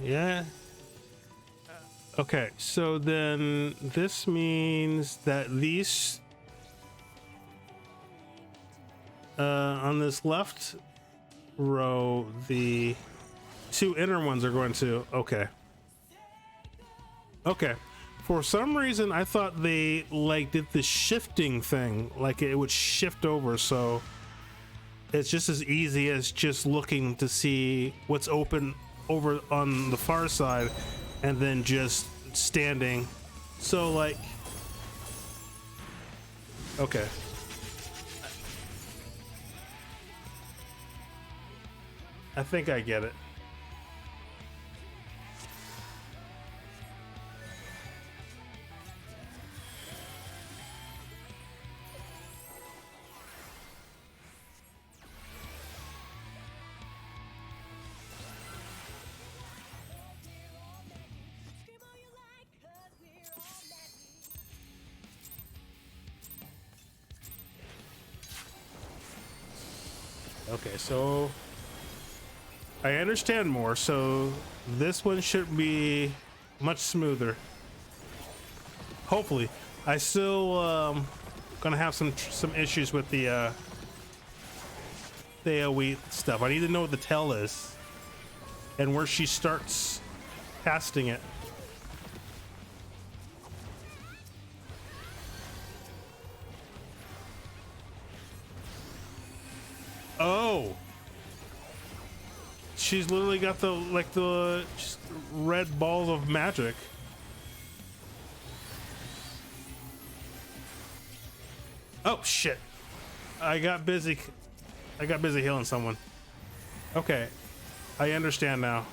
A: Yeah. Okay, so then this means that these on this left row, the two inner ones are going to, okay. Okay. For some reason, I thought they like did the shifting thing, like it would shift over, so it's just as easy as just looking to see what's open over on the far side and then just standing. So like, okay. I think I get it. Okay, so I understand more, so this one should be much smoother. Hopefully. I still gonna have some issues with the AoE stuff. I need to know what the tell is and where she starts casting it. Oh, she's literally got the just red balls of magic. Oh shit! I got busy healing someone. Okay, I understand now.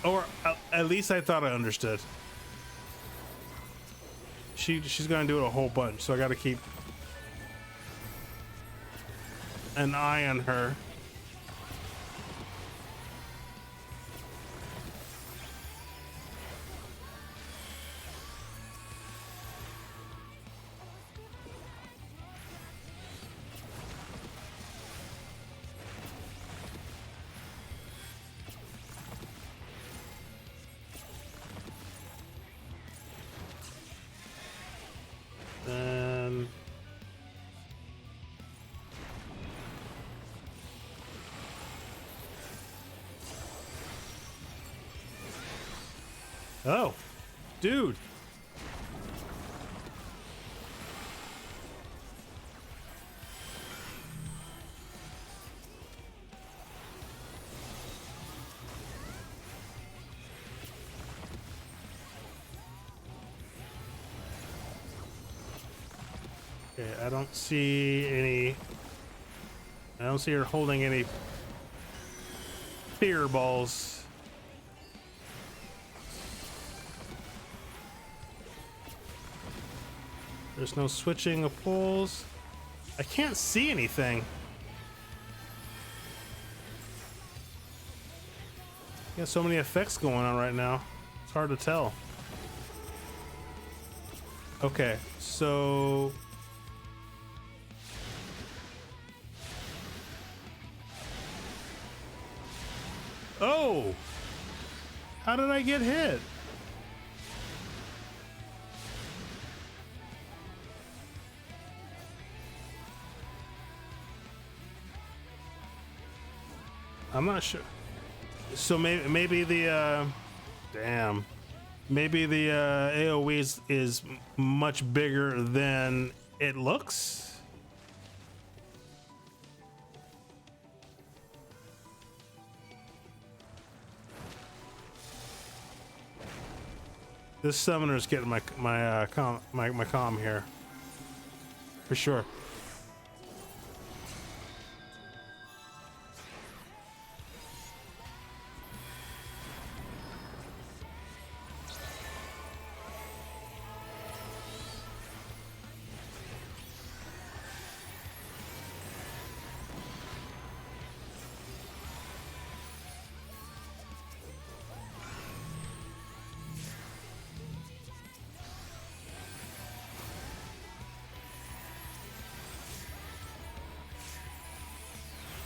A: Or at least I thought I understood. She's gonna do it a whole bunch, so I gotta keep an eye on her. Then oh, dude. Okay, I don't see her holding any fear balls. There's no switching of poles. I can't see anything. Got so many effects going on right now. It's hard to tell. Okay, so oh! How did I get hit? I'm not sure. So maybe the damn. Maybe the AoE is much bigger than it looks. This summoner's getting my comm here for sure.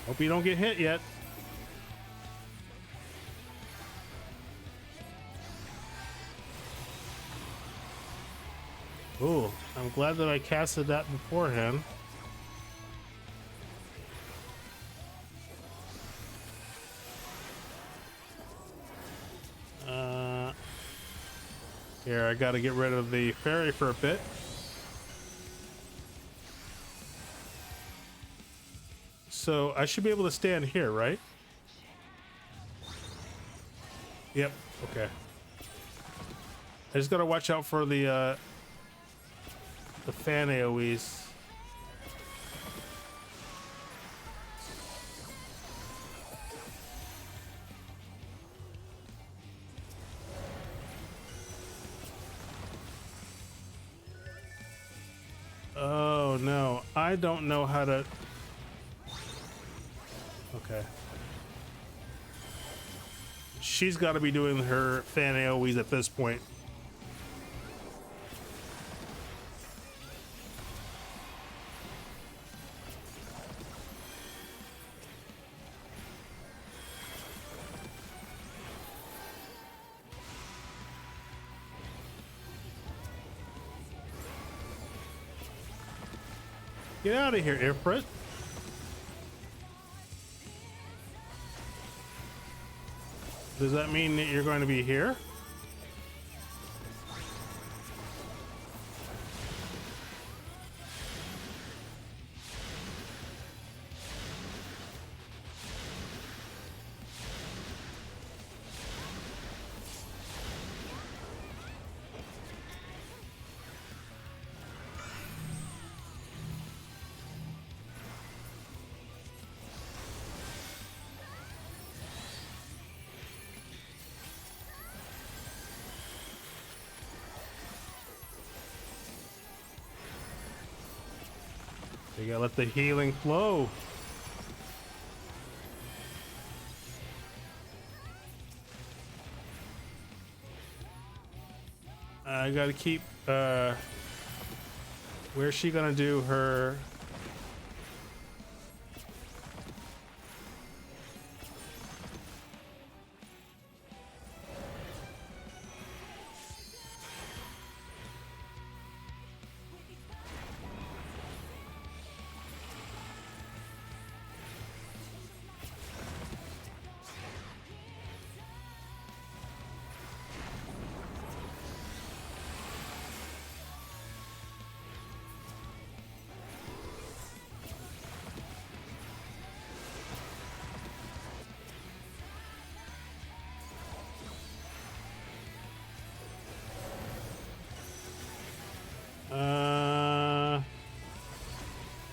A: Hope you don't get hit yet. Ooh, I'm glad that I casted that beforehand. Here, I gotta get rid of the fairy for a bit. So I should be able to stand here, right? Yep. Okay. I just gotta watch out for the fan AoEs. Oh no, I don't know how to. Okay. She's got to be doing her fan AoEs at this point. Get out of here, Ifrit. Does that mean that you're going to be here? You gotta let the healing flow. I gotta keep, where's she gonna do her?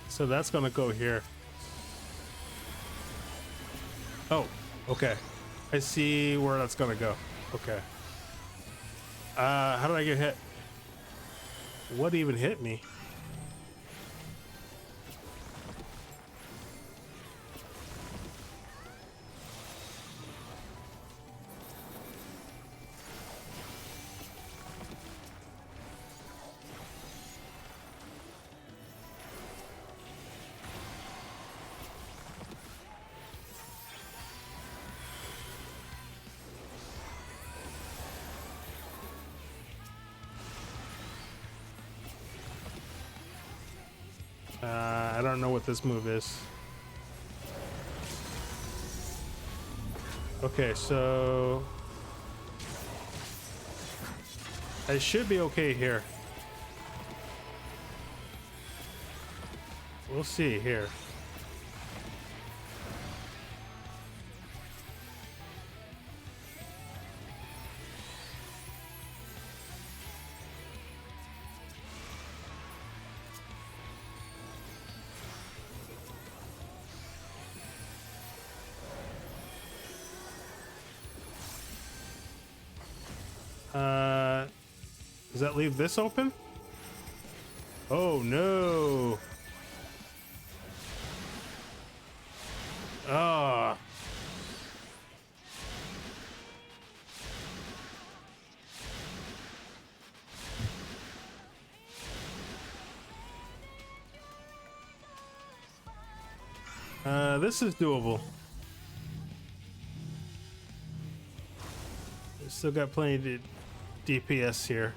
A: So that's gonna go here. Oh, okay. I see where that's gonna go. Okay. How did I get hit? What even hit me? I don't know what this move is. Okay, so I should be okay here. We'll see here. Does that leave this open? Oh no. Ah. This is doable. Still got plenty of DPS here.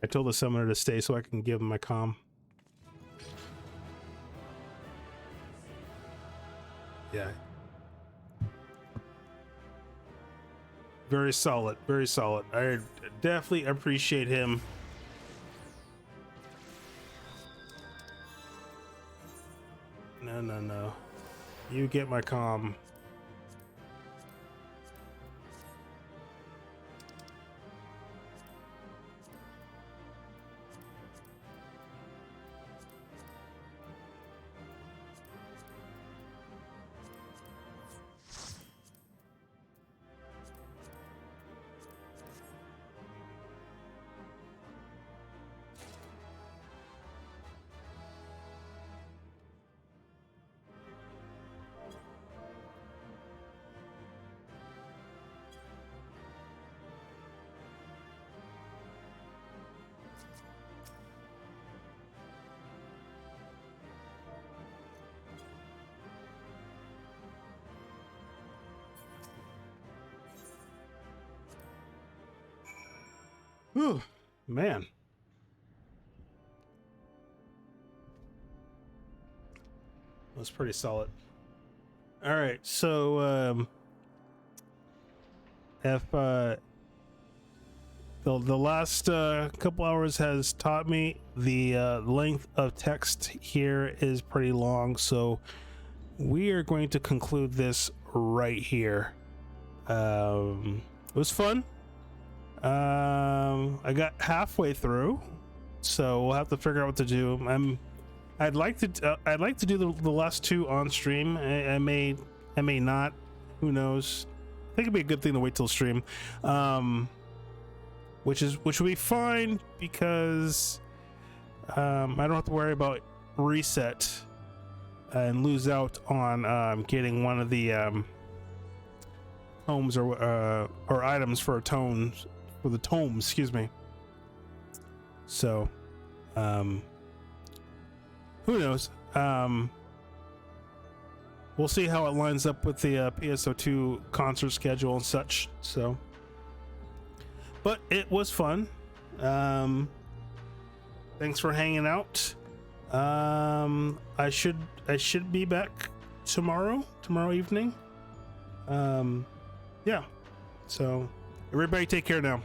A: I told the summoner to stay so I can give him my comm. Yeah. Very solid, very solid. I definitely appreciate him. No, no, no. You get my comm. Whew, man. That's pretty solid. All right, so if the last couple hours has taught me the length of text here is pretty long, so we are going to conclude this right here. It was fun. I got halfway through, so we'll have to figure out what to do. I'd like to do the last two on stream. I may not. Who knows? I think it'd be a good thing to wait till stream, which will be fine because I don't have to worry about reset and lose out on getting one of the tomes or items for tomes. For the tome, excuse me. So, who knows? We'll see how it lines up with the PSO2 concert schedule and such. So, but it was fun. Thanks for hanging out. I should be back tomorrow evening. Yeah. So, everybody take care now.